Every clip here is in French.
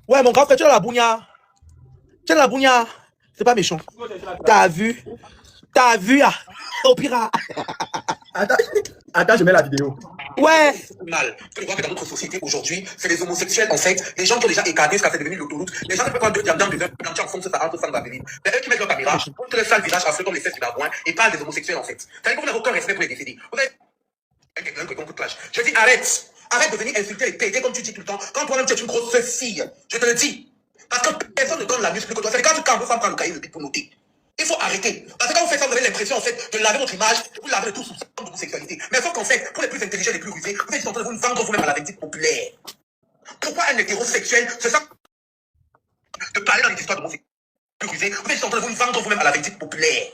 Ouais, mon grand frère, tu es dans la bougna. Tu es dans la bougna. C'est pas méchant. T'as vu? T'as vu, ah, au pire. Attends, attends, je mets la vidéo. Ouais. Mal. Tu vois que dans notre société aujourd'hui, c'est les homosexuels en fait, les gens qui ont déjà écarté ce qu'a fait devenu l'autoroute. Les gens qui peuvent prendre deux diamants, tu enfonces ça entre sans va venir. C'est eux qui mettent leur caméra, montrent le sale visage affreux comme les fesses du babouin et parlent des homosexuels en fait. C'est-à-dire que vous n'avez aucun respect pour les décédés. Vous avez quelqu'un qui compte clash. Je dis arrête. Arrête de venir insulter et péter comme tu dis tout le temps. Quand toi-même tu es une grosse fille, je te le dis. Parce que personne ne donne la muscle que toi. C'est quand tu quand femme prend le cahier, le but pour noter. Il faut arrêter. Parce que quand vous faites ça, vous avez l'impression, en fait, de laver votre image, vous lavez de tout soupçon d'homosexualité. Mais sauf qu'en fait, pour les plus intelligents, les plus rusés, vous êtes en train de vous vendre vous-même à la vindicte populaire. Pourquoi un hétérosexuel se sent de parler dans les histoires d'homosexualité? Vous êtes en train de vous vendre vous-même à la vindicte populaire.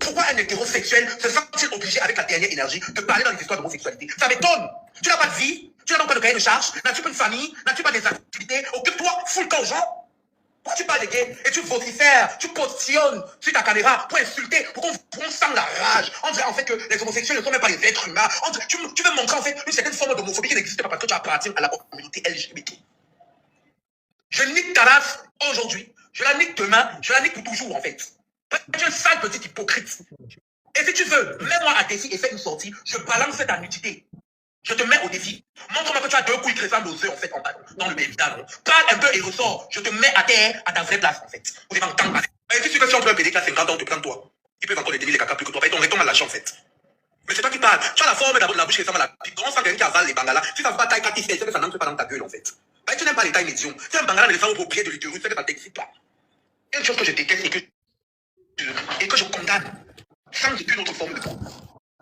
Pourquoi un hétérosexuel se sent-il obligé, avec la dernière énergie, de parler dans les histoires d'homosexualité? Ça m'étonne. Tu n'as pas de vie, tu n'as donc pas de cahier de charge, n'as-tu pas une famille, n'as-tu pas des activités, occupe-toi, fous le camp aux gens. Pourquoi tu parles des gays et tu vocifères, tu positionnes sur ta caméra pour insulter, pour qu'on sent la rage? On dirait en fait que les homosexuels ne sont même pas des êtres humains. Tu veux montrer en fait une certaine forme d'homophobie qui n'existe pas parce que tu appartiens à la communauté LGBT. Je nique ta race aujourd'hui, je la nique demain, je la nique pour toujours en fait. Tu es un sale petit hypocrite. Et si tu veux, mets-moi à défi et fais une sortie, je balance ta nudité. Je te mets au défi. Montre-moi que tu as deux couilles qui ressemblent aux œufs, en fait, dans le bédard. Parle un peu et ressort. Je te mets à terre, à ta vraie place, en fait. Vous êtes en temps. Et tu sais que si on peut un PD qui a 50 ans, on te prend toi. Ils peuvent encore détenir les caca plus que toi. Et ton rectum a lâché, en fait. Mais c'est toi qui parles. Tu as la forme d'abord de la bouche qui ressemble à la pipe. On sent quelqu'un qui avale les bangalas. Si ça ne va pas taille 4 c'est que ça n'entre pas dans ta gueule, en fait. Mais tu n'aimes pas les tailles médiums. Si un bangala ne ressemble au pied de l'utérus, c'est que ça t'excite pas. Il y a une chose que je déteste et que je condamne sans aucune autre forme de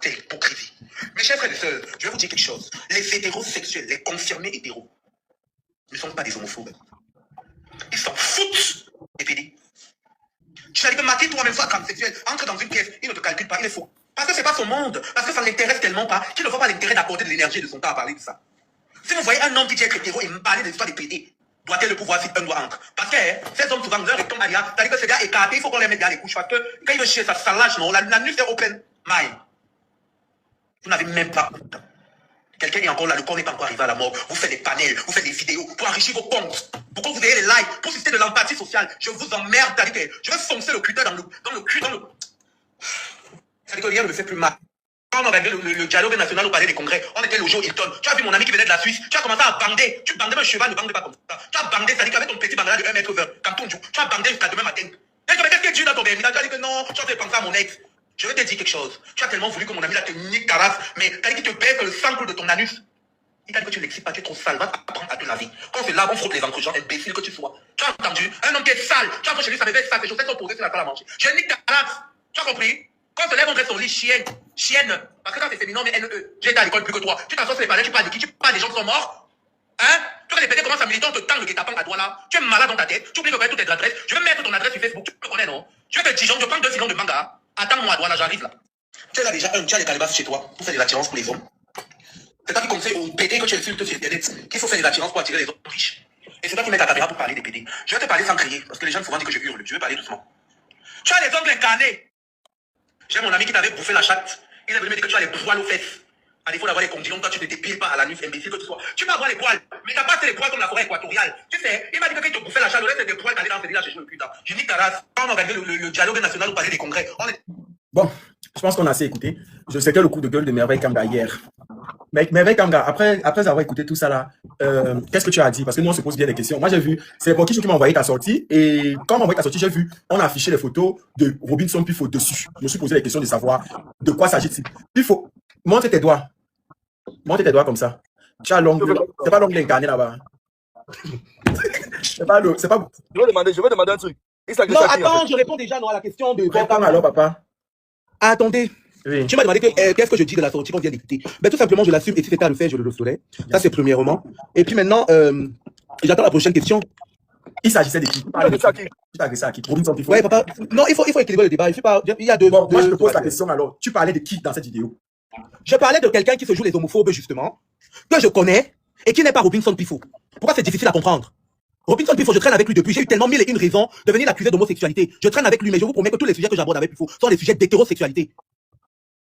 c'est l'hypocrisie. Mes chers frères et sœurs, je vais vous dire quelque chose. Les hétérosexuels, les confirmés hétéros, ne sont pas des homophobes. Ils s'en foutent des PD. Tu n'as dit que mater toi-même soit transsexuel, entre dans une pièce, il ne te calcule pas, il est faux. Parce que c'est pas son monde, parce que ça ne l'intéresse tellement pas qu'il ne voit pas l'intérêt d'accorder de l'énergie et de son temps à parler de ça. Si vous voyez un homme qui dit être hétéro et me parler de l'histoire des PD, doit-elle le pouvoir si un doigt entre? Parce que ces hommes souvent leur rectum alia, c'est-à-dire que ces gars écartés, il faut qu'on les mette dans les couches parce que quand il veut chier, ça lâche, non, la nuque est open mind. Vous n'avez même pas honte. Quelqu'un est encore là, le corps n'est pas encore arrivé à la mort. Vous faites des panels, vous faites des vidéos pour enrichir vos comptes, pour que vous ayez des likes, pour susciter de l'empathie sociale. Je vous emmerde, c'est-à-dire que je vais foncer le cutter dans le cul, c'est-à-dire que rien ne me fait plus mal. Quand on regardait le dialogue national au palais des congrès, on était logé au Hilton. Tu as vu mon ami qui venait de la Suisse, tu as commencé à bander. Tu bandais, mais un cheval ne bande pas comme ça. Tu as bandé, c'est-à-dire qu'avec ton petit bandana de 1m20, quand tu as bandé jusqu'à demain matin. Et qu'est-ce que tu dis dans ton bermina? Tu as dit que non, tu as fait penser à mon ex. Je vais te dire quelque chose. Tu as tellement voulu que mon ami là te nique ta race, mais t'as dit qu'il te baisse le sang coule de ton anus. Il t'a dit que tu n'excites pas, tu es trop sale. Va apprendre à te laver. Quand c'est là, on frotte les encres, imbécile que tu sois. Tu as entendu? Un homme qui est sale. Tu as chez lui, ça devait être sale. Ses chaussettes sont posées sur la salle à manger. Je nique ta race. Tu as compris? Quand on se lève, on reste son lit, chienne. Chienne. Parce que quand c'est féminin, mais NE. J'ai été à l'école plus que toi. Tu t'assois sur les palais, tu parles de qui? Tu parles des gens qui sont morts? Hein? Tu vois les PD commencent à militer, on te tend le guet-apens à toi là. Tu es malade dans ta tête. Tu oublies que toutes tes adresses. Je vais mettre ton adresse sur Facebook. Tu me connais, non? Je vais te dire, je prends 2 filons de manga. Attends-moi à toi là, j'arrive là. Tu as déjà tu as les calibasses chez toi pour faire des attirances pour les hommes. C'est toi qui conseille aux PD que tu insultes sur Internet qu'il faut faire des attirances pour attirer les hommes riches. Et c'est toi qui mets ta caméra pour parler des PD. Je vais te parler sans crier, parce que les gens souvent disent que je hurle. Je vais parler doucement. Tu as les ongles incarnés. J'ai mon ami qui t'avait bouffé la chatte. Il est venu me dire que tu as les poils aux fesses. À défaut d'avoir les conditions, toi tu ne t'épiles pas à la nuit, imbécile que tu sois. Tu peux avoir les poils, mais t'as pas les poils comme la forêt équatoriale. Tu sais, il m'a dit que quand il te bouffait la chatte, le reste des poils t'allais dans ce là chercher le putain. Je nique ta race. Quand on a regardé le dialogue national au palais des congrès, on est... Bon, je pense qu'on a assez écouté. Je sais que le coup de gueule de Merveille Kamga hier. Mais Merveille Kamga, après avoir écouté tout ça là, qu'est-ce que tu as dit? Parce que nous, on se pose bien des questions. Moi, j'ai vu, c'est pour qui m'a envoyé ta sortie. Et quand on m'a envoyé ta sortie, j'ai vu, on a affiché les photos de Robinson Pifo dessus. Je me suis posé la question de savoir de quoi s'agit-il. Pifo, montre tes doigts. Montre tes doigts comme ça. Tu as l'ongle. C'est pas l'ongle incarné là-bas. C'est pas. Je vais demander un truc. Non, attends, je réponds déjà non, à la question de... Réponds alors, papa. Attendez. Oui. Tu m'as demandé qu'est-ce que je dis de la sortie qu'on vient d'écouter. Ben, tout simplement, je l'assume et si c'était à le faire, je le ferai. Ça, c'est premièrement. Et puis maintenant, j'attends la prochaine question. Il s'agissait de qui? Tu t'as agressé à qui? Robinson Pifo. Ouais, papa. Non, il faut équilibrer le débat. Il y a deux. Bon, moi, je te pose la question alors. Tu parlais de qui dans cette vidéo? Je parlais de quelqu'un qui se joue les homophobes, justement, que je connais et qui n'est pas Robinson Pifo. Pourquoi c'est difficile à comprendre? Robinson Pifo, je traîne avec lui depuis. J'ai eu tellement mille et une raisons de venir l'accuser d'homosexualité. Je traîne avec lui, mais je vous promets que tous les sujets que j'aborde avec Pifo sont des sujets d'hétérosexualité.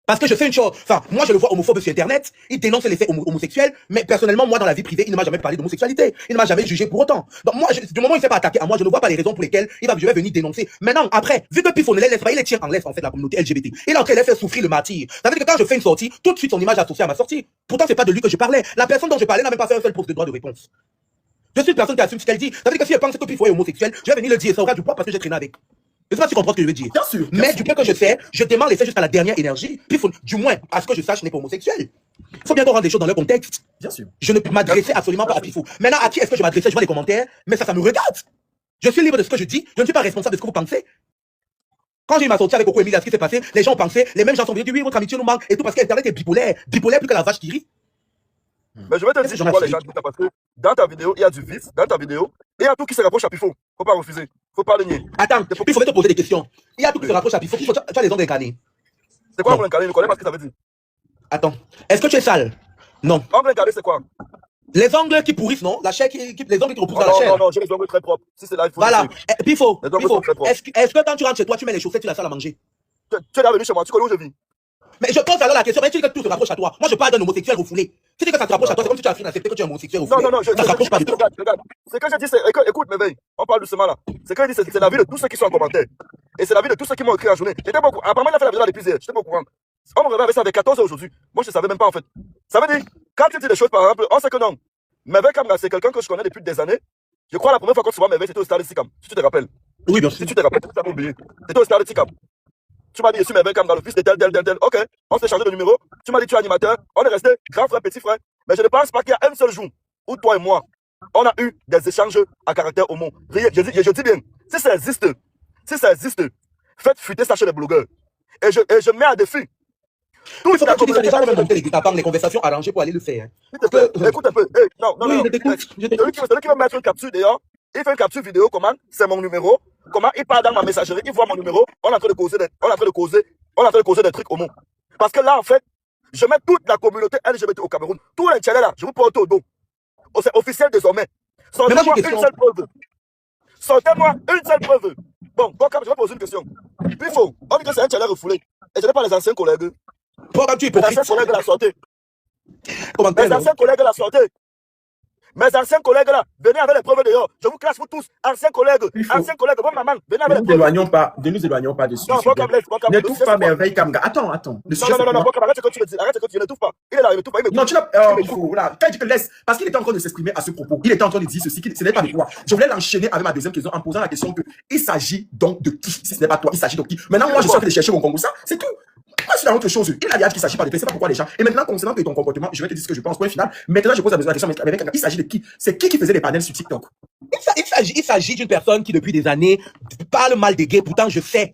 Parce que je fais une chose, enfin, moi je le vois homophobe sur Internet, il dénonce les faits homosexuels, mais personnellement, moi dans la vie privée, il ne m'a jamais parlé d'homosexualité, il ne m'a jamais jugé pour autant. Donc moi, du moment où il ne s'est pas attaqué à moi, je ne vois pas les raisons pour lesquelles je vais venir dénoncer. Maintenant, après, vu que Pifo ne les laisse pas, il les tient en laisse en fait la communauté LGBT. Il est en train de les faire souffrir le martyr. Ça veut dire que quand je fais une sortie, tout de suite son image est associée à ma sortie. Pourtant, c'est pas de lui que je parlais. La personne dont je parlais n'a même pas fait un seul pose de droit de réponse. Je suis une personne qui assume ce qu'elle dit. Ça veut dire que si elle pense que Pifo est homosexuel, je vais venir le dire, ça aura du poids parce que j'ai traîné avec. Je sais pas si tu comprends ce que je veux dire. Bien sûr. Mais du peu que je sais, je demande les faits jusqu'à la dernière énergie. Puis, du moins, à ce que je sache, n'est pas homosexuel. Il faut bien rendre les choses dans leur contexte. Bien sûr. Je ne m'adressais absolument pas à Pifo. Maintenant, à qui est-ce que je m'adressais? Je vois les commentaires, mais ça me regarde. Je suis libre de ce que je dis. Je ne suis pas responsable de ce que vous pensez. Quand j'ai eu ma sortie avec Coco Emile, ce qui s'est passé, les gens ont pensé, les mêmes gens sont venus dire oui, votre amitié nous manque et tout parce qu'Internet est bipolaire. Bipolaire plus que la vache qui rit. Mais je vais te dire pourquoi les gens disent ça, parce que dans ta vidéo, il y a du vice, dans ta vidéo, et il y a tout qui se rapproche à Pifo. Faut pas refuser, faut pas le nier. Attends, il faut te poser des questions. Il y a tout qui se rapproche à Pifo. Tu as les ongles incarnés. C'est quoi ongle incarné? Je ne connais pas ce que ça veut dire. Attends, est-ce que tu es sale? Non. Ongle incarné, c'est quoi? Les ongles qui pourrissent, non? La chair les ongles qui repoussent Oh, dans la chair. non, non, j'ai les ongles très propres. Si c'est là, il faut. Voilà. Pifo, Les ongles sont très propres. est-ce que quand tu rentres chez toi, tu mets les chaussettes sur la salle à manger? Tu es là venu chez moi, tu connais où je vis? Mais je pose alors la question, mais tu dis que tout se rapproche à toi. Moi, je parle d'un homosexuel refoulé. Tu dis que ça se rapproche à toi, c'est comme si tu as accepté que tu es un homosexuel refoulé. Non, ça se rapproche pas du tout. Regarde. Ce que je dis, c'est. Écoute, mes veilles, on parle doucement là. Ce que je dis, c'est la vie de tous ceux qui sont en commentaire. Et c'est la vie de tous ceux qui m'ont écrit en journée. J'étais pas au courant. Apparemment, il a fait la vidéo depuis hier. J'étais pas au courant. On me réveille avec ça avec 14 heures aujourd'hui. Moi, je ne savais même pas en fait. Ça veut dire, quand tu dis des choses, par exemple, on sait que non. Merveille Kamga, c'est quelqu'un que je connais depuis des années. Je crois la première fois que tu vois Merveille, c'était au stade de Sikam. Si tu te rappelles. Oui, bien sûr. Si tu te rappelles, tu t'as oublié. C'était au stade de Sikam. Tu m'as dit, je suis Merveille Kamga, le fils de tel. Ok, on s'est changé de numéro. Tu m'as dit, tu es animateur. On est resté grand frère, petit frère. Mais je ne pense pas qu'il y a un seul jour où toi et moi, on a eu des échanges à caractère homo. Je dis bien, si ça existe, faites fuiter ça chez les blogueurs. Et je mets à défi. Il faut que tu dises ça déjà, même monter les conversations arrangées pour aller le faire. Écoute un peu. Hey, non. Je t'écoute. Celui qui veut mettre une capture d'ailleurs, il fait une capture vidéo, comment c'est mon numéro, comment il part dans ma messagerie, il voit mon numéro, on est en train de causer des trucs homo. Parce que là, en fait, je mets toute la communauté LGBT au Cameroun. Tous les channels là, je vous porte au dos. C'est officiel désormais. Sortez-moi une seule preuve. Sortez-moi une seule preuve. Bon, je vais poser une question. Puis faut, on dit que c'est un channel refoulé. Et ce n'est pas les anciens collègues. Les anciens collègues de la sortie. Les anciens collègues de la sortie. Mes anciens collègues là, venez avec les preuves dehors. Je vous classe vous tous, anciens collègues, votre maman, venez avec les preuves. Ne nous éloignons pas de ce sujet. Non, n'étouffe pas Merveille Kamga. Attends. Non, arrête ce que tu veux dire. Arrête ce que tu n'étouffe pas. Il est là, il n'étouffe pas. Non, tu n'as. Voilà. Quand il dit que laisse, parce qu'il était en train de s'exprimer à ce propos, il était en train de dire ceci, ce n'est pas de toi. Je voulais l'enchaîner avec ma deuxième question en posant la question que il s'agit donc de qui? Si ce n'est pas toi, il s'agit de qui? Maintenant, moi, je suis en train de chercher mon Congo, ça, c'est tout. Moi, c'est autre chose. Il a dit qu'il s'agit pas de toi, c'est pas pourquoi les gens. Et maintenant, concernant ton comportement, je vais te dire ce que je pense. Point final. Maintenant, je pose la question, mais il s'agit de qui? C'est qui faisait les panels sur TikTok? Il s'agit d'une personne qui, depuis des années, parle mal des gays. Pourtant, je sais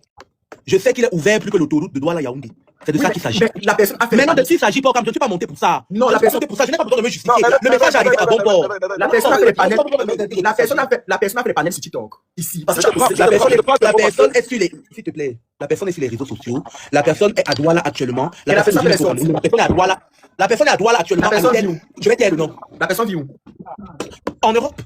qu'il est ouvert plus que l'autoroute de Douala Yaoundé. C'est de ça qu'il s'agit. La personne a fait. Maintenant, s'il s'agit pas, comme je ne suis pas monté pour ça. Non, la personne pour ça, je n'ai pas besoin de me justifier. Le message est arrivé à bon port. La personne a fait les panels. La personne a fait les panels sur TikTok. Ici. Parce que la personne est sur les. S'il te plaît. La personne est sur les réseaux sociaux. La personne est à Douala actuellement. La personne est à Douala. La personne est à Douala actuellement. Je vais te dire le nom. La personne vit où? En Europe.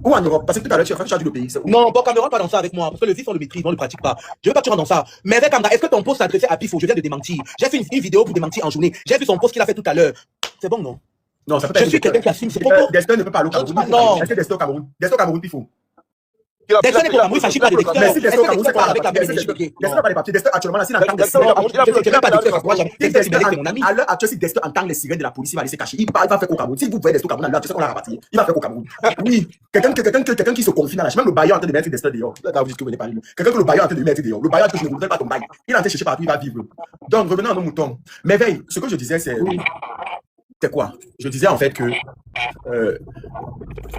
Où en Europe? Parce que tout à l'heure, tu as fait le pays. Non, bon, Cameroun, pas dans ça avec moi. Parce que le vice, on le maîtrise, on le pratique pas. Je veux pas que tu rentres dans ça. Mais avec Kamga, est-ce que ton post s'adressait à Pifo? Je viens de démentir. J'ai fait une vidéo pour démentir en journée. J'ai vu son post qu'il a fait tout à l'heure. C'est bon, non? Non, ça peut Je suis quelqu'un qui assume ses propos. Destin ne peut pas aller au Cameroun. Non. Est-ce que Destin au Cameroun? Destin au Cameroun, Pifo. Destin n'est pas au Cameroun, il s'agit pas de Destin. Mais si Destin au Cameroun, c'est avec la même Destin n'a pas les papiers. Destin actuellement, là, s'il entend Je ne pas de Destin, c'est mon ami. À l'heure actuelle, si Destin entend les sirènes de la police, il va aller se cacher. Il va faire qu'au Cameroun. Si vous voyez Destin au Cameroun, tu sais qu'on l'a rapatrié. Il va faire qu'au Cameroun. Oui, quelqu'un qui se confine dans la chambre. Même le bailleur est en train de mettre Destin dehors. Là, vous dites que vous n'êtes pas lui. Quelqu'un que le bailleur est en train de mettre dehors. Le bailleur que je ne voudrais pas ton bail. Il est en train de chercher partout, il va vivre. Donc, revenons à nos moutons. Mais veille, ce que je disais, c'est quoi? Je disais en fait que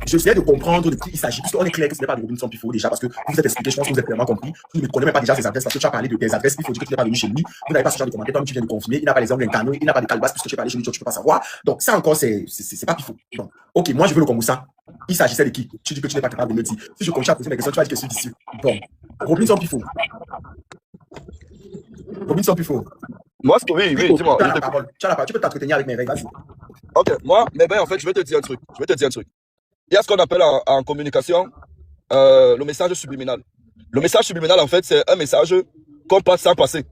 j'essayais de comprendre de qui il s'agit, puisqu'on est clair que ce n'est pas de Robinson Pifo déjà, parce que vous vous êtes expliqué, je pense que vous avez vraiment compris. Vous ne connaissez même pas déjà ses adresses, parce que tu as parlé de tes adresses, il faut dire que tu n'es pas venu chez lui, vous n'avez pas ce genre de commentaires, toi tu viens de confirmer, il n'a pas les ongles incarnés, il n'a pas de calebasse, puisque tu es pas allé chez lui, tu ne peux pas savoir. Donc ça encore, c'est pas Pifo. Donc, ok, moi je veux le Congo ça. Il s'agissait de qui? Tu dis que tu n'es pas capable de me dire. Si je continue à poser mes questions, tu vas dire que je suis d'ici. Bon, Robinson Pifo. Robinson Pifo. Moi, oui, dis-moi. Tu as la parole. Tu peux t'entretenir avec mes règles, vas-y. Ok, moi, mais ben, en fait, je vais te dire un truc. Il y a ce qu'on appelle en communication le message subliminal. Le message subliminal, en fait, c'est un message qu'on passe sans passer.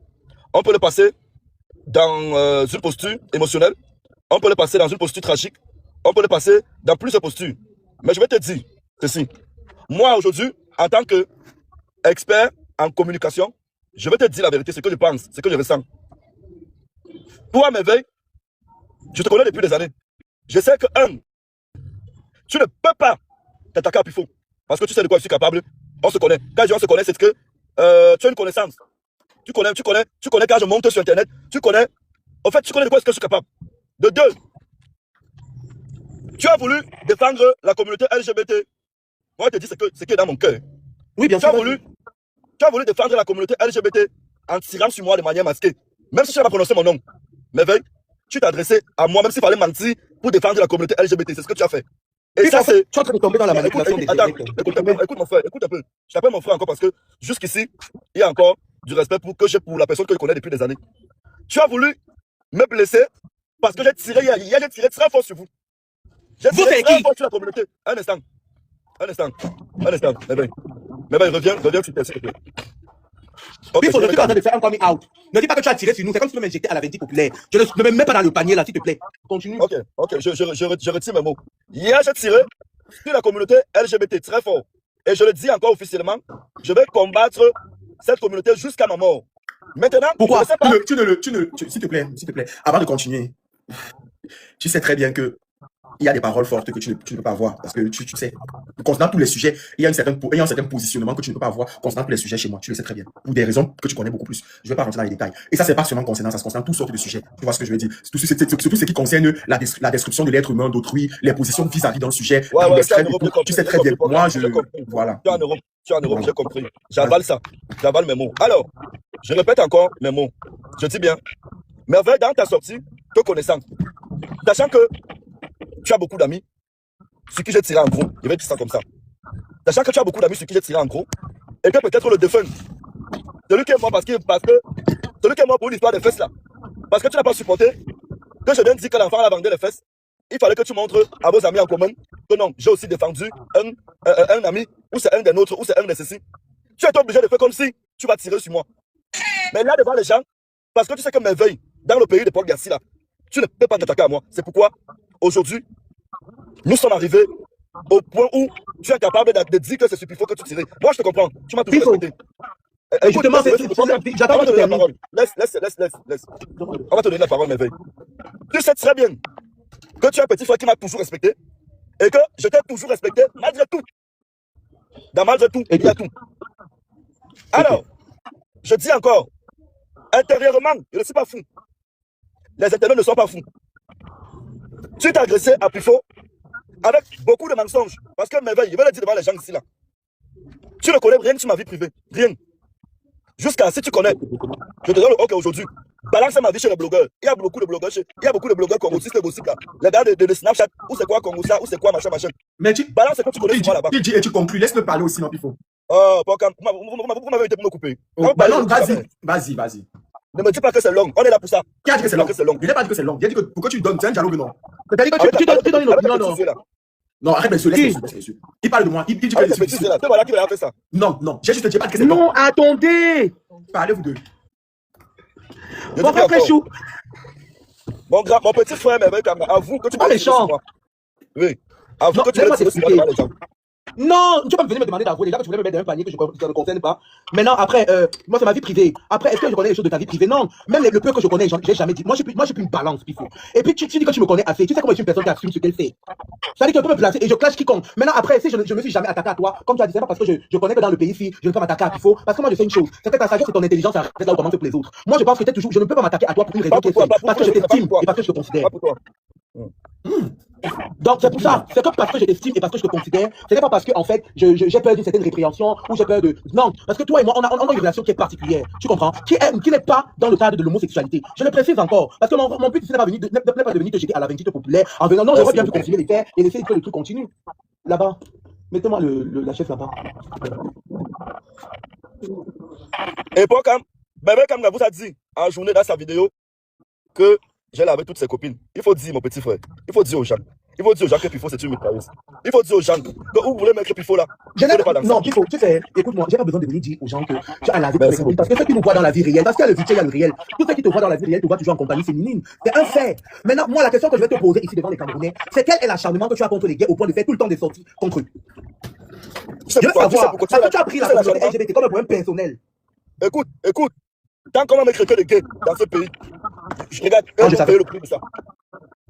On peut le passer dans une posture émotionnelle, on peut le passer dans une posture tragique, on peut le passer dans plusieurs postures. Mais je vais te dire ceci. Moi, aujourd'hui, en tant qu'expert en communication, je vais te dire la vérité, ce que je pense, ce que je ressens. Toi, Merveille, je te connais depuis des années. Je sais que, tu ne peux pas t'attaquer à Pifo. Parce que tu sais de quoi je suis capable. On se connaît. Quand je dis on se connaît, c'est que tu as une connaissance. Tu connais quand je monte sur Internet. Tu connais. En fait, tu connais de quoi est-ce que je suis capable. De deux, tu as voulu défendre la communauté LGBT. Moi, je te dis ce qui est dans mon cœur. Oui, bien Tu sûr. as voulu défendre la communauté LGBT en tirant sur moi de manière masquée. Même si tu n'as pas prononcé mon nom. Merveille, tu t'es adressé à moi, même s'il fallait mentir pour défendre la communauté LGBT. C'est ce que tu as fait. Et ça, c'est. Tu es en train de tomber dans la manipulation des Attends, élections. écoute mon frère, écoute un peu. Je t'appelle mon frère encore parce que jusqu'ici, il y a encore du respect que j'ai pour la personne que je connais depuis des années. Tu as voulu me blesser parce que j'ai tiré j'ai tiré très fort sur vous. J'ai tiré très fort sur la communauté. Un instant. Mais reviens sur tes s'il te plaît. Okay, Pifo, je suis en train de faire un coming out. Ne dis pas que tu as tiré sur nous. C'est comme si tu veux m'injecter à la vindicte populaire. Je ne me mets pas dans le panier là, s'il te plaît. Continue. Ok, je retire mes mots. Hier, j'ai tiré sur la communauté LGBT très fort. Et je le dis encore officiellement, je vais combattre cette communauté jusqu'à ma mort. Maintenant, Pourquoi? je ne sais pas. S'il te plaît, avant de continuer, tu sais très bien que il y a des paroles fortes que tu ne peux pas avoir parce que tu sais, concernant tous les sujets, il y a un certain positionnement que tu ne peux pas avoir concernant tous les sujets chez moi. Tu le sais très bien. Pour des raisons que tu connais beaucoup plus. Je ne vais pas rentrer dans les détails. Et ça, c'est pas seulement concernant, ça se concerne toutes sortes de sujets. Tu vois ce que je veux dire? Surtout ce qui concerne la description de l'être humain d'autrui, les positions vis-à-vis d'un sujet. Tu sais très bien. Moi, voilà. Tu es en Europe, j'ai compris. J'avale ça. J'avale mes mots. Alors, je répète encore mes mots. Je dis bien, Merveille, dans ta sortie, te connaissant, sachant que tu as beaucoup d'amis sur qui j'ai tiré en gros. Je vais dire ça comme ça. Sachant que tu as beaucoup d'amis sur qui j'ai tiré en gros, et que peut-être le défunt, celui qui est mort celui qui est mort pour l'histoire des fesses là, parce que tu n'as pas supporté que je viens de dire que l'enfant a vendu les fesses, il fallait que tu montres à vos amis en commun que non, j'ai aussi défendu un ami, ou c'est un des nôtres, ou c'est un de ceux-ci. Tu es obligé de faire comme si tu vas tirer sur moi. Mais là, devant les gens, parce que tu sais que Merveille, dans le pays de Paul Garcia, là, tu ne peux pas t'attaquer à moi. C'est pourquoi, aujourd'hui, nous sommes arrivés au point où tu es capable de dire que c'est sur Pifo que tu tirais. Moi, je te comprends. Tu m'as toujours respecté. Justement, j'attends que tu termines. Laisse. On va te donner la parole, Merveille. Tu sais très bien que tu es un petit frère qui m'a toujours respecté et que je t'ai toujours respecté malgré tout. Malgré tout, il y a tout. Alors, je dis encore, intérieurement, je ne suis pas fou. Les internautes ne sont pas fous. Tu t'es agressé à Pifo avec beaucoup de mensonges. Parce que Merveille, je vais le dire devant les gens ici là. Tu ne connais rien sur ma vie privée. Rien. Jusqu'à si tu connais. Je te donne le OK aujourd'hui. Balance ma vie chez les blogueurs. Il y a beaucoup de blogueurs congolais, gossip là. Les gars de Snapchat, où c'est quoi Congolais, où c'est quoi machin. Mais tu balance ce que tu connais sur moi là-bas. Et tu conclus, laisse-le parler aussi, non, Pifo. Oh, vous m'avez été pour me couper. Bah non, vas-y. Ne me dis pas que c'est long. On est là pour ça. Qui a dit que c'est long? Il n'a pas dit que c'est long. Il a dit que pourquoi tu donnes, c'est un dialogue, non? C'est-à-dire que tu donnes une opinion, non? Non, arrête, monsieur, laisse. Il parle de moi. Il dit que c'est voilà qui va faire ça. Non, j'ai juste dit pas que c'est long. Non, attendez. Parlez vous deux. Mon frère Péchou. Mon petit frère, Merveille, avoue que tu m'as méchant. sur moi. Oui. Avoue que tu m'as tiré sur moi devant les gens. Non, tu peux pas venir me demander d'avouer déjà que tu voulais me mettre dans un panier que ça ne concerne pas. Maintenant, après, moi, c'est ma vie privée. Après, est-ce que je connais les choses de ta vie privée? Non. Même le peu que je connais, j'ai jamais dit. Moi, je suis plus une balance, Pifo. Et puis, tu dis que tu me connais assez. Tu sais comment je suis une personne qui assume ce qu'elle fait. Ça dit que je peux me placer et je clash quiconque. Maintenant, après, si je me suis jamais attaqué à toi, comme tu as dit, c'est pas parce que je connais que dans le pays ici, je ne peux pas m'attaquer à Pifo. Parce que moi, je sais une chose. C'est que ta sagesse et ton intelligence arrêtent là où commence pour les autres. Moi, je pense que je ne peux pas m'attaquer à toi pour une raison qui est simple. Parce que je t'estime et parce que je te considère. Donc c'est pour ça, c'est que parce que je t'estime et parce que je te considère, ce n'est pas parce que en fait j'ai peur d'une certaine répréhension ou j'ai peur de... Non, parce que toi et moi on a une relation qui est particulière, tu comprends, qui n'est pas dans le cadre de l'homosexualité. Je le précise encore, parce que mon but ce n'est pas de venir te jeter à la vindicte populaire en venant, non, j'aurais bien pu continuer les faire et laisser que le truc continue. Là-bas, mettez-moi la chef là-bas. Et pour quand vous a dit en journée dans sa vidéo que j'ai lavé toutes ses copines. Il faut dire, mon petit frère, il faut dire aux gens. Il faut dire aux gens que Pifo, c'est une mitrailleuse. Il faut dire aux gens que vous voulez mettre Pifo là. Non, Pifo, tu sais, écoute-moi, j'ai pas besoin de venir dire aux gens que tu as la vie féminine. Parce que ceux qui nous voient dans la vie réelle, parce qu'il y a le virtuel, il y a le réel. Tous ceux qui te voient dans la vie réelle te voient toujours en compagnie féminine. C'est un fait. Maintenant, moi, la question que je vais te poser ici devant les Camerounais, c'est quel est l'acharnement que tu as contre les gays au point de faire tout le temps des sorties contre eux? Je veux savoir, parce que tu as pris la communauté LGBT comme un problème personnel. Écoute. Tant qu'on va mettre que des gays dans ce pays, je regarde, je savais le prix de ça.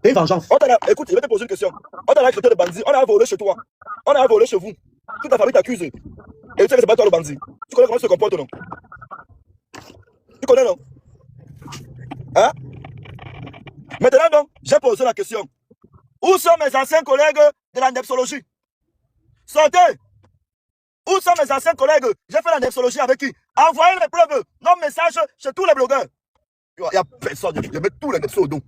C'est une vengeance. Écoute, je vais te poser une question. On t'a recruté des bandits, on a volé chez toi, on a volé chez vous. Toute ta famille t'accuse. Et tu sais que c'est pas toi le bandit. Tu connais comment il se comporte, non? Tu connais, non? Hein? Maintenant, non, j'ai posé la question. Où sont mes anciens collègues de la nepsologie? Sortez! Où sont mes anciens collègues? J'ai fait la nepsologie avec qui? Envoyez les preuves, nos messages chez tous les blogueurs. Il n'y a personne, je mets tous les nepsos au dos.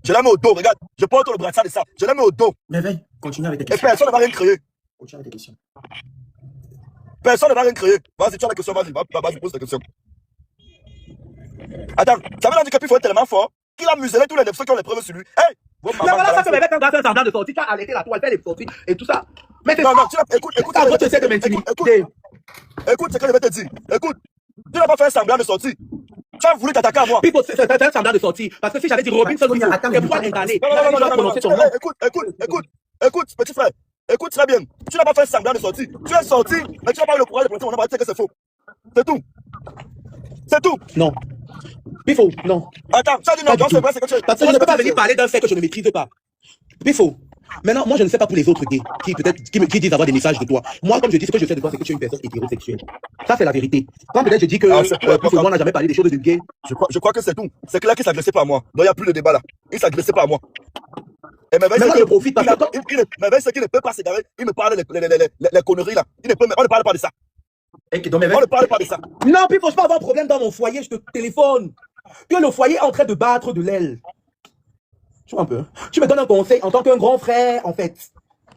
Je les mets au dos, regarde, je porte le brassard de ça, je les mets au dos. Merveille, continue avec tes Et questions. personne ne va rien créer. Continue avec tes questions. Personne ne va rien créer. Vas-y, tu as la question, vas-y, pose ta question. Attends, ça veut dire que Pifo est tellement fort qu'il a muselé tous les nepsos qui ont les preuves sur lui. Hey! Mais voilà, ça fait avec un gars fait un semblant de sortie, tu as arrêté la toile, elle fait les sorties et tout ça. Mais c'est non, écoute, ça, tu essaies de m'intimider. Écoute ce que je vais te dire. Écoute, tu n'as pas fait un semblant de sortie. Tu as voulu t'attaquer à moi. Puis c'est un semblant de sortie. Parce que si j'avais dit Robinson, c'est pour incarner. Écoute, petit frère. Écoute très bien. Tu n'as pas fait un semblant de sortie. Tu es sorti, mais tu n'as pas eu le courage de prononcer mon nom. Tu sais que c'est faux. C'est tout. C'est tout. Non. Pifo, non. Attends, tu as dit non, c'est vrai, c'est que tu... Parce que je ne peux pas venir parler d'un fait que je ne maîtrise pas. Pifo. Maintenant, moi, je ne sais pas pour les autres gays qui disent avoir des messages de toi. Moi, comme je dis, ce que je sais de toi, c'est que tu es une personne hétérosexuelle. Ça, c'est la vérité. Quand peut-être je dis que Pifo, moi, n'a jamais parlé des choses de gay. Je crois que c'est tout. C'est clair qu'il ne s'agressait pas à moi. Donc, il n'y a plus de débat là. Il ne s'agressait pas à moi. Et maintenant, je profite parce que... Mais c'est qu'il ne peut pas s'égarer. Il me parle les conneries là. On ne parle pas de ça. On ne parle pas de ça. Non, Pifo, je peux avoir un problème dans mon foyer, je te téléphone. Tu es le foyer en train de battre de l'aile. Tu vois un peu. Tu me donnes un conseil en tant qu'un grand frère, en fait.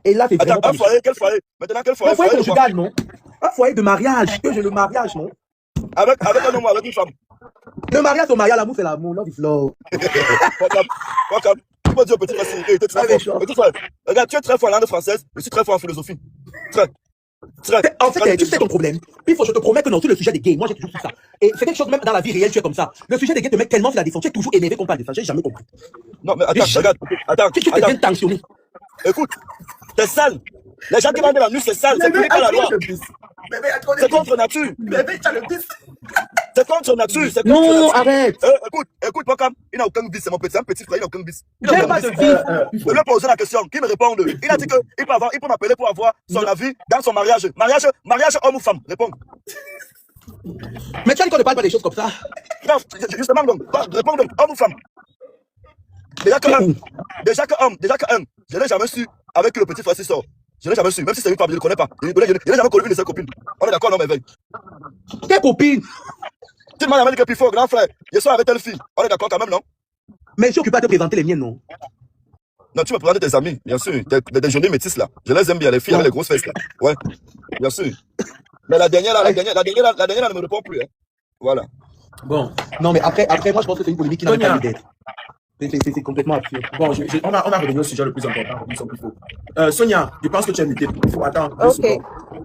Et là, c'est vraiment... Attends, un foyer, quel foyer? Maintenant, quel foyer? Un foyer conjugal, non? Un foyer de mariage, que j'ai le mariage, non? Avec un homme, avec une femme. Le mariage, au mariage, l'amour, c'est l'amour. Love is love. Welcome. Tu peux dire au petit frère, tu es très fort. Petit frère, regarde, tu es très fort en langue française, je suis très fort en philosophie. En fait, tu sais ton problème. Puis je te promets que non, sur le sujet des gays, moi j'ai toujours su ça. Et c'est quelque chose, même dans la vie réelle, tu es comme ça. Le sujet des gays te met tellement sur la défense, tu es toujours énervé qu'on parle de ça, j'ai jamais compris. Non, mais attends, regarde, attends. Tu deviens tensionné. Écoute, t'es sale. Les gens qui vendent la nuit, c'est sale, c'est puni par la loi. C'est contre nature. C'est contre nature, c'est contre non, nature. Arrête. Écoute, Wakam, il n'a aucun vice, c'est mon petit frère, il n'a aucun vice. J'ai pas de vice. Je lui ai posé la question, qu'il me réponde. Il a dit qu'il peut m'appeler pour avoir son avis dans son mariage. Mariage homme ou femme, réponds. Mais tu as dit qu'on ne parle pas des choses comme ça. Non, justement, donc, réponds donc, homme ou femme. Déjà que homme, je n'ai jamais su avec le petit frère si sort. Je n'ai jamais su, même si c'est une femme, je ne le connais pas. Je n'ai jamais connu une de ses copines. On est d'accord, non, merveille. Tes copines. Tu m'as jamais dit que Pifo, grand frère, je suis avec telle fille. On est d'accord quand même, non? Mais je suis occupé à te présenter les miennes, non? Non, tu me présentes tes amis, bien sûr. Des jeunes métisses là. Je les aime bien, les filles avec les grosses fesses là. Ouais, bien sûr. Mais la dernière là, ne me répond plus. Hein. Voilà. Bon. Non, mais après, moi je pense que c'est une polémique qui n'a pas lieu d'être. C'est complètement absurde. Bon, on va revenir au sujet le plus important. Sonia, je pense que tu as muté. Il faut attendre.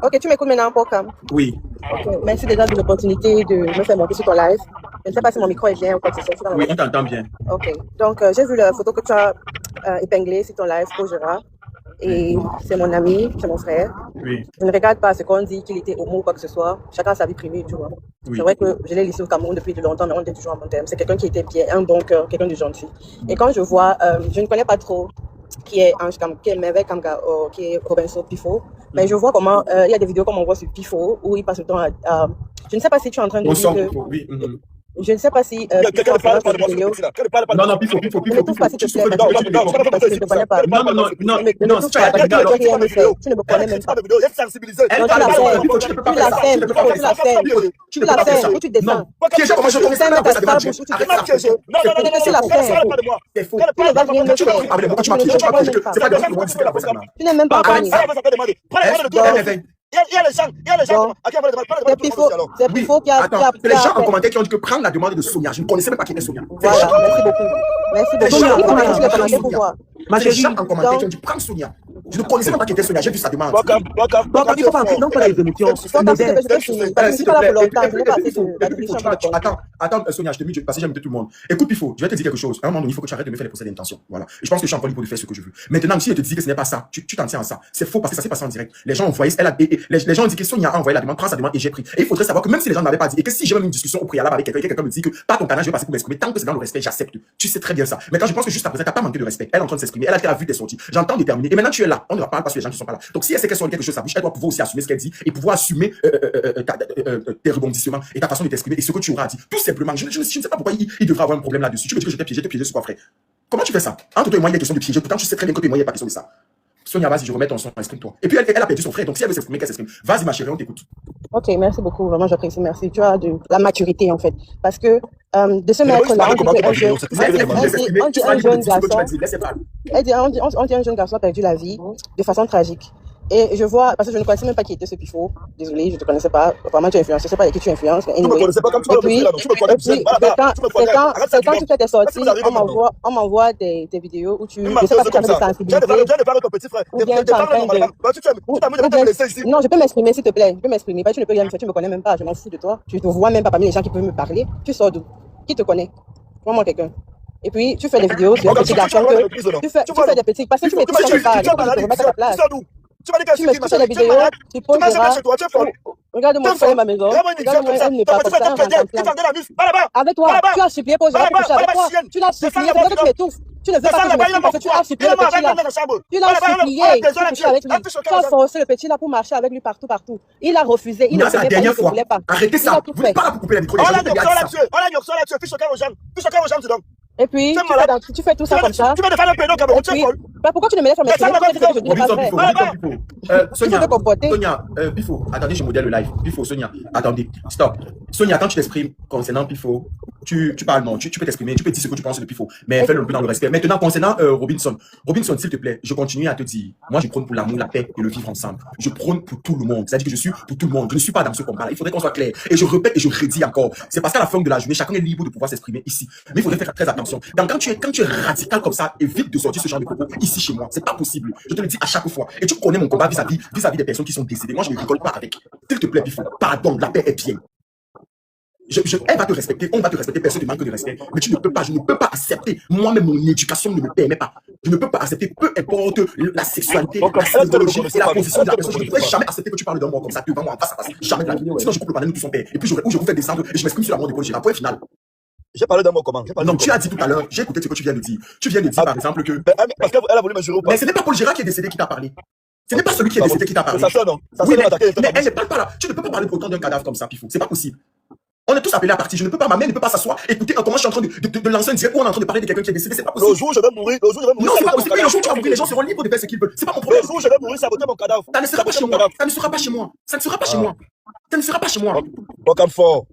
Ok, tu m'écoutes maintenant, Pokam. Oui. Ok, merci déjà de l'opportunité de me faire monter sur ton live. Je ne sais pas si mon micro est bien ou quoi que ce soit. Oui, on t'entend bien. Ok, donc j'ai vu la photo que tu as épinglée sur ton live pour Gérard. Et c'est mon ami, c'est mon frère. Oui. Je ne regarde pas ce qu'on dit qu'il était homo ou quoi que ce soit. Chacun a sa vie privée, tu vois. Oui. C'est vrai que je l'ai laissé au Cameroun depuis de longtemps, mais on était toujours en bon terme. C'est quelqu'un qui était bien, un bon cœur, quelqu'un de gentil. Et quand je vois, je ne connais pas trop qui est Ange Kam, qui est Merveille Kamga, qui est Robinson Pifo, mais je vois comment il y a des vidéos comme on voit sur Pifo où il passe le temps à je ne sais pas si tu es en train de dire que... Oui. Je ne sais pas si... Quelqu'un ne parle pas de moi sur le là. Non, Pifo. Ne me pas, s'il te plaît, parce que je ne te connais pas. Non, tu ne me connais même pas. Il y a sensibilisé. Non, tu la fais, où tu descends. Tu n'es même pas connu. Il y a les gens Bon, à qui on va demander pas c'est tout le monde aussi Pifo, alors. c'est Oui, Pifo qui a attends, c'est les gens en fait. commentaire qui ont dit que prendre la demande de Sonia. Je ne connaissais même pas qui était Sonia. C'est les Voilà, gens merci beaucoup. Merci Les beaucoup. gens Il en faut mettre commentaire sur les qui ont dit commentaires pour Sonia. voir. Ma C'est les chérie, gens en commentaire Donc, qui ont dit prends Sonia. Je ne connaissais même pas qui était Sonia. J'ai vu sa demande. Welcome, il faut pas entrer dans les émotions. donc, s'il te plaît, je peux finir. Parce que je S'il suis te pas là plaît, pour longtemps. Je n'ai pas assez Pifo, de la discussion pour répondre. attends, Sonia, je te mute parce que j'aime tout le monde. Écoute, Pifo, je vais te dire quelque chose. À un moment donné, il faut que tu arrêtes de me faire les procès d'intention. Voilà. Et je pense que je suis encore libre de faire ce que je veux. Maintenant, si je te dis que ce n'est pas ça, tu t'en tiens à ça. C'est faux parce que ça s'est passé en direct. Les gens ont envoyé, les gens ont dit que Sonia a envoyé la demande, prends sa demande et j'ai pris. Et il faudrait savoir que même si les gens ne m'avaient pas dit, et que si j'ai même une discussion au préalable avec quelqu'un, et quelqu'un me dit que pas ton canal, je vais passer pour m'exprimer, tant que c'est dans le respect, j'accepte. Tu sais très bien ça. Maintenant, je pense que juste après, t'as pas manqué de respect. Elle est en train de s'exprimer, elle a vu tes sorties. J'entends déterminer. Et maintenant, tu es là. On ne va pas parce que les gens ne sont pas là. Donc, si elle sait qu'elle sort quelque chose à bouche, elle doit pouvoir aussi assumer ce qu'elle dit et pouvoir assumer tes rebondissements et ta façon de t'exprimer et ce que tu auras dit. Tout simplement. Je ne sais pas pourquoi il devrait avoir un problème là-dessus. Tu me dis que je t'ai piégé sur quoi, frère? Comment tu fais ça? Entre toi et moi, il y a question de piéger. Pourtant, tu sais très bien que toi et moi, il n'y a pas question de ça. Sonia, vas-y, je remets ton son, exprime-toi. Et puis, elle a perdu son frère. Donc, si elle veut s'exprimer, qu'elle s'exprime. Vas-y, ma chérie, on t'écoute. Ok, merci beaucoup. Vraiment, j'apprécie. Merci. Tu as de la maturité, en fait. Parce que de ce Mais oui, maître-là, c'est pas on dit comment qu'un jeune, c'est que c'est que on dit un jeune garçon, on dit un jeune garçon a perdu la vie de façon tragique. Et je vois, parce que je ne connaissais même pas qui était ce Pifo. Désolée, je ne te connaissais pas. Vraiment, tu influences. Je ne sais pas avec qui tu influences. Tu me connaissais pas comme tu Et m'as puis, tu me connais, c'est quand tu fais tes sorties, on m'envoie des vidéos où tu, je ne sais pas si tu as de sensibilité. Viens de parler ton petit frère. Ou bien tu es en train de... laisser ici. Non, je peux m'exprimer, s'il te plaît. Je peux m'exprimer. Tu ne peux rien me faire. Tu ne me connais même pas. Je m'en fous de toi. Tu ne vois même pas parmi les gens qui peuvent me parler. Tu sors d'où? Qui te connaît? Vraiment quelqu'un. Et puis, tu fais des vidéos sur un petit garçon que... Tu fais des petits... Parce que tu fais tout ça, tu parles. Tu te remettre à ta place. Tu m'as dit qu'elle Tu fais des vidéos, tu poseras... Regarde-moi, je fais ma maison. Regarde-moi, elle n'est pas comme ça. Avec toi, tu as supplié pour gérer coucher avec toi. Tu l'as supplié, c'est que tu étouffes. Tu ne veux pas que je m'exprime parce que tu as supplié le petit là. Tu l'as supplié pour coucher avec lui. Tu as forcé le petit là pour marcher avec lui partout. Il a refusé. Il ne c'est la voulait pas, il dernière ne fois. voulait pas. Arrêtez ça. Vous n'êtes pas là pour couper la micro. On a là-dessus. Puis chacun aux gens, tu donnes. Et puis, tu fais tout ça comme ça. Tu vas défendre un pédo Cameroun, tu es folle. Pourquoi tu ne me laisses pas m'exprimer? Pourquoi tu dis que je ne dis pas vrai? Sonia, Pifo, attendez, je modèle le live. Pifo, Sonia, attendez, stop. Sonia, quand tu t'exprimes concernant Pifo, tu parles, non, tu peux t'exprimer, tu peux dire ce que tu penses de Pifo, mais fais-le un peu dans le respect. Maintenant, concernant Robinson, s'il te plaît, je continue à te dire, moi je prône pour l'amour, la paix et le vivre ensemble. Je prône pour tout le monde, c'est-à-dire que je suis pour tout le monde. Je ne suis pas dans ce combat-là. Il faudrait qu'on soit clair. Et je répète et je redis encore, c'est parce qu'à la fin de la journée, chacun est libre de pouvoir s'exprimer ici. Mais il faudrait faire très attention. Donc, quand tu es radical comme ça, évite de sortir ce genre de propos ici chez moi. C'est pas possible. Je te le dis à chaque fois. Et tu connais mon combat vis-à-vis des personnes qui sont décédées. Moi, je ne rigole pas avec. S'il te plaît, Pifo, pardon, la paix est bien. Elle va te respecter, on va te respecter, personne ne manque de respect. Mais tu ne peux pas, je ne peux pas accepter. Moi-même, mon éducation ne me permet pas. Je ne peux pas accepter, peu importe la sexualité, la sexologie et la position de la personne. Je ne pourrais jamais accepter que tu parles d'un mot comme ça, devant moi, en face à face. Jamais de la vie. Sinon, je coupe le panneau, nous tous son père. Et puis, je vous fais descendre et je m'exprime sur la mort d'épaule. J'ai un point final. J'ai parlé d'un mot comment? Non, tu as dit tout à l'heure, j'ai écouté ce que tu viens de dire. Tu viens de dire, par exemple, que. Parce qu'elle a voulu me jurer ou pas? Mais ce n'est pas Paul Gérard qui est décédé qui t'a parlé. Ce n'est pas celui qui est décédé qui t'a parlé. Ça sonne, non? Oui, mais elle ne parle pas là. Tu ne peux pas parler autant d'un cadavre comme ça, Pifo. C'est pas possible. On est tous appelés à partir. Je ne peux pas, ma mère ne peut pas s'asseoir. Écoutez, comment je suis en train de lancer un direct où on est en train de parler de quelqu'un qui est décédé. C'est pas possible. Le jour où je vais mourir, Non, c'est pas possible. Le jour où tu vas mourir, les gens seront libres de faire ce qu'ils veulent. C'est pas mon problème. Le jour où je vais mourir, saboter mon cadavre. Ça ne sera pas chez moi. Ça ne sera pas chez moi. Ça ne sera pas chez moi. Ça ne sera pas chez moi. Welcome fort.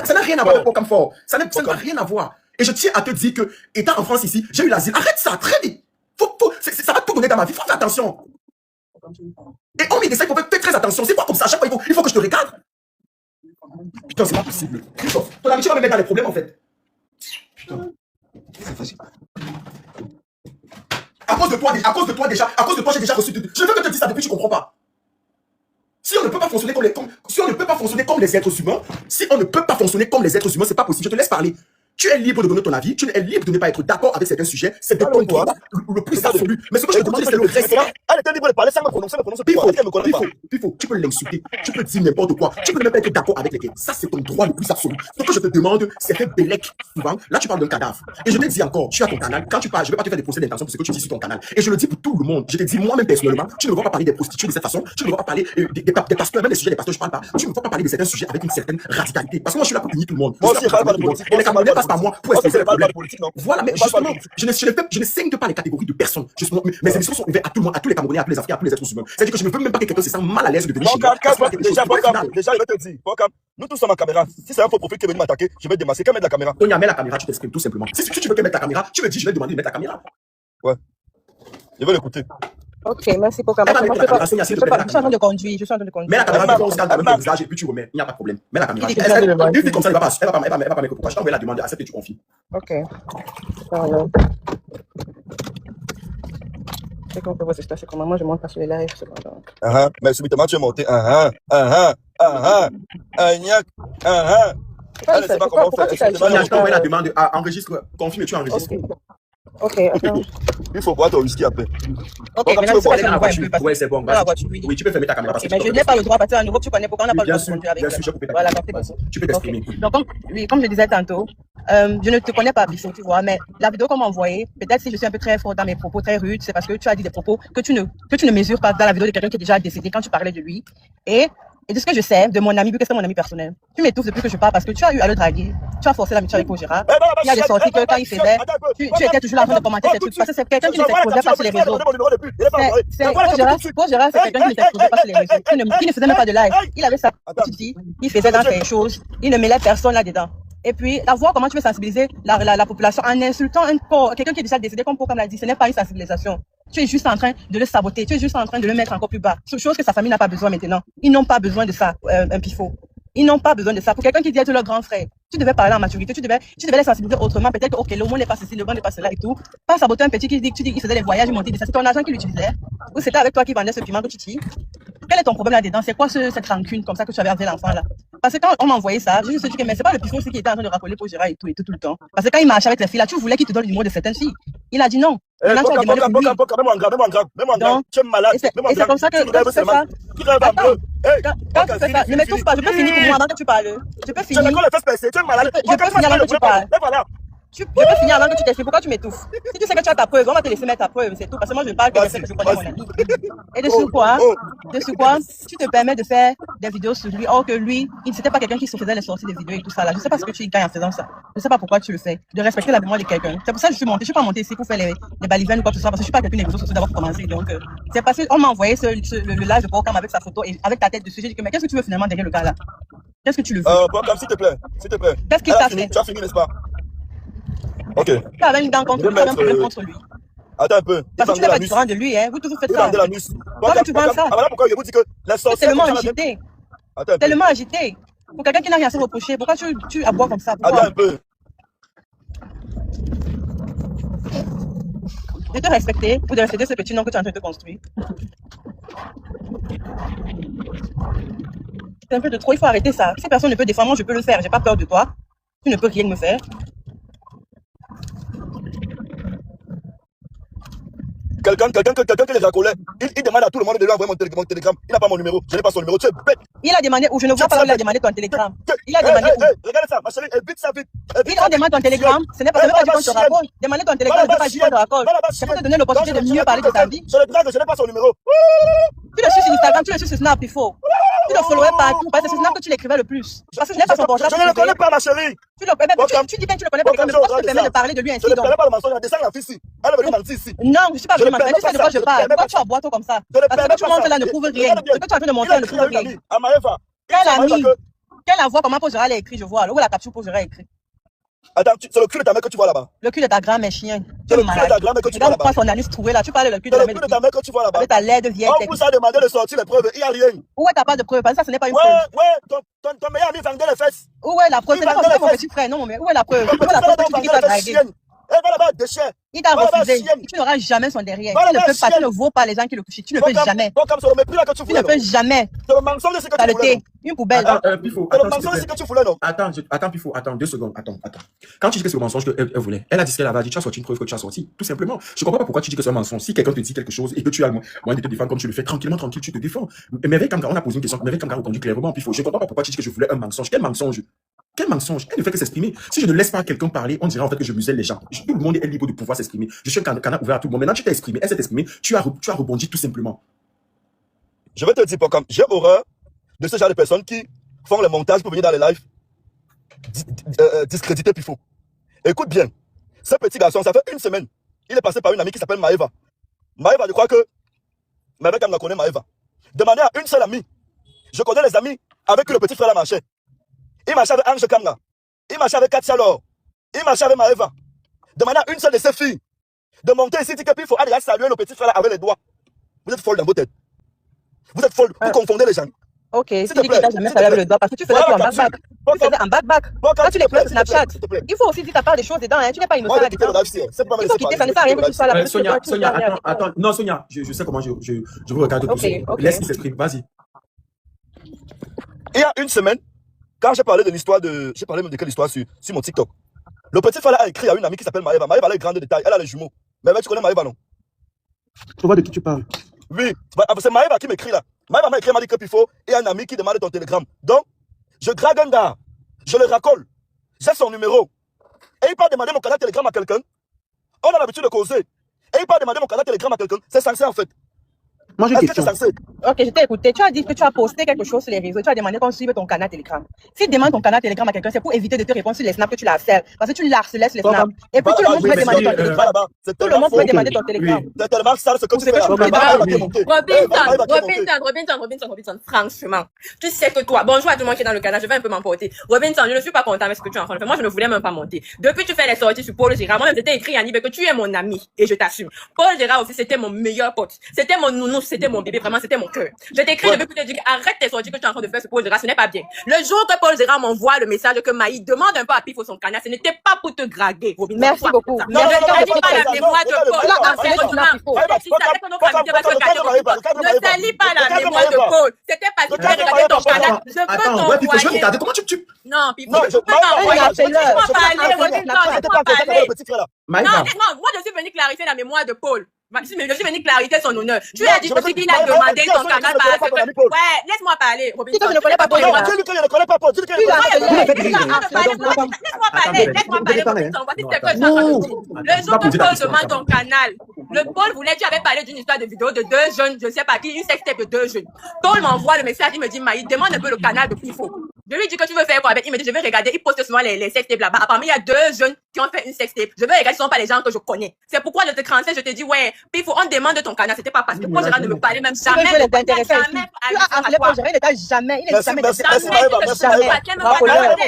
Ça n'a rien à voir avec Welcome fort. Ça n'a rien à voir. Et je tiens à te dire que, étant en France ici, j'ai eu l'asile. Arrête ça, très vite. Ça va tout donner dans ma vie. Faut faire attention. Et on met des sacs, il faut faire très attention. C'est pas comme ça. À chaque fois, il faut que je te regarde. Putain, c'est pas possible. Ton amitié va me mettre dans les problèmes, en fait. Putain. C'est facile. À cause de toi, j'ai déjà reçu. Je veux que tu te dises ça depuis, tu comprends pas. Si on ne peut pas fonctionner comme les êtres humains, c'est pas possible. Je te laisse parler. Tu es libre de donner ton avis, tu es libre de ne pas être d'accord avec certains sujets, c'est de ton droit le plus absolu. Mais ce que je te demande, c'est de respect. Elle était libre de parler sans me prononcer, Pifo, tu peux l'insulter, tu peux dire n'importe quoi, tu peux même pas être d'accord avec les gars. Ça, c'est ton droit le plus absolu. Ce que je te demande, c'est un bélec. Souvent, là, tu parles d'un cadavre. Et je te dis encore, tu as ton canal. Quand tu parles, je vais pas te faire des procès d'intention pour ce que tu dis sur ton canal. Et je le dis pour tout le monde. Je te dis moi-même personnellement, tu ne me vois pas parler des prostituées de cette façon, tu ne me vois pas parler des pasteurs, même des sujets des pasteurs, je parle pas. Tu ne me vois pas parler de certains sujets avec une certaine radicalité. Parce que moi, je suis là pour punir tout le monde. Moi aussi, je parle pas de politique. Et les Camerounais passent par moi pour expliquer. Politique, non. Voilà, mais justement, je ne saigne pas les catégories de personnes. Justement, mes émissions sont ouvertes à tout le monde, à tous les Camerounais, à tous les Africains, à tous les êtres humains. C'est-à-dire que je ne veux même pas que quelqu'un se sente mal à l'aise de venir chez moi. Déjà, je vais te dire, nous tous sommes en caméra. Si c'est un faux profil qui est venu m'attaquer, je vais te démasquer. Quand mettre la caméra? Tonya, mets la caméra, tu t'exprimes tout simplement. Si tu veux qu'elle mette la caméra, tu me dis, je vais demander de mettre la caméra. Ouais. Je vais l'écouter. Ok, merci pour Elle va moi, mettre je la peux pas. caméra, Sonia, s'il Je te peux plaît, pas. mets la Je suis en train caméra. de conduire. Je suis en train de Mets la conduire. caméra, on scanne quand même ton visage et puis tu remets. Il n'y a pas de problème. Mets la caméra. Il dit que Elle- je elle- dois Une demander. fille comme ça, elle va pas mettre pourquoi. Je t'envoie la demande, accepte et tu confies. Ok. Alors, c'est qu'on peut voir c'est comment. Moi, je monte pas sur les lives. Cependant. Mais subitement, tu es monté. Gnac. Elle ne sait pas comment Pourquoi faire. tu t'as Sonia, je t'envoie la ça? demande. Enregistre, confirme et tu enregistres. Ok, attends. Il faut boire ton whisky après. Ok, Bon, comme maintenant, tu veux c'est boire, pas Elle est dans la qu'on voit un voiture. peu. Parce Ouais, c'est bon. dans la Vas-y. voiture, oui. Oui, tu peux fermer ta caméra parce Ok, que mais je n'ai pas le droit à partir d'un nouveau. Tu connais pourquoi on n'a pas le droit de conduire avec bien sûr, je peux Voilà, t'exprimer. merci beaucoup. Tu peux Ok. t'exprimer. Donc, comme je disais tantôt, je ne te connais pas, Bissot, tu vois, mais la vidéo qu'on m'a envoyée, peut-être si je suis un peu très fort dans mes propos, très rude, c'est parce que tu as dit des propos que tu ne mesures pas dans la vidéo de quelqu'un qui est déjà décédé quand tu parlais de lui. Et de ce que je sais de mon ami, vu que c'est mon ami personnel, tu m'étouffes depuis que je parle parce que tu as eu à le draguer. Tu as forcé l'amitié avec Gérard. Il y a des sorties que quand il faisait, tu étais toujours là en train de commenter ces trucs. Parce que c'est quelqu'un qui ne s'exposait pas sur les réseaux. Gérard, c'est quelqu'un qui ne s'exposait pas sur les réseaux. Qui ne faisait même pas de live. Il avait sa petite vie, il faisait dans ses choses, il ne mêlait personne là-dedans. Et puis, la voir comment tu veux sensibiliser la population en insultant quelqu'un qui est déjà décédé, comme l'a dit, ce n'est pas une sensibilisation. Tu es juste en train de le saboter, tu es juste en train de le mettre encore plus bas. Chose que sa famille n'a pas besoin maintenant. Ils n'ont pas besoin de ça, un pifo. Ils n'ont pas besoin de ça. Pour quelqu'un qui dit être leur grand frère, tu devais parler en maturité, tu devais les sensibiliser autrement. Peut-être que, ok, le monde n'est pas ceci, le monde n'est pas cela et tout. Pas saboter un petit qui dit que tu dis qu'il faisait des voyages, il montait des ça. C'est ton argent qu'il utilisait. Ou c'était avec toi qui vendait ce piment que tu dis. Quel est ton problème là-dedans? C'est quoi cette rancune comme ça que tu avais avec l'enfant là? Parce que quand on m'a envoyé ça, je me suis dit que mais c'est pas le pifo aussi qui était en train de rappeler pour Gérard et tout le temps. Parce que quand il marchait avec les filles là, tu voulais qu'il te donne le numéro de certaines filles. Il a dit non. Maintenant, tu as demandé pour lui. Même tu es malade. Et c'est comme ça que quand tu fais ça. Attends, quand tu fais ça, ne m'étouffe pas, je peux finir pour moi avant que tu parles. Je peux finir. Tu es malade. Je peux finir avant que tu parles. Je peux finir avant que tu t'expliques. Pourquoi tu m'étouffes? Si tu sais que tu as ta preuve, on va te laisser mettre ta preuve, c'est tout. Parce que moi, je parle que je sais que je connais mon ami. Et de ce quoi, tu te permets de faire des vidéos sur lui, or que lui, il n'était pas quelqu'un qui se faisait les sorties des vidéos et tout ça là. Je sais pas ce que tu gagnes en faisant ça. Je sais pas pourquoi tu le fais. De respecter la mémoire de quelqu'un. C'est pour ça que je suis montée. Je suis pas montée ici pour faire les balivernes ou quoi que ce soit, parce que je suis pas quelqu'un des réseaux sociaux d'avoir commencé. Donc, c'est parce qu'on m'a envoyé le live de Borcam avec sa photo et avec ta tête dessus. J'ai dit que, mais qu'est-ce que tu veux finalement derrière le gars là? Qu'est-ce que tu le veux? Borcam, s'il te plaît. Qu'est-ce qu'il t'a fait? Tu as fini, n'est-ce pas? Ok. Tu avais une dent contre lui, tu avais un problème contre lui. Attends un peu. Parce que tu n'es pas différent de lui, hein. Vous toujours faites ça. Pourquoi tu vends ça? Voilà pourquoi je vous dis que la sorcière. C'est tellement agité. Tellement agité. Pour quelqu'un qui n'a rien à se reprocher, pourquoi tu aboies comme ça? Pourquoi? Attends un peu. De te respecter ou de respecter ce petit nom que tu es en train de construire. C'est un peu de trop, il faut arrêter ça. Si personne ne peut défendre, moi je peux le faire. J'ai pas peur de toi. Tu ne peux rien me faire. Quelqu'un qui les accolait, il demande à tout le monde de lui envoyer mon télégramme. Il n'a pas mon numéro, je n'ai pas son numéro. Tu es bête. Il a demandé où? Je ne vois pas où il a demandé ton télégramme. Il a demandé où? Regardez ça, ma chérie, elle vite ça vite. On demande ton télégramme. Ce n'est pas dit qu'on te raconte. Demander ton télégramme, ce n'est pas dit qu'on te raconte. C'est pour te donner l'opportunité de mieux parler de ta vie. Je le drague, je n'ai pas son numéro. Tu le suis sur Instagram, tu le suis sur Snap, il faut. Tu le followais partout, parce que c'est Snap que tu l'écrivais le plus. Parce que je n'ai pas son portable. Je ne le connais pas, ma chérie. Tu dis bien que tu le connais pas, mais pourquoi tu te permets de parler de lui ainsi Je ne donc? connais pas le mensonge, descends la fille ici. Elle est venue mentir ici. Non, je ne suis pas venue mentir, tu sais de quoi je parle. Pourquoi tu aboies tout comme ça? Parce que tu montres là ne prouve rien. Ce que tu es en train de montrer ne prouve rien. À Maëva. Quelle voix, comment pour Gérard l'a écrit, je vois. Où la capture pour Gérard écrit? Attends, c'est le cul de ta mère que tu vois là-bas. Le cul de ta grand-mère chien. C'est le cul de ta grand-mère que tu vois là-bas. Regarde son anus trouvé là. Tu parles le cul de C'est la le cul de ta mère que tu vois là-bas. avec ta laide vieille On tête. vous a demandé de sortir les preuves, il n'y a rien. Où est ta part de preuve? Parce que ça, ce n'est pas une preuve. Ouais, ton meilleur ami vendait les fesses. Où est la preuve? C'est pas mon petit frère, non, mais où est la preuve? Où est la preuve que tu dis qu'il t'a dragué? Elle va là-bas, déchets. Il t'a refusé. Tu n'auras jamais son derrière. Tu ne peux pas, tu ne vaux pas les gens qui le touchent. Tu ne peux jamais. Bon, comme ça, mais plus là que tu Tu ne voulais. peux jamais. C'est le mensonge de ce que T'as tu le voulais. thé. Une poubelle. Attends, Pifo, C'est le attends, s'il te mensonge de ce plaît. que tu voulais, non? Attends, Pifo, attends, 2 secondes, attends. Quand tu dis que c'est le mensonge qu'elle voulait, elle a dit ce qu'elle avait dit, tu as sorti une preuve que tu as sorti, tout simplement. Je comprends pas pourquoi tu dis que c'est un mensonge. Si quelqu'un te dit quelque chose et que tu as le moyen de te défendre comme tu le fais, tranquille, tu te défends. Mais avec Kamga, on a posé une question, mais avec Kamga a répondu clairement, Pifo. Je comprends pas pourquoi tu dis que je voulais un mensonge. Quel mensonge? Quel mensonge? Elle ne fait que s'exprimer. Si je ne laisse pas quelqu'un parler, on dirait en fait que je muselle les gens. Tout le monde est libre de pouvoir s'exprimer. Je suis un canal ouvert à tout le monde. Maintenant, tu t'es exprimé, elle s'est exprimée, tu as rebondi tout simplement. Je vais te dire, comme j'ai horreur de ce genre de personnes qui font les montages pour venir dans les lives discréditer Pifo. Écoute bien, ce petit garçon, ça fait 1 semaine, il est passé par une amie qui s'appelle Maëva. Maëva, je crois que Maëva Kamga connaît Maëva. Demandez à une seule amie. Je connais les amis avec qui le petit frère a marché. Il marchait avec Ange Kamga. Il marchait avec Katia Lor. Il marchait avec Maëva. Demandez à une seule de ses filles de monter ici, dit que Pifo a déjà salué le petit frère avec les doigts. Vous êtes folle dans vos têtes. Vous êtes folle. Vous confondez les gens. Ok, S'il tu te dis que plaît, tu n'as jamais s'il te parlé avec plaît. le doigt parce que tu faisais Voilà tout en la capsule. back-back. Tu faisais en back-back. Bocam, Quand tu les prends sur s'il te plaît, Snapchat, s'il te plaît. il faut aussi dire ta part des choses dedans. Hein. Tu n'es pas Moi, innocent je vais quitter le là-dedans. live, c'est pas mal. Il faut quitter, ça ne sert à rien que tu sois là. parce que tu Sonia, dois- tu Sonia, dois aller avec toi. attends. Non, Sonia, je sais comment je vous regarde le plus. Ok. Laisse qu'il s'exprime, vas-y. Il y a une semaine, quand j'ai parlé de l'histoire de. J'ai parlé même de quelle histoire sur mon TikTok. Le petit frère a écrit à une amie qui s'appelle Maëva. Maëva a les grands détails. Elle a les jumeaux. Mais tu connais Maëva, non? Je vois de qui tu parles. Oui, c'est Maëva qui m'écrit là. Maëva m'a écrit, m'a dit que Pifo et un ami qui demande ton télégramme. Donc, je drague un gars, je le racole, j'ai son numéro. Et il part demander mon canal télégramme à quelqu'un. On a l'habitude de causer. Et il part demander mon canal télégramme à quelqu'un. C'est censé en fait. Moi, j'ai une Est-ce que question. c'est censé? Ok, je t'ai écouté. Tu as dit que tu as posté quelque chose sur les réseaux. Tu as demandé qu'on suive ton canal Telegram. Si tu demandes ton canal Telegram à quelqu'un, c'est pour éviter de te répondre sur les snaps que tu la harcèles. Parce que tu l'harcelais sur les snaps. Et puis tout le monde pouvait demander ton télégramme. Tout le monde pouvait demander ton télégramme. C'est tellement sale ce que tu fais. Robinson, franchement, tu sais que toi, bonjour à tout le monde qui est dans le canal, je vais un peu m'emporter. Robinson, je ne suis pas content avec ce que tu es en train de faire. Moi, je ne voulais même pas monter. Depuis que tu fais les sorties sur Paul Gérard, moi-même, j'étais écrit à Nibe que tu es mon ami et je t'assume. Paul Gérard aussi, c'était mon meilleur pote. C'était mon nounou, c'était mon bébé, vraiment, c'était mon cœur. Je t'ai écrit depuis que tu as dit arrête tes sorties que tu es en train de faire sur Paul Gérard, ce n'est pas bien. Le jour que Paul Gérard m'envoie le message que Maï demande un peu à Pifo son canal, ce n'était pas pour te draguer, Robinson. Merci beaucoup. Non, je ne salis pas la mémoire de Paul. Tu l'as harcelé sur Snap, Pifo. Ne salis pas la mémoire de Paul. C'était parce que tu as regardé ton canal. Je peux Attends, ouais, puis je vais t'envoyer. regarder. Comment tu. Non, Pifo, Non, je peux t'envoyer. Laisse-moi parler, Robinson, laisse-moi parler. Non, Maïva. laisse-moi, moi je suis venu clarifier la mémoire de Paul. Je suis venu clarifier son honneur. Tu as dit aussi qu'il a demandé ton canal parce que... Ouais, laisse-moi parler, Robinson. Tu ne connais pas Paul. Dis-lui qu'il ne connaît pas Paul. Dis-lui qu'il ne connaît pas Paul. Laisse-moi parler, Robinson. Voici ce que je suis en train de dire. Le jour que Paul demande ton canal, le Paul voulait, tu avais parlé d'une histoire de vidéo de deux jeunes, je ne sais pas qui, une sextape de deux jeunes. Paul m'envoie le message, il me dit, Maï, demande un peu le canal de Pifo. Je lui dis que tu veux faire quoi avec, il me dit, je vais regarder, il poste souvent les sextapes là-bas. Apparemment, il y a deux jeunes qui ont fait une sextape. Je vais regarder, ce ne sont pas les gens que je connais. C'est pourquoi je te transfère, je te dis, ouais, Pifo, on demande ton canal, c'était pas parce que Paul Gérard ne me parlait même jamais. Tu as harcelé Paul Gérard, il n'était jamais. Il n'est jamais.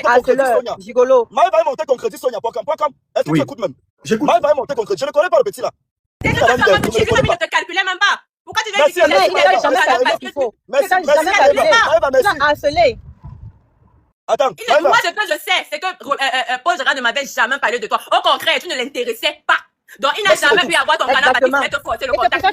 Harceleur, gigolo. Maëva va monter ton crédit, Sonia. Est-ce que tu écoutes même? J'écoute. Maëva va monter ton crédit. Je ne connais pas le petit là. C'est que tu ne te calculais même pas. Pourquoi tu veux Merci, dire que Il n'a jamais parlé, Pifo. Il n'a jamais parlé. Tu as harcelé. Attends, Moi, ce que je sais, c'est que Paul Gérard ne m'avait jamais parlé de toi. Au contraire, tu ne l'intéressais pas. Donc, il n'a jamais pu avoir ton canal parce qu'il voulait te forcer le contact.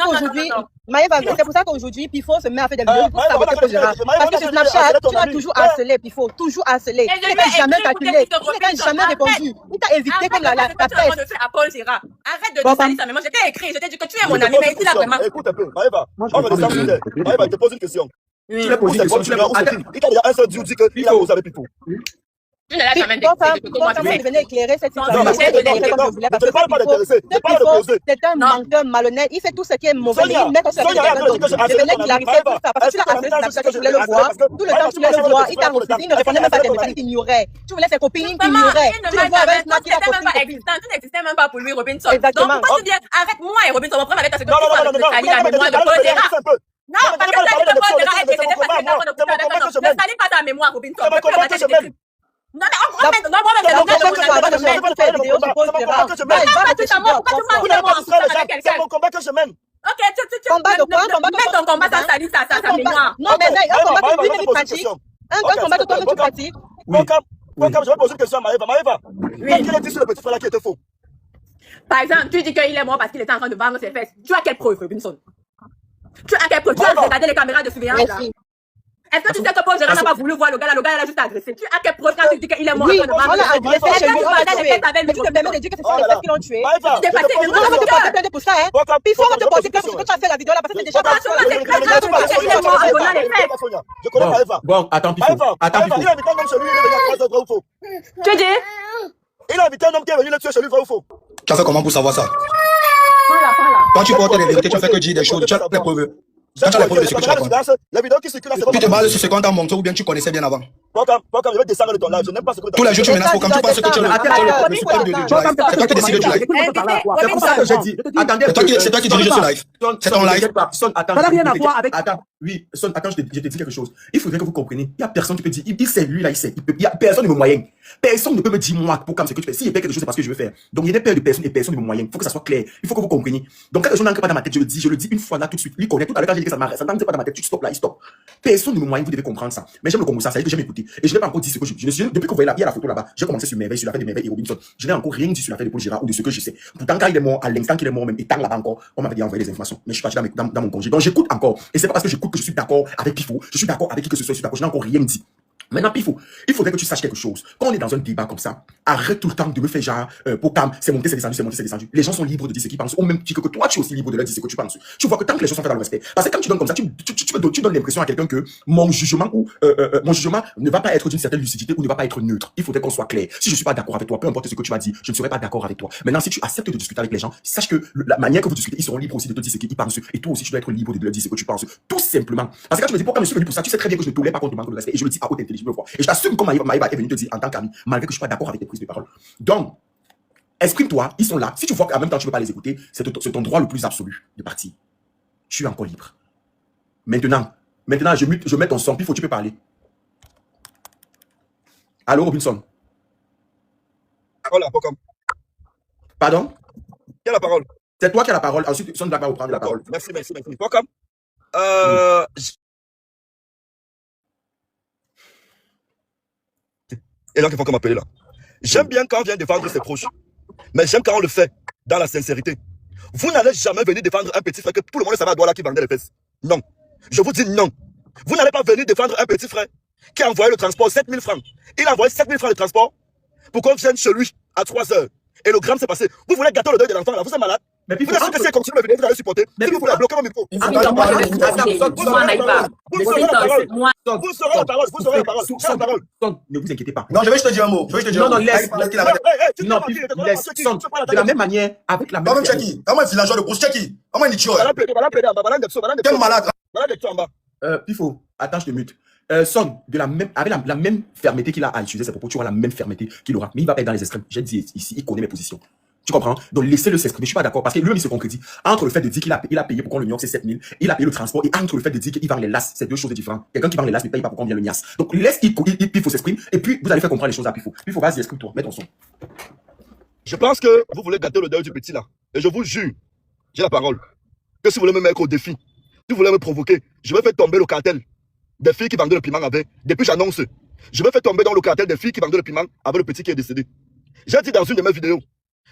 C'est pour ça qu'aujourd'hui, Pifo se met à faire des vidéos pour saboter Paul Gérard. Parce que sur Snapchat, tu as toujours harcelé, Pifo. Toujours harcelé. Il n'a jamais calculé. Il n'a jamais répondu. Il t'a évité comme la peste. À Paul Gérard. Arrête de te salir sa mémoire. Je t'ai écrit, je t'ai dit que tu es mon ami, mais ici là vraiment. Écoute un peu, Maëva. On va descendre sur terre. Maëva, il te pose une question. Tu l'as posé une question. Il t'a déjà un seul dit qu'il a osé avec Pifo. Tu ne l'as jamais dit. Quand il venait éclairer cette situation, Non, je l'éclairais comme je voulais parce je ne parle pas d'intéressé. Je parle de poser. c'est un menteur malhonnête. Il fait tout ce qui est mauvais. Mais il met sur Sonia, je venais clarifier tout ça parce que tu l'as harcelé sur Snapchat, tu voulais le voir. Tout le temps, tu voulais le voir. Il t'a refusé. Il ne répondait même pas à tes messages. Il t'ignorait. Tu voulais ses copines, il t'ignorait. Tu le vois avec Snap, il a copine. Tu n'existais même pas pour lui, Robinson. Exactement. Donc, pourquoi tu dis arrête-moi et Robinson, mon problème avec ta Non, la mémoire de Paul Gérard. Non, parce que ça dit que Paul Gérard était pas ne salis pas ta mémoire, Robinson. Non, c'est mon combat que je mène. Ok, mets ton combat sans salir sa mémoire. Non, mais un combat que lui-même pratique. Un combat que toi-même tu pratiques. Bocam, je vais poser une question à Maëva. Maëva, qu'est-ce qu'il a dit sur le petit frère là qui était faux? Par exemple, tu dis qu'il est mort parce qu'il était en train de vendre ses fesses. Tu as quelle preuve, Robinson? Tu as quelle preuve? Tu as regardé les caméras de surveillance là? Est-ce que tu sais que Paul Gérard n'a pas voulu voir le gars là? Le gars là juste agressé. Tu as quelle preuve quand tu dis qu'il est mort? Oui, on l'a agressé chez lui, on l'a tué. Mais tu te permets de dire que ce sont les femmes qui l'ont tué. Tu t'es passé, mais On va te porter plainte pour ça, hein. Puis il faut te poser plainte pour ce que tu as fait la vidéo là parce que c'est déjà passé. Je connais Maëva. Bon, attends, Pifo. Attends, Maëva, il a invité un homme chez lui, il est venu à 3 heures, vrai ou faux? Tu dis? Il a invité un homme qui est venu le tuer chez lui, vrai ou faux? Tu as fait comment pour savoir ça? Prends-la. Quand tu portes les vérités, tu as fait que dire des choses, tu as les preuves. Quand tu as les preuves de ce que tu racontes. La vidéo qui circule là, c'est Tu te bases sur ce qu'on t'a montré ou bien tu connaissais bien avant. Pocam, je vais descendre de ton live. Je n'aime pas ce que Tous les jours, tu menaces Pocam, tu penses que tu es le suprême du live. C'est toi qui décides du live. C'est pour ça que j'ai dit. Attendez, C'est toi qui dirige ce live. C'est ton live. Son, attends, Ça n'a rien à voir avec. Attends, oui, Son, attends, je te dis quelque chose. Il faudrait que vous compreniez. Il n'y a personne qui peut dire, il sait, lui là, il sait. Il y a personne de me moyen. Personne ne peut me dire, moi, pour comme ce que tu fais. S'il fait quelque chose, c'est parce que je veux faire. Donc, il y a des peurs de personnes et personne de me moyen. Il faut que ça soit clair. Il faut que vous compreniez. Donc, quelque chose n'entre pas dans ma tête, je le dis une fois là tout de suite. Il connaît tout à l'heure quand j'ai dit que ça m'arrête. Ça n'entre pas dans ma tête, tu stoppes là, il stoppe. Personne ne me moyen, vous devez comprendre ça. Mais j'aime le Congo, ça veut dire que j'aime écouter. Et je n'ai pas encore dit ce que depuis que vous voyez là, il y a la photo là-bas, j'ai commencé sur Merveille, sur l'affaire de Merveille et Robinson. Je n'ai encore rien dit sur l'affaire de Paul Girard ou de ce que je sais. Pourtant, quand il est mort, à l'instant qu'il est mort, même étant là-bas encore, on m'avait dit envoyer des informations. Mais je suis parti dans mon congé. Donc, j'écoute encore. Et c'est pas parce que j'écoute que je suis d'accord avec Pifo. Je suis d'accord avec qui que ce soit, je suis d'accord. Je n'ai encore rien dit. Maintenant, Pifo, il faudrait que tu saches quelque chose. Quand on est dans un débat comme ça, arrête tout le temps de me faire genre, Pocam, c'est monté, c'est descendu, c'est monté, c'est descendu. Les gens sont libres de dire ce qu'ils pensent, au même titre que toi, tu es aussi libre de leur dire ce que tu penses. Tu vois que tant que les choses sont faites dans le respect, parce que quand tu donnes comme ça, tu donnes l'impression à quelqu'un que mon jugement ne va pas être d'une certaine lucidité ou ne va pas être neutre. Il faudrait qu'on soit clair. Si je suis pas d'accord avec toi, peu importe ce que tu vas dire, je ne serai pas d'accord avec toi. Maintenant, si tu acceptes de discuter avec les gens, sache que la manière que vous discutez, ils seront libres aussi de te dire ce qu'ils pensent. Et toi aussi, tu dois être libre de leur dire ce que tu penses. Tout simplement. Parce que quand tu me dis, Pocam, je suis venu pour ça, tu sais très bien que je ne tolère pas qu'on te manque de respect. Et je le dis à haute intelligence. Et je t'assure comme Maïba est venu te dire en tant qu'ami, malgré que je ne suis pas d'accord avec tes prises de parole. Donc, exprime-toi, ils sont là. Si tu vois qu'en même temps tu ne veux pas les écouter, c'est ton droit le plus absolu de partir. Je suis encore libre. Maintenant, je mets ton son, puis tu peux parler. Allô, Robinson? Voilà, Pocam. Pardon? Qui a la parole? C'est toi qui as la parole. Ensuite, Son ne va pas reprendre la parole. Merci. Pocam. Et là qu'il faut qu'on m'appelle là. J'aime bien quand on vient défendre ses proches. Mais j'aime quand on le fait dans la sincérité. Vous n'allez jamais venir défendre un petit frère que tout le monde savait à Douala qui vendait les fesses. Non. Je vous dis non. Vous n'allez pas venir défendre un petit frère qui a envoyé le transport 7000 francs. Il a envoyé 7000 francs de transport pour qu'on vienne chez lui à 3 heures. Et le gramme s'est passé. Vous voulez gâter le deuil de l'enfant là. Vous êtes malade. Mais puis, vous êtes sûr que si elle continue à venir, vous allez supporter. Mais vous voulez bloquer mon micro. Vous serez la parole. Ne vous inquiétez pas. Non, je vais juste te dire un mot. Non, laisse. Non, laisse. De la même manière, avec la même. Toi-même, Tchèque. Comment un villageois de Brousse, Tchèque? Comment un idiot? Quel malade. Pifo, attends, je te mute. Son, avec la même fermeté qu'il a à utiliser ses propos, tu vois la même fermeté qu'il aura. Mais il va pas être dans les extrêmes. J'ai dit ici, il connaît mes positions. Tu comprends? Donc laissez-le s'exprimer. Je suis pas d'accord parce que lui, il se concrétise. Entre le fait de dire qu'il a payé pour qu'on le New York, c'est 7000, il a payé le transport, et entre le fait de dire qu'il vend les lasses, c'est deux choses différentes. Quelqu'un qui vend les lasses ne paye pas pour qu'on vienne le niasse. Donc laisse Pifo s'exprimer, et puis vous allez faire comprendre les choses à Pifo. Pifo, vas-y, exprime-toi, mets ton son. Je pense que vous voulez gâter le deuil du petit là. Et je vous jure, j'ai la parole, que si vous voulez me mettre au défi, si vous voulez me provoquer, je vais faire tomber le cartel des filles qui vendaient le piment avec. Depuis j'annonce, je vais faire tomber dans le cartel des filles qui vendaient le piment avec le petit qui est décédé. J'ai dit dans une de mes vidéos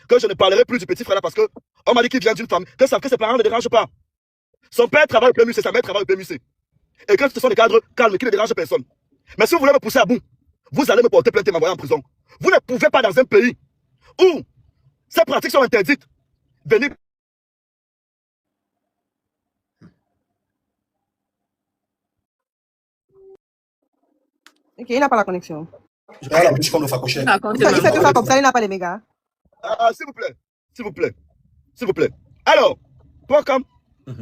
que je ne parlerai plus du petit frère là parce que on m'a dit qu'il vient d'une famille, que ses parents ne dérangent pas. Son père travaille au PMUC, sa mère travaille au PMUC. Et que ce sont des cadres calmes qui ne dérangent personne. Mais si vous voulez me pousser à bout, vous allez me porter plainte et m'envoyer en prison. Vous ne pouvez pas dans un pays où ces pratiques sont interdites venir. Ok, il n'a pas la connexion. Je prends la musique comme le Fakochet. Il fait tout ça comme ça, il n'a pas les mégas. S'il vous plaît. Alors, Pocam,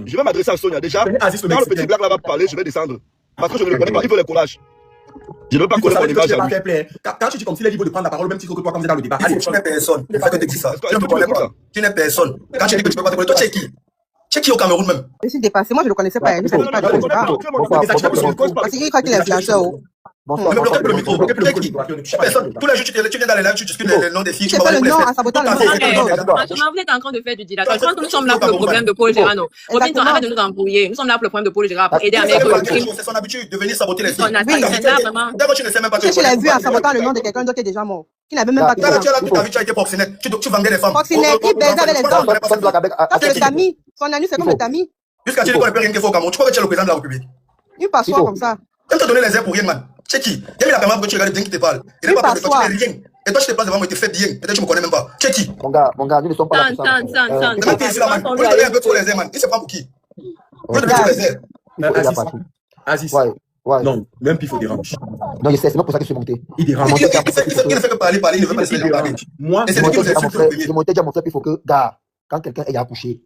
je vais m'adresser à Sonia. Déjà, quand le petit blague là va parler, je vais descendre. Parce que je ne le connais pas, il veut le courage. Je ne veux pas connaître mon image à lui. Quand tu dis comme s'il est libre de prendre la parole, même titre que toi, comme c'est dans le débat. Allez, tu n'es personne. Il faut que tu dis ça. Tu ne me connais pas. Tu n'es personne. Quand tu dis que tu ne peux pas te connaître, toi, tu es qui? Tu es qui au Cameroun même? Je suis dépassé. Moi, je ne le connaissais pas. Parce qu'il croit qu'il est influenceur. Bonsoir. Le micro. Personne. Tous les jours, tu viens dans les lives, tu discutes les noms des filles. Tu fais le nom en sabotant le nom. Franchement, vous êtes en train de faire du dilatoire. Je pense que nous sommes là pour le problème de Paul Gérard. Robinson, arrête de nous embrouiller. Nous sommes là pour le problème de Paul Gérard pour aider à mettre le crime. C'est son habitude de venir saborter les filles. D'abord, tu ne sais même pas que je l'ai vu en sabotant le nom de quelqu'un d'autre qui est déjà mort. Qui n'avait même pas. Tu as là toute ta vie, tu as été proxénète. Tu vendais les femmes. Proxénète, il baisait avec les hommes. Ça, c'est le tamis. Son ami, c'est comme le tamis. Jusqu'à ce que tu ne connais rien qu'il faut au Cameroun. Tu crois que tu es le président de la République? Il passe comme ça. Tu te donner les airs pour rien, man. C'est qui? Il y a la permanence que tu regardes bien qui te parle. Il n'est pas parce que toi, tu n'es rien. Et toi, je te place devant moi, tu te fais bien. Peut-être que tu ne me connais même pas. C'est qui? Mon gars, nous ne sommes pas là pour ça. C'est pas qui ici, là, man. On lui donne un peu trop les airs, man. Il se prend pour qui? On lui donne trop les airs. Aziz. Ouais. Non, même Pifo dérange. Non, je sais, c'est pas pour ça que je suis monté. Il dérange. Il ne fait que parler, il ne veut pas laisser les gens parler. Moi, Et c'est lui qui nous insulte le premier. Je montais déjà mon frère, il faut que, gars, quand quelqu'un est accouché,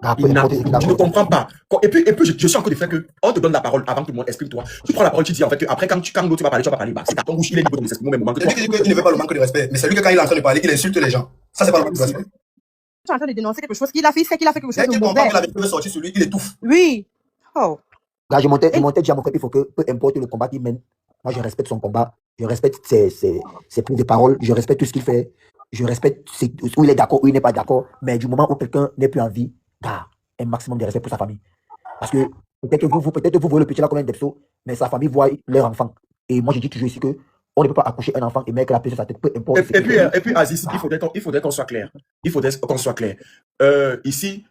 Ah, peu importe ce qu'il a Je ne comprends pas. Et puis je suis encore des faits que on te donne la parole avant que tout le monde exprime-toi. Tu prends la parole, tu dis en fait que après quand l'autre tu vas parler, bah, c'est à ton rouge, il est libre de s'exprimer au même moment que C'est toi. lui qui dit qu'il ne veut pas le manque de respect. Mais c'est lui que quand il est en train de parler, il insulte les gens. Ça, c'est pas le manque de respect. Tu es en train de dénoncer quelque chose qu'il a fait, il sait qu'il a fait quelque chose Dès de qu'il comprend mauvais. que la vérité veut sortir sur lui, il étouffe. Oui. Oh. Là, je montais déjà à mon frère, il faut que, peu importe le combat qu'il mène, moi, je respecte son combat, je respecte ses prises de parole, je respecte tout ce qu'il fait, je respecte où il est d'accord, où il n'est pas d'accord, mais du moment où quelqu'un n'est plus en vie, bah, un maximum de respect pour sa famille. Parce que peut-être que vous voyez le petit là comme un depso, mais sa famille voit leur enfant. Et moi, je dis toujours ici que on ne peut pas accoucher un enfant et mettre la paix sur sa tête, peu importe. Et puis Aziz, il faudrait qu'on soit clair. Il faudrait qu'on soit clair. Ici,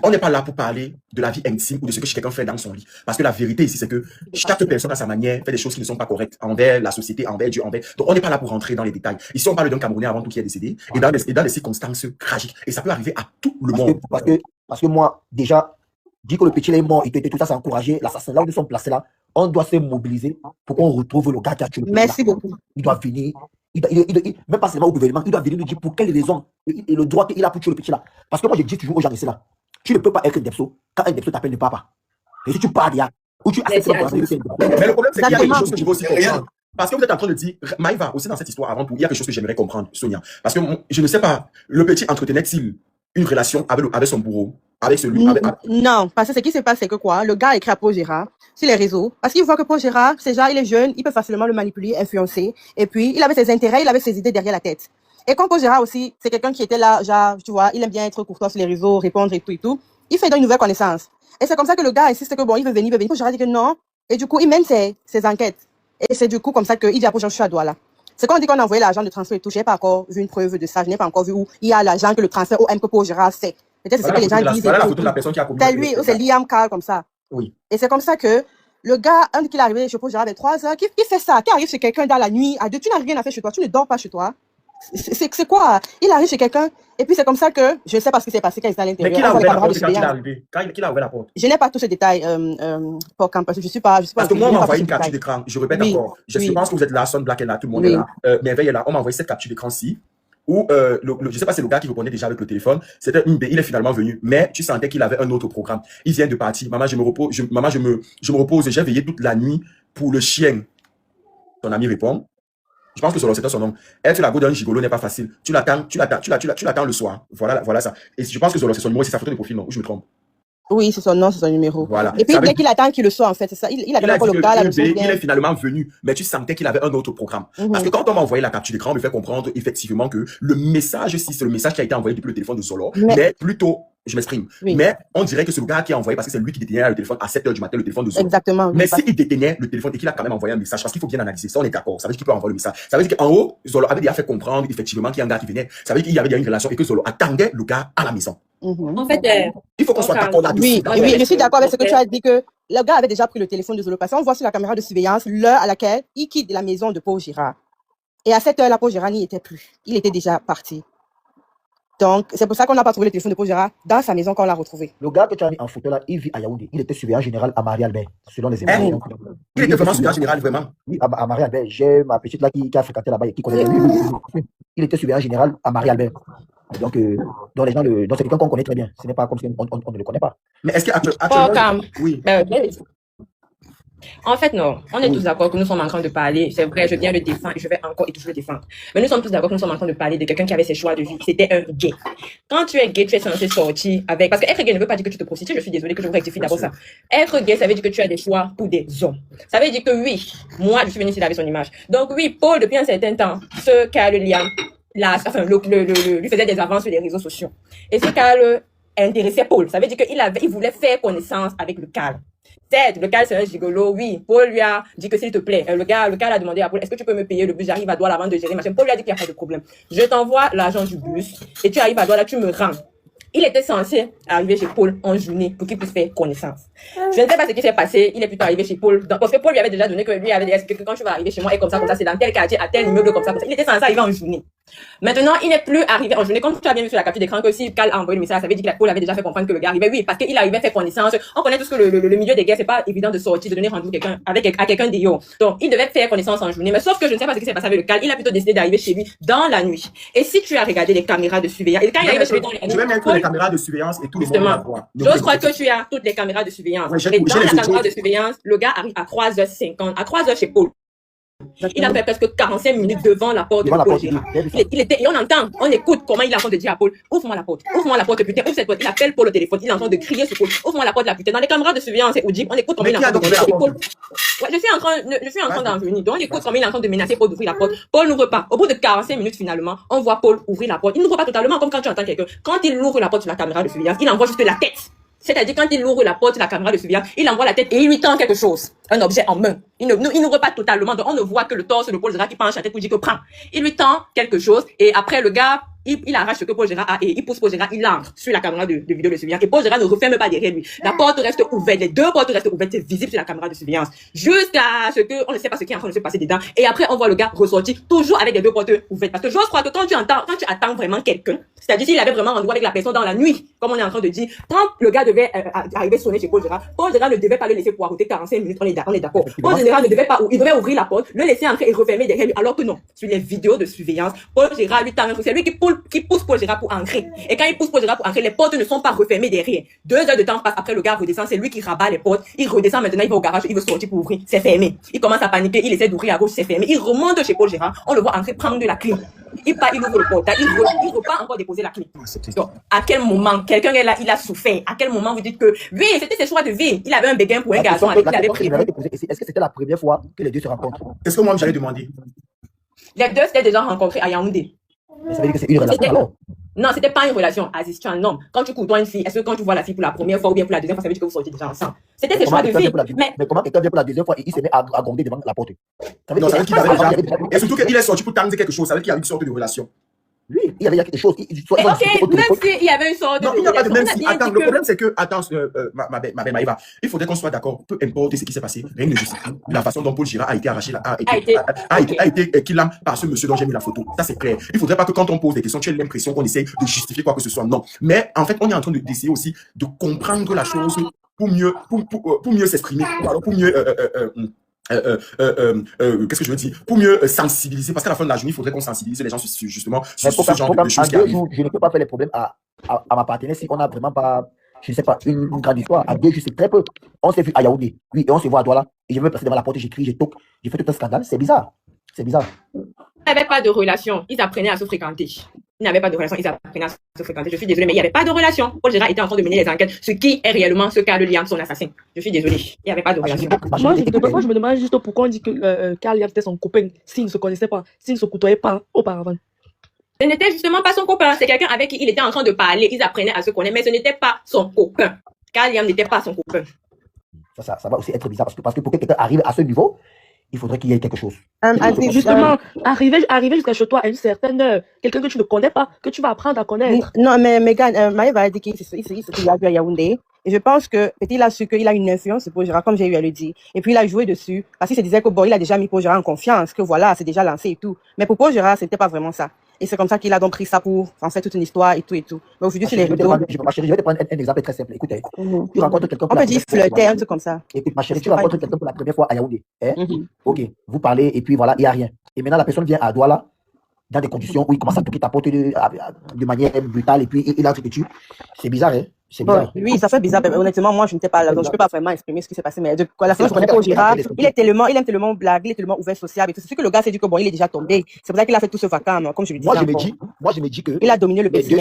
on n'est pas là pour parler de la vie intime ou de ce que quelqu'un fait dans son lit. Parce que la vérité ici, c'est que chaque personne à sa manière fait des choses qui ne sont pas correctes envers la société, envers Dieu, envers... Donc on n'est pas là pour rentrer dans les détails. Ici, on parle d'un Camerounais avant tout qui est décédé et dans des circonstances tragiques. Et ça peut arriver à tout le monde. Parce que moi, déjà, dit que le petit là est mort et que tout ça, c'est encouragé, l'assassin, là où nous sommes placés là, on doit se mobiliser pour qu'on retrouve le gars qui a tué le petit. Merci beaucoup. Il doit venir, même pas seulement au gouvernement, il doit venir nous dire pour quelle raison et le droit qu'il a pour tuer le petit là. Parce que moi, je dis toujours aux gens ici là, tu ne peux pas être un depso quand un depso t'appelle le papa. Et si tu parles, ou tu acceptes Mais le problème, c'est qu'il y a quelque chose que je veux aussi comprendre. Parce que vous êtes en train de dire, Maïva, aussi dans cette histoire avant tout, il y a quelque chose que j'aimerais comprendre, Sonia. Parce que je ne sais pas, le petit entretenait-il une relation avec son bourreau, avec celui... Non, parce que ce qui se passe, c'est que quoi, le gars a écrit à Paul Gérard sur les réseaux, parce qu'il voit que Paul Gérard, c'est genre, il est jeune, il peut facilement le manipuler, influencer, et puis il avait ses intérêts, il avait ses idées derrière la tête. Et quand Paul Gérard aussi, c'est quelqu'un qui était là, genre, tu vois, il aime bien être courtois sur les réseaux, répondre et tout, il fait une nouvelle connaissance. Et c'est comme ça que le gars insiste que bon, il veut venir. Paul Gérard dit que non, et du coup, il mène ses enquêtes. Et c'est du coup comme ça qu'il dit à Paul Gérard, je suis à Douala. C'est quand on dit qu'on a envoyé l'argent de transfert et tout, je n'ai pas encore vu une preuve de ça, je n'ai pas encore vu où il y a l'argent que le transfert au M que Paul Gérard fait. Peut-être c'est ce que les gens disent. Voilà la photo de la personne qui a commis. C'est lui, ou c'est Liam Carl comme ça. Oui. Et c'est comme ça que le gars, un qui est arrivé chez Paul Gérard vers 3 heures, qui fait ça, qui arrive chez quelqu'un dans la nuit, à 2, tu n'as rien à faire chez toi, tu ne dors pas chez toi. C'est quoi? Il arrive chez quelqu'un, et puis c'est comme ça que, je ne sais pas ce qui s'est passé quand il était à l'intérieur. Mais qui l'a ouvert la porte quand il est arrivé? Qui l'a ouvert la porte? Je n'ai pas tous ces détails, pour parce que je suis pas. Parce que moi, on m'a envoyé une capture d'écran. Je répète encore. Je pense que vous êtes là, Son Black est là, tout le monde est là. Merveille est là. On m'a envoyé cette capture d'écran-ci. Où, je sais pas, c'est le gars qui répondait déjà avec le téléphone. C'était il est finalement venu. Mais tu sentais qu'il avait un autre programme. Il vient de partir. Maman, je me repose. J'ai veillé toute la nuit pour le chien. Ton ami répond. Je pense que c'était son nom. Être la go d'un gigolo n'est pas facile. Tu l'attends le soir. Voilà ça. Et je pense que c'est son numéro, c'est sa photo de profil, non? Ou je me trompe? Oui, c'est son nom, c'est son numéro. Voilà. Et puis, dès qu'il attend qu'il le soit, en fait, c'est ça. Il a dit le gars, il est finalement venu, mais tu sentais qu'il avait un autre programme. Parce que quand on m'a envoyé la capture d'écran, on me fait comprendre effectivement que le message, si c'est le message qui a été envoyé depuis le téléphone de Zolo, mais plutôt, je m'exprime, mais on dirait que c'est le gars qui a envoyé parce que c'est lui qui détenait le téléphone à 7h du matin, le téléphone de Zolo. Exactement. Mais s'il détenait le téléphone et qu'il a quand même envoyé un message, parce qu'il faut bien analyser ça, on est d'accord. Ça veut dire qu'il peut envoyer le message. Ça veut dire qu'en haut, Zolo avait déjà fait comprendre effectivement qu'il y a un gars qui venait. Ça veut dire qu'il y avait déjà une relation et que Zolo attendait le gars à la maison. En fait, il faut qu'on soit d'accord là-dessus. Oui, je suis d'accord avec ce que tu as dit, que le gars avait déjà pris le téléphone de Zolo. Parce qu'on voit sur la caméra de surveillance l'heure à laquelle il quitte la maison de Paul Gérard. Et à cette heure-là, Paul Gérard n'y était plus. Il était déjà parti. Donc, c'est pour ça qu'on n'a pas trouvé le téléphone de Paul Gérard dans sa maison qu'on l'a retrouvé. Le gars que tu as mis en photo là, il vit à Yaoundé. Il était surveillant général à Marie-Albert, selon les informations. Il était vraiment surveillant général, vraiment? Oui, à Marie-Albert. J'ai ma petite là qui a fréquenté là-bas et qui connaît. Il était surveillant général à Marie-Albert. Donc, les gens, c'est quelqu'un qu'on connaît très bien. Ce n'est pas comme si on ne le connaît pas. Mais est-ce qu'actuellement... Oui. En fait, non. On est tous d'accord que nous sommes en train de parler. C'est vrai, je viens le défendre et je vais encore et toujours le défendre. Mais nous sommes tous d'accord que nous sommes en train de parler de quelqu'un qui avait ses choix de vie. C'était un gay. Quand tu es gay, tu es censé sortir avec... Parce que être gay ne veut pas dire que tu te prostitues. Je suis désolée que je vous rectifie d'abord ça. Être gay, ça veut dire que tu as des choix pour des hommes. Ça veut dire que oui, moi, je suis venue ici avec son image. Donc oui, Paul, depuis un certain temps, ce Carl Liam, lui faisait des avances sur les réseaux sociaux. Et ce Carl intéressait Paul. Ça veut dire qu'il voulait faire connaissance avec le Carl. Certes, le Carl c'est un gigolo, oui. Paul lui a dit que s'il te plaît, le gars a demandé à Paul, est-ce que tu peux me payer le bus, j'arrive à Douala avant de gérer machin. Paul lui a dit qu'il n'y a pas de problème. Je t'envoie l'argent du bus et tu arrives à Douala, tu me rends. Il était censé arriver chez Paul en journée pour qu'il puisse faire connaissance. Je ne sais pas ce qui s'est passé. Il est plutôt arrivé chez Paul. Parce que Paul lui avait déjà donné que lui avait expliqué que quand tu vas arriver chez moi et comme ça, c'est dans tel quartier, à tel immeuble, comme ça. Il était censé arriver en journée. Maintenant, il n'est plus arrivé en journée, comme tu as bien vu sur la capture d'écran, que si Cal a envoyé le message, ça veut dire que Paul avait déjà fait comprendre que le gars arrivait. Oui, parce qu'il arrivait à faire connaissance. On connaît tous que le milieu des guerres, c'est pas évident de sortir, de donner rendez-vous à quelqu'un d'IO. Donc, il devait faire connaissance en journée. Mais sauf que je ne sais pas ce qui s'est passé avec le Cal. Il a plutôt décidé d'arriver chez lui dans la nuit. Et si tu as regardé les caméras de surveillance, et quand il arrive chez lui dans la nuit, Je vais mettre les caméras de surveillance et tout le monde va voir. je crois que tu as toutes les caméras de surveillance. Ouais, Et dans la caméra de surveillance, le gars arrive à 3h50, à 3h chez Paul. Il a fait presque 45 minutes devant la porte de Paul Gérard. Il était, et on entend, on écoute comment il est en train de dire à Paul, ouvre-moi la porte, putain, ouvre cette porte. Il appelle Paul au téléphone, il est en train de crier sur Paul, ouvre-moi la porte, la putain. Dans les caméras de surveillance, c'est audible, on écoute comment il est en train de crier sur Paul. Ouais, je suis en train d'en venir. Donc, on écoute comment il est en train de menacer Paul d'ouvrir la porte. Paul n'ouvre pas. Au bout de 45 minutes, finalement, on voit Paul ouvrir la porte. Il n'ouvre pas totalement comme quand tu entends quelqu'un. Quand il ouvre la porte sur la caméra de surveillance, il envoie juste la tête. C'est-à-dire, quand il ouvre la porte de la caméra de surveillance, il envoie la tête et il lui tend quelque chose. Un objet en main. Il n'ouvre pas totalement. Donc, on ne voit que le torse de Paul Gérard qui penche la tête pour dire que prends. Il lui tend quelque chose et après, le gars, il arrache ce que Paul Gérard a et il pousse Paul Gérard, il entre sur la caméra de vidéo de surveillance et Paul Gérard ne referme pas derrière lui. La porte reste ouverte, les deux portes restent ouvertes, c'est visible sur la caméra de surveillance. Jusqu'à ce que, on ne sait pas ce qui est en train de se passer dedans. Et après, on voit le gars ressortir toujours avec les deux portes ouvertes. Parce que j'ose croire que quand tu attends vraiment quelqu'un, c'est-à-dire s'il avait vraiment rendez-vous avec la personne dans la nuit, comme on est en train de dire, quand le gars devait arriver sonner chez Paul Gérard ne devait pas le laisser poireauter 45 minutes, on est d'accord. Paul Gérard ne devait pas, il devait ouvrir la porte, le laisser entrer et refermer derrière lui, alors que non. Sur les vidéos de surveillance, Paul Gérard lui tend un truc, c'est lui qui pousse Paul Gérard pour entrer. Et quand il pousse Paul Gérard pour entrer, les portes ne sont pas refermées derrière. 2 heures de temps passent après, le gars redescend, c'est lui qui rabat les portes. Il redescend maintenant, il va au garage, il veut sortir pour ouvrir, c'est fermé. Il commence à paniquer, il essaie d'ouvrir à gauche, c'est fermé. Il remonte chez Paul Gérard, on le voit entrer, prendre de la clé. Il part, il ouvre le portail, il repart encore déposer la clé. Donc, à quel moment quelqu'un est là, il a souffert? À quel moment vous dites que, oui, c'était ses choix de vie. Il avait un béguin pour un garçon avec qui il avait pris. Est-ce que c'était la première fois que les deux se rencontrent? C'est ce que moi j'allais demander. Les deux s'étaient déjà rencontrés à Yaoundé. Mais ça veut dire que c'est une relation alors? Non, c'était pas une relation. Aziz, tu es un homme. Quand tu côtoies une fille, est-ce que quand tu vois la fille pour la première fois ou bien pour la deuxième fois, ça veut dire que vous sortez déjà ensemble? C'était ses choix de vie. Mais comment quelqu'un vient pour la deuxième fois et il se met à gronder devant la porte? Ça veut dire qu'il avait déjà. Et surtout qu'il est sorti pour t'amener quelque chose, ça veut dire qu'il y a une sorte de relation. Oui, il y avait quelque chose. Ok, même s'il y avait une sorte de. Non, il n'y a pas de même si. Attends, le problème c'est que, attends, ma belle Maïva, il faudrait qu'on soit d'accord, peu importe ce qui s'est passé, rien ne justifie la façon dont Paul Gérard a été arraché, a été kidnappé par ce monsieur dont j'ai mis la photo. Ça c'est clair. Il faudrait pas que quand on pose des questions, tu aies l'impression qu'on essaye de justifier quoi que ce soit. Non. Mais en fait, on est en train d'essayer aussi de comprendre la chose pour mieux s'exprimer, pour mieux qu'est-ce que je veux dire? Pour mieux sensibiliser, parce qu'à la fin de la journée, il faudrait qu'on sensibilise les gens justement sur ce genre de choses qui arrivent. Je ne peux pas faire les problèmes à ma partenaire si on n'a vraiment pas, je ne sais pas, une grande histoire. À 2 jours, c'est très peu. On s'est vu à Yaoundé, oui, et on se voit à Douala. Et je me placer devant la porte, j'écris, je toque, j'ai fait tout un scandale. C'est bizarre. C'est bizarre. Ils n'avaient pas de relation. Ils apprenaient à se fréquenter. Ils n'avaient pas de relation. Ils apprenaient à se fréquenter. Je suis désolée, mais il n'y avait pas de relation. Paul Gérard était en train de mener les enquêtes. Ce qui est réellement ce cas de Liam, son assassin. Je suis désolée. Il n'y avait pas de relation. Moi, je me demande juste pourquoi on dit que Carl Liam était son copain s'ils ne se connaissaient pas, s'ils ne se côtoyaient pas auparavant. Ce n'était justement pas son copain. C'est quelqu'un avec qui il était en train de parler. Ils apprenaient à se connaître, mais ce n'était pas son copain. Carl Liam n'était pas son copain. Ça va aussi être bizarre parce que pour que quelqu'un arrive à ce niveau, il faudrait qu'il y ait quelque chose. Justement, arriver jusqu'à chez toi à une certaine heure, quelqu'un que tu ne connais pas, que tu vas apprendre à connaître. Non, mais Megan, Maëva a dit qu'il a vu à Yaoundé. Et je pense que peut-être il a su qu'il a une influence pour Gérard, comme j'ai eu à le dire. Et puis il a joué dessus. Parce qu'il se disait que bon, il a déjà mis Paul Gérard en confiance, que voilà, c'est déjà lancé et tout. Mais pour Paul Gérard, c'était pas vraiment ça. Et c'est comme ça qu'il a donc pris ça pour en faire toute une histoire et tout et tout. Mais aujourd'hui, c'est les rideaux. Ma chérie, je vais te prendre un exemple très simple. Écoute, tu rencontres quelqu'un pour la première fois. On peut dire flirter, un truc comme ça. Écoute, ma chérie, tu rencontres quelqu'un pour la première fois à Yaoundé. Ok, vous parlez et puis voilà, il n'y a rien. Et maintenant, la personne vient à Douala dans des conditions où il commence à toquer ta porte de manière brutale et puis il entre que tu. C'est bizarre, hein? C'est bizarre. Oui, ça fait bizarre. Mais honnêtement, moi, je n'étais pas là. Donc, je ne peux pas vraiment exprimer ce qui s'est passé. Mais à la fin, je connais Paul Gérard. Il aime tellement blague, il est tellement ouvert social. C'est ce que le gars s'est dit que bon, il est déjà tombé. C'est pour ça qu'il a fait tout ce vacarme, comme je le disais. Moi, je me dis que. Il a dominé le business.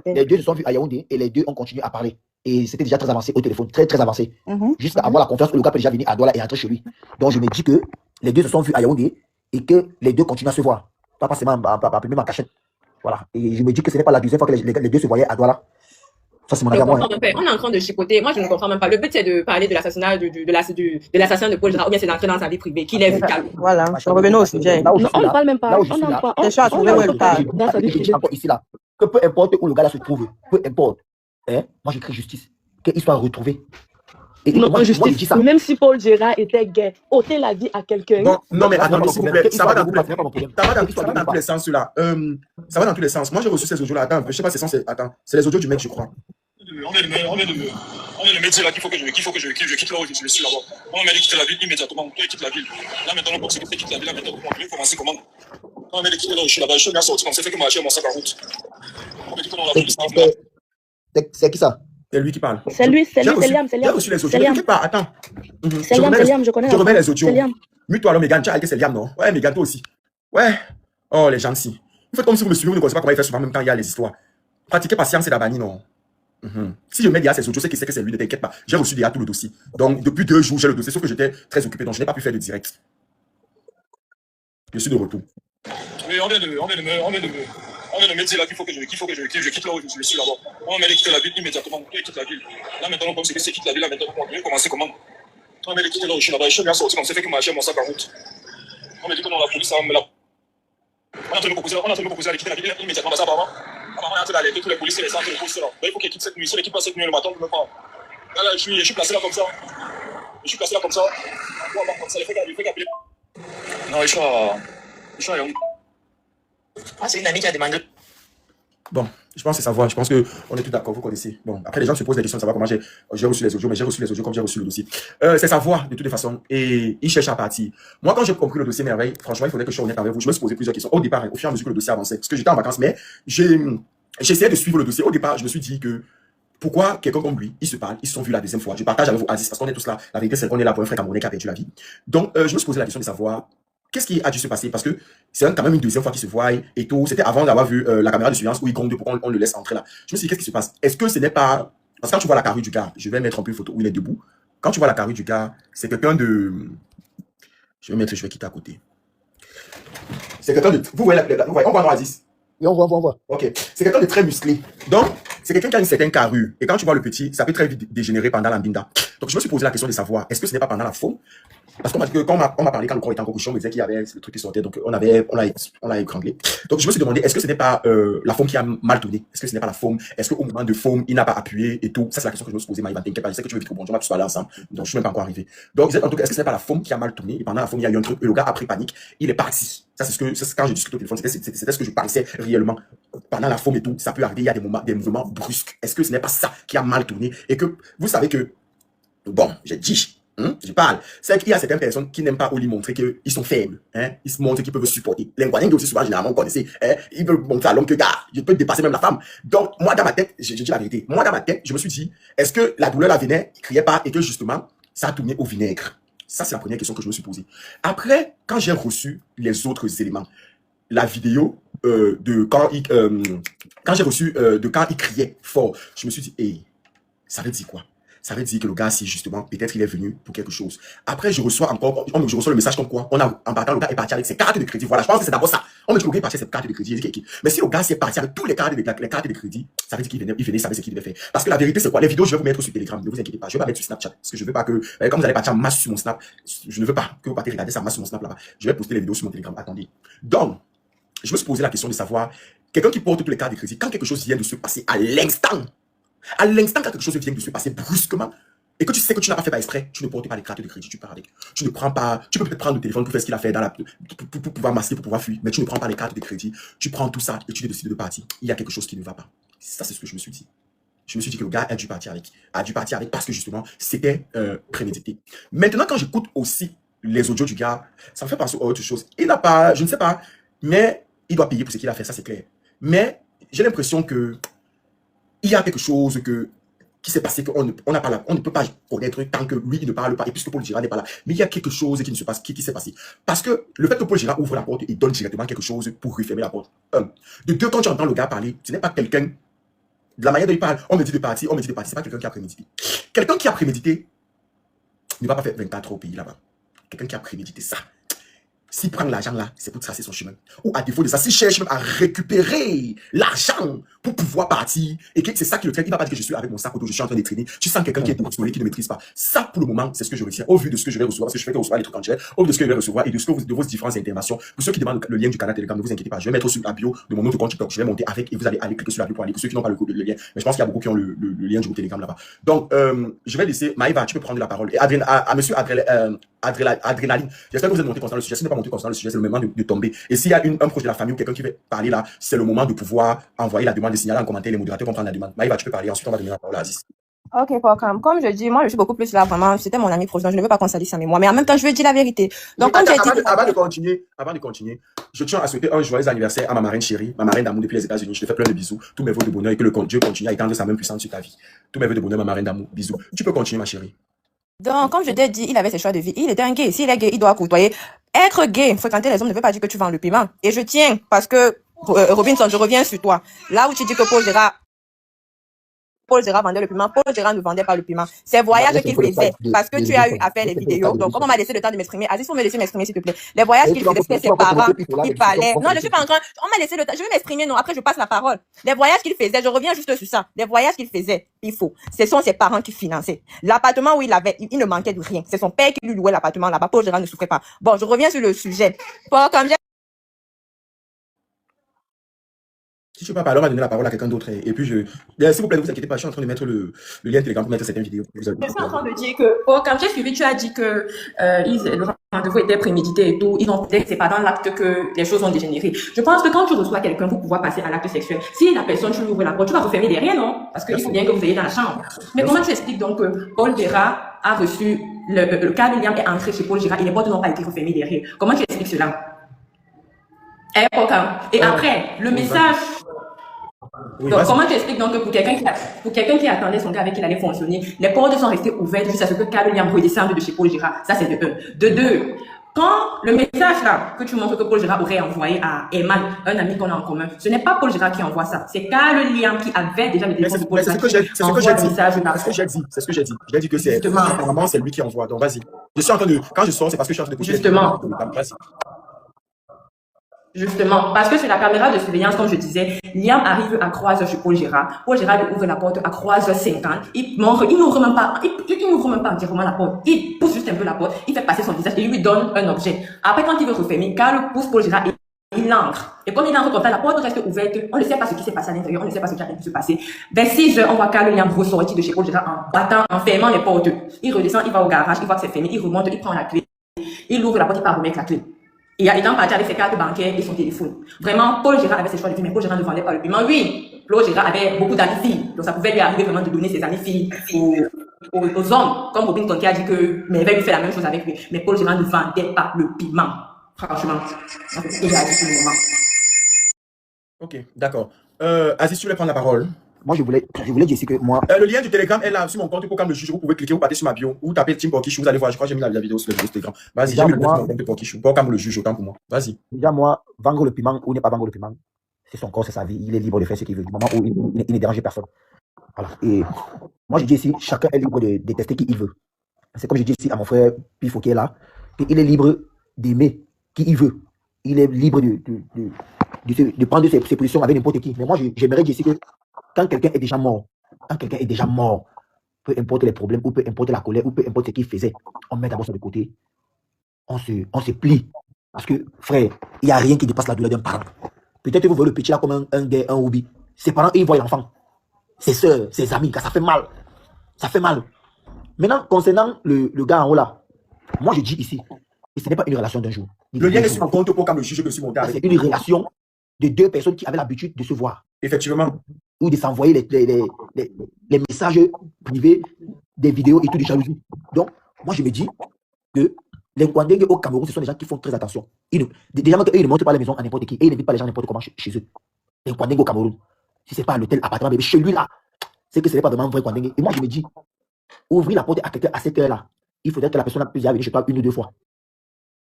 Les deux se sont vus à Yaoundé et les deux ont continué à parler. Et c'était déjà très avancé au téléphone, très, très avancé. Jusqu'à avoir la confiance que le gars peut déjà venir à Douala et rentrer chez lui. Donc, je me dis que les deux se sont vus à Yaoundé et que les deux continuent à se voir. Pas forcément même en cachette. Voilà. Et je me dis que ce n'est pas la deuxième fois que les deux se voyaient à Douala. Ça, c'est mon avis à moi. On est en train de chipoter. Moi, je ne comprends même pas. Le but, c'est de parler de l'assassinat de l'assassin de Paul Gérard, ou bien c'est d'entrer dans sa vie privée, qu'il est vu calme. Voilà. Revenons au sujet. On ne parle même pas. Là où je suis là. C'est chaud à trouver où elle parle. Dans sa vie privée. Ici, là. Que peu importe où le gars là se trouve, peu importe. Moi, j'écris justice. Qu'il soit retrouvé. Et Non, moi, je dis injustice. ça. Même si Paul Gérard était gay, ôter la vie à quelqu'un. Bon, non, mais Là, attendez, mon s'il vous problème. plaît. Quelle Ça va histoire dans de tous groupe, les, c'est pas mon problème. ça va Quelle dans histoire de tous groupe, les sens, cela. Ça va dans tous les sens. Moi, j'ai reçu ces audios-là. Attends, je sais pas, attends, c'est les audios du mec, je crois. On vient de me dire là qu'il faut que je quitte là où je suis là-bas. On m'a dit de quitter la ville immédiatement. Tu quittes la ville. Là maintenant, pour sécurité, quitte la ville. Là maintenant, on va commencer comment? On m'a dit de quitter là où je suis là-bas. Je suis bien sorti. On s'est fait que marcher mon sac en route. On m'a dit que non, la police là. C'est qui ça? C'est lui qui parle. C'est lui, c'est J'ai lui, c'est reçu- Liam, c'est J'ai Liam. reçu les C'est audios. Liam. T'inquiète pas, attends. C'est Liam, c'est Liam, je connais. Je remets les audios. C'est Liam. Mute-toi alors, Megan. Tu as arrêté, c'est Liam, non? Ouais, Megan, toi aussi. Ouais. Oh, les gentils. Vous faites comme si vous me suivez, vous ne connaissez pas comment il fait souvent, même quand il y a les histoires. Pratiquez patience et d'abani, non? Si je mets déjà ces audios, c'est que c'est lui, ne t'inquiète pas. J'ai reçu déjà tout le dossier. Donc, depuis 2 jours, j'ai le dossier, sauf que j'étais très occupé, donc je n'ai pas pu faire de direct. Je suis de retour. Oui, on vient de me dire là qu'il faut que je quitte là où je suis là-bas. On m'a dit de quitter la ville immédiatement. Tu quittes la ville. Là maintenant, comme c'est que c'est quitte la ville, là maintenant, on va commencer comment? On m'a dit de quitter là où je suis là-bas. Je suis bien sorti, on s'est fait que marcher mon sac en route. On m'a dit que non, la police, ça me l'a. On est en train de me proposer d'aller quitter la ville immédiatement. Ça, apparemment, on est en train d'alerter tous les policiers, les centres de police là. Il faut qu'ils quittent cette nuit. Si l'équipe passe cette nuit, le matin, je me prends. Là, je suis placé là comme ça. Je suis placé là comme ça. Comme ça, il faut qu'appeler. Non, je suis à Young. Ah, c'est une amie qui a demandé. Bon, je pense que c'est savoir. Je pense qu'on est tous d'accord, vous connaissez. Bon, après, les gens se posent des questions de savoir comment j'ai reçu les audios, mais j'ai reçu les audios comme j'ai reçu le dossier. C'est savoir, de toutes les façons, et il cherche à partir. Moi, quand j'ai compris le dossier merveille, franchement, il faudrait que je sois honnête avec vous. Je me suis posé plusieurs questions. Au départ, au fur et à mesure que le dossier avançait, parce que j'étais en vacances, mais j'ai essayé de suivre le dossier. Au départ, je me suis dit que pourquoi quelqu'un comme lui, ils se parlent, ils se sont vus la deuxième fois. Je partage avec vous, Aziz, parce qu'on est tous là. La vérité, c'est qu'on est là pour un frère camerounais qui a perdu la vie. Donc, je me suis posé la question de savoir qu'est-ce qui a dû se passer, parce que c'est quand même une deuxième fois qu'ils se voient et tout. C'était avant d'avoir vu la caméra de surveillance où il compte pour qu'on le laisse entrer là. Je me suis dit, qu'est-ce qui se passe? Est-ce que ce n'est pas... Parce que quand tu vois la carrure du gars, je vais mettre un peu une photo où il est debout. Quand tu vois la carrure du gars, c'est quelqu'un de... Je vais quitter à côté. C'est quelqu'un de... Vous voyez, on voit non, Aziz? Et on voit. Ok. C'est quelqu'un de très musclé. Donc, c'est quelqu'un qui a une certaine carrure. Et quand tu vois le petit, ça peut très vite dégénérer pendant l'ambinda. Donc, je me suis posé la question de savoir, est-ce que ce n'est pas pendant la faune? Parce qu'on m'a dit que quand on m'a parlé, quand le corps était encore couché, on me disait qu'il y avait le truc qui sortait. Donc, on l'a étranglé. Donc, je me suis demandé, est-ce que ce n'est pas la faune qui a mal tourné? Est-ce que ce n'est pas la faune? Est-ce qu'au moment de faune, il n'a pas appuyé et tout? Ça, c'est la question que je me suis posée, Maïva. T'inquiète pas, je sais que tu veux vite rebondir, on va tous aller ensemble. Donc, je suis même pas encore arrivé. Donc, en tout cas, est-ce que ce n'est pas la faune qui a mal tourné? Et pendant la faune, il y a eu un truc, et le gars a pris panique. Il est parti. Ça, c'est quand j'ai discuté au téléphone, c'était ce que je pensais réellement. Pendant la faune et tout, ça peut arriver, il y a des mouvements brusques. Est-ce que ce n'est pas ça qui a mal tourné? Et que, vous savez que, bon, j'ai dit, je parle. C'est qu'il y a certaines personnes qui n'aiment pas Oli montrer qu'ils sont faibles. Ils se montrent qu'ils peuvent supporter. Les Nguanengue aussi souvent, généralement, vous connaissez. Ils veulent montrer à l'homme que, gars, je peux dépasser même la femme. Donc, moi, dans ma tête, je dis la vérité. Moi, dans ma tête, je me suis dit, est-ce que la douleur la venait, il criait pas et que justement, ça a tourné au vinaigre? Ça, c'est la première question que je me suis posée. Après, quand j'ai reçu les autres éléments, la vidéo quand j'ai reçu de quand il criait fort, je me suis dit, hey, ça veut dire quoi? Ça veut dire que le gars, si justement, peut-être il est venu pour quelque chose. Après, je reçois le message comme quoi, en partant, le gars est parti avec ses cartes de crédit. Voilà, je pense que c'est d'abord ça. On me dit que le gars est parti avec ses cartes de crédit. Mais si le gars s'est parti avec tous les cartes de crédit, ça veut dire qu'il venait, il savait ce qu'il devait faire. Parce que la vérité, c'est quoi? Les vidéos, je vais vous mettre sur Telegram. Ne vous inquiétez pas. Je vais pas mettre sur Snapchat. Parce que je veux pas que, comme vous allez partir en masse sur mon Snap, je ne veux pas que vous partez regarder ça en masse sur mon Snap là-bas. Je vais poster les vidéos sur mon Telegram. Attendez. Donc, je me suis posé la question de savoir, quelqu'un qui porte tous les cartes de crédit, quand quelque chose vient de se passer à l'instant, quand quelque chose vient de se passer brusquement, et que tu sais que tu n'as pas fait par exprès, tu ne portes pas les cartes de crédit, tu pars avec. Tu ne prends pas, tu peux peut-être prendre le téléphone pour faire ce qu'il a fait pour pouvoir masquer, pour pouvoir fuir, mais tu ne prends pas les cartes de crédit, tu prends tout ça et tu décides de partir. Il y a quelque chose qui ne va pas. Ça, c'est ce que je me suis dit. Je me suis dit que le gars a dû partir avec parce que justement, c'était prémédité. Maintenant, quand j'écoute aussi les audios du gars, ça me fait penser à autre chose. Il n'a pas, je ne sais pas, mais il doit payer pour ce qu'il a fait, ça c'est clair. Mais j'ai l'impression que il y a quelque chose qui s'est passé qu'on ne peut pas connaître tant que lui il ne parle pas et puisque Paul Gérard n'est pas là. Mais il y a quelque chose qui ne se passe, qui s'est passé. Parce que le fait que Paul Gérard ouvre la porte et donne directement quelque chose pour refermer la porte. De deux, quand tu entends le gars parler, ce n'est pas quelqu'un, de la manière dont il parle, on me dit de partir, c'est pas quelqu'un qui a prémédité. Quelqu'un qui a prémédité ne va pas faire 24 heures au pays là-bas. Quelqu'un qui a prémédité ça. S'il prend l'argent là, c'est pour tracer son chemin. Ou à défaut de ça, s'il cherche même à récupérer l'argent pour pouvoir partir, et que c'est ça qui le traite, il va pas dire que je suis avec mon sac auto, je suis en train de traîner. Tu sens quelqu'un qui est dimensionné, qui ne maîtrise pas. Ça, pour le moment, c'est ce que je retiens. Au vu de ce que je vais recevoir, parce que je fais que recevoir les trucs en direct, au vu de ce que je vais recevoir et de ce que de vos différentes interventions. Pour ceux qui demandent le lien du canal Telegram, ne vous inquiétez pas. Je vais mettre sur la bio de mon autre compte TikTok. Je vais monter avec et vous allez aller cliquer sur la bio pour aller. Pour ceux qui n'ont pas le lien. Mais je pense qu'il y a beaucoup qui ont le lien du groupe Telegram là-bas. Donc, je vais laisser Maïva, tu peux prendre la parole. Et à monsieur Adrénaline. J'espère que vous êtes monté concernant le sujet. Si ce n'est pas monté concernant le sujet, c'est le moment de tomber. Et s'il y a un proche de la famille ou quelqu'un qui veut parler là, c'est le moment de pouvoir envoyer la demande, de signaler en commentaire, les modérateurs comprennent la demande. Maïva, tu peux parler. Ensuite, on va donner la parole à Aziz. Ok, comme je dis, moi, je suis beaucoup plus là, vraiment, c'était mon ami proche, donc je ne veux pas qu'on salisse sa mémoire, mais en même temps, je veux dire la vérité. Donc, comme j'ai dit... Avant de continuer, je tiens à souhaiter un joyeux anniversaire à ma marraine chérie, ma marraine d'amour depuis les États-Unis. Je te fais plein de bisous, tous mes vœux de bonheur et que le Dieu continue à étendre sa main puissante sur ta vie. Tous mes vœux de bonheur, ma marraine d'amour. Bisous. Tu peux continuer, ma chérie. Donc, comme je t'ai dit, il avait ses choix de vie. Il était un gay. S'il est gay, il doit côtoyer. Être gay, fréquenter les hommes ne veut pas dire que tu vends le piment. Et je tiens, parce que, Robinson, je reviens sur toi. Là où tu dis que Paul Gérard vendait le piment. Paul Gérard ne vendait pas le piment. C'est voyages qu'il faisait. Parce que tu as eu à faire les vidéos. Donc, comme on m'a laissé le temps de m'exprimer, Aziz, faut me laisser m'exprimer, s'il te plaît. Les voyages qu'il faisait, c'était ses parents qui parlaient. Non, je suis pas en train, on m'a laissé le temps. Je vais m'exprimer, non. Après, je passe la parole. Les voyages qu'il faisait, je reviens juste sur ça. Les voyages qu'il faisait, il faut. Ce sont ses parents qui finançaient. L'appartement où il avait, il ne manquait de rien. C'est son père qui lui louait l'appartement là-bas. Paul Gérard ne souffrait pas. Bon, je reviens sur le sujet. Comme Si tu peux pas parler, on va donner la parole à quelqu'un d'autre. Et puis, s'il vous plaît, ne vous inquiétez pas, je suis en train de mettre le lien Telegram pour mettre certaines vidéos. Je suis en train de dire que, quand j'ai suivi, tu as dit que le rendez-vous était prémédité et tout. Ils ont peut-être, c'est pas dans l'acte que les choses ont dégénéré. Je pense que quand tu reçois quelqu'un pour pouvoir passer à l'acte sexuel, si la personne, tu lui ouvres la porte, tu vas refermer derrière, non? Parce qu'il faut bien que vous ayez dans la chambre. Mais comment tu expliques donc que Paul Gérard a reçu, le cas William est entré chez Paul Gérard et les portes n'ont pas été refermées derrière? Comment tu expliques cela? Et après, le message... Oui, Donc, comment tu expliques donc que pour quelqu'un qui attendait son gars avec qui il allait fonctionner, les portes sont restées ouvertes jusqu'à ce que Carl William redescende de chez Paul Gérard? Ça, c'est de un. De deux, quand le message là, que tu montres que Paul Gérard aurait envoyé à Eman, un ami qu'on a en commun, ce n'est pas Paul Gérard qui envoie ça. C'est Carl William qui avait déjà le téléphone de Paul Gérard. C'est ce que j'ai dit. C'est ce que j'ai dit. Je l'ai dit que c'est, apparemment, c'est lui qui envoie. Donc, vas-y. Je suis en train de, quand je sors, c'est parce que je suis en train de pousser. Justement. Vas-y. Justement, parce que sur la caméra de surveillance, comme je disais, Liam arrive à croise chez Paul Gérard. Paul Gérard lui ouvre la porte à croise 50. Il n'ouvre même pas entièrement la porte. Il pousse juste un peu la porte. Il fait passer son visage et il lui donne un objet. Après, quand il veut refermer, Carl pousse Paul Gérard et il entre. Et comme il entre comme ça, la porte reste ouverte. On ne sait pas ce qui s'est passé à l'intérieur. On ne sait pas ce qui a pu se passer. Vers 6 heures, on voit Carl Liam ressortir de chez Paul Gérard en battant, en fermant les portes. Il redescend, il va au garage, il voit que c'est fermé, il remonte, il prend la clé. Il ouvre la porte, il part remettre la clé. Et étant parti avec ses cartes bancaires et son téléphone. Vraiment, Paul Gérard avait ses choix de vie, mais Paul Gérard ne vendait pas le piment. Oui, Paul Gérard avait beaucoup d'amis filles. Donc ça pouvait lui arriver vraiment de donner ses amis filles aux hommes. Comme Robin Tonki a dit que Merveille lui fait la même chose avec lui. Mais Paul Gérard ne vendait pas le piment. Franchement. Donc, c'est ce que j'ai à dire pour le moment. Ok, d'accord. Aziz, tu voulais prendre la parole? Moi, je voulais dire ici que moi... le lien du Telegram est là sur mon compte pour comme le juge. Vous pouvez cliquer, vous partez sur ma bio ou tapez Team Porkichou. Vous allez voir, je crois que j'ai mis la vidéo sur le Telegram. Vas-y, j'ai mis le compte de Porkichou. Pour comme le juge, autant pour moi. Vas-y. Déjà, moi, vendre le piment ou ne pas vendre le piment, c'est son corps, c'est sa vie. Il est libre de faire ce qu'il veut. Du moment où il ne dérange personne. Voilà. Et moi, je dis ici, chacun est libre de détester qui il veut. C'est comme je dis ici à mon frère Pifo qui est là. Il est libre d'aimer qui il veut. Il est libre de prendre ses positions avec n'importe qui. Mais moi, j'aimerais dire ici que quand quelqu'un est déjà mort, peu importe les problèmes, ou peu importe la colère, ou peu importe ce qu'il faisait, on met d'abord ça de côté, on se plie. Parce que, frère, il n'y a rien qui dépasse la douleur d'un parent. Peut-être que vous voyez le petit là comme un hobby. Ses parents, ils voient l'enfant. Ses soeurs, ses amis, ça fait mal. Ça fait mal. Maintenant, concernant le gars en haut là, moi je dis ici, et ce n'est pas une relation d'un jour. Le lien est sur mon compte pour comme le juge que je suis monté avec. C'est une relation de deux personnes qui avaient l'habitude de se voir. Effectivement. Ou de s'envoyer les messages privés, des vidéos et tout de jalousie. Donc, moi, je me dis que les Nkwandengue au Cameroun, ce sont des gens qui font très attention. Déjà, ils ne montrent pas les maisons à n'importe qui et ils n'invitent pas les gens n'importe comment chez eux. Les Nkwandengue au Cameroun, si ce n'est pas à l'hôtel, appartement, mais chez lui là, c'est que ce n'est pas vraiment vrai Nkwandengue. Et moi, je me dis, ouvrir la porte à quelqu'un à cette heure-là, il faudrait que la personne puisse venir chez toi une ou deux fois.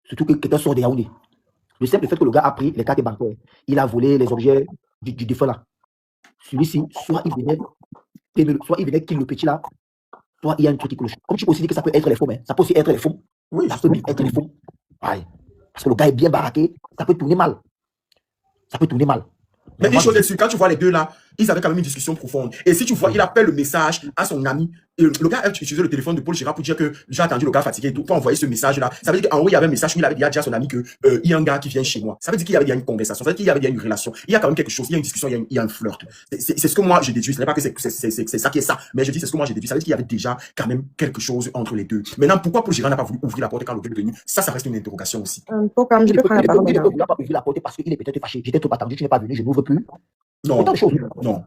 Surtout que quelqu'un sort de Yaoundé. Le simple fait que le gars a pris les cartes bancaires, il a volé les objets du défunt là. Celui-ci, soit il venait kill le petit là, soit il y a un truc qui cloche. Comme tu peux aussi dire que ça peut être les faux, mais ça peut aussi être les faux. Oui, ça peut être les faux. Ouais. parce que le gars est bien baraqué, ça peut tourner mal. Ça peut tourner mal. Mais une chose est sûre, quand tu vois les deux là, ils avaient quand même une discussion profonde. Et si tu vois, il appelle le message à son ami. Et le gars a utilisé le téléphone de Paul Gérard pour dire que j'ai attendu le gars fatigué et tout, pour envoyer ce message-là. Ça veut dire qu'en haut, il y avait un message où il avait dit à son ami que il y a un gars qui vient chez moi. Ça veut dire qu'il y avait une conversation, ça veut dire qu'il y avait une relation. Il y a quand même quelque chose, il y a une discussion, il y a un flirt. C'est ce que moi j'ai déduit. Ce n'est pas que c'est ça qui est ça, mais je dis c'est ce que moi j'ai déduit. Ça veut dire qu'il y avait déjà quand même quelque chose entre les deux. Maintenant, pourquoi Paul Gérard n'a pas voulu ouvrir la porte quand le gars est venu? Ça reste une interrogation aussi. Pourquoi je peux prendre la parole Il maintenant? n'a pas ouvert la porte parce qu'il est peut-être fâché. J'étais trop attendu, tu n'es pas venu, je n'ouvre plus. Non, Autant de choses. non,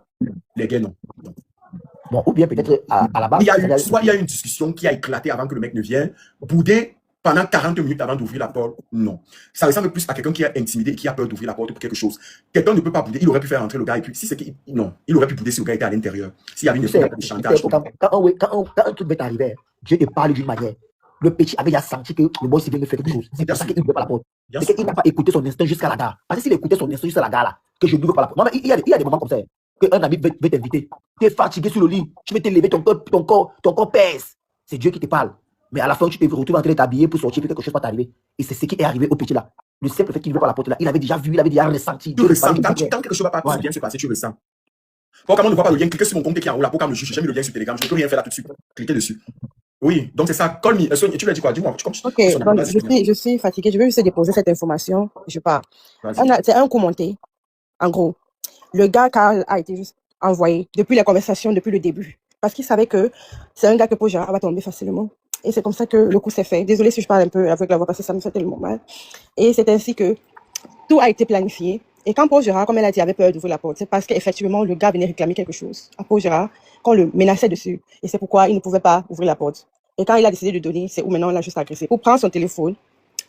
les gars, non. Bon, ou bien peut-être à la base. Soit il y a une discussion qui a éclaté avant que le mec ne vienne, boudé pendant 40 minutes avant d'ouvrir la porte, non. Ça ressemble plus à quelqu'un qui est intimidé, qui a peur d'ouvrir la porte pour quelque chose. Quelqu'un ne peut pas bouder, il aurait pu faire entrer le gars et puis si c'est qu'il... Non, il aurait pu bouder si le gars était à l'intérieur. S'il y avait une histoire de chantage. Quand un truc va t'arriver, Dieu te parle d'une manière. Le petit avait déjà senti que le boss vient de faire quelque chose. C'est pour ça qu'il n'ouvre pas la porte. C'est qu'il n'a pas écouté son instinct jusqu'à la gare. Parce que s'il écoutait son instinct jusqu'à la gare, là, que je n'ouvre pas la porte. Non, mais il y a des moments comme ça. Qu'un ami veut t'inviter. Tu es fatigué sur le lit. Tu veux te lever, ton corps pèse. C'est Dieu qui te parle. Mais à la fin, tu te retrouves en train de t'habiller pour sortir, quelque chose va t'arriver. Et c'est ce qui est arrivé au petit là. Le simple fait qu'il n'ouvre pas la porte là, il avait déjà vu, il avait déjà ressenti. Tu ressens. Quand quelque chose va pas bien se passer, tu ressens. Pour quand on ne voit pas le lien, cliquez sur mon compte qui est en haut là, pour quand le juge, j'ai mis le lien sur Telegram, je ne peux rien faire là tout de suite. Cliquez dessus. Oui, donc c'est ça. Call me. Sonia, tu l'as dit quoi? Dis-moi. Ok, donc je suis fatiguée. Je vais juste déposer cette information. Je pars. C'est un commenté. En gros, le gars Carl a été juste envoyé depuis la conversation, depuis le début. Parce qu'il savait que c'est un gars que Paul Gérard va tomber facilement. Et c'est comme ça que le coup s'est fait. Désolée si je parle un peu avec la voix parce que ça me fait tellement mal. Et c'est ainsi que tout a été planifié. Et quand Paul Gérard, comme elle a dit, avait peur d'ouvrir la porte, c'est parce qu'effectivement, le gars venait réclamer quelque chose à Paul Gérard, qu'on le menaçait dessus. Et c'est pourquoi il ne pouvait pas ouvrir la porte. Et quand il a décidé de donner, c'est où maintenant il a juste agressé. Pour prendre son téléphone,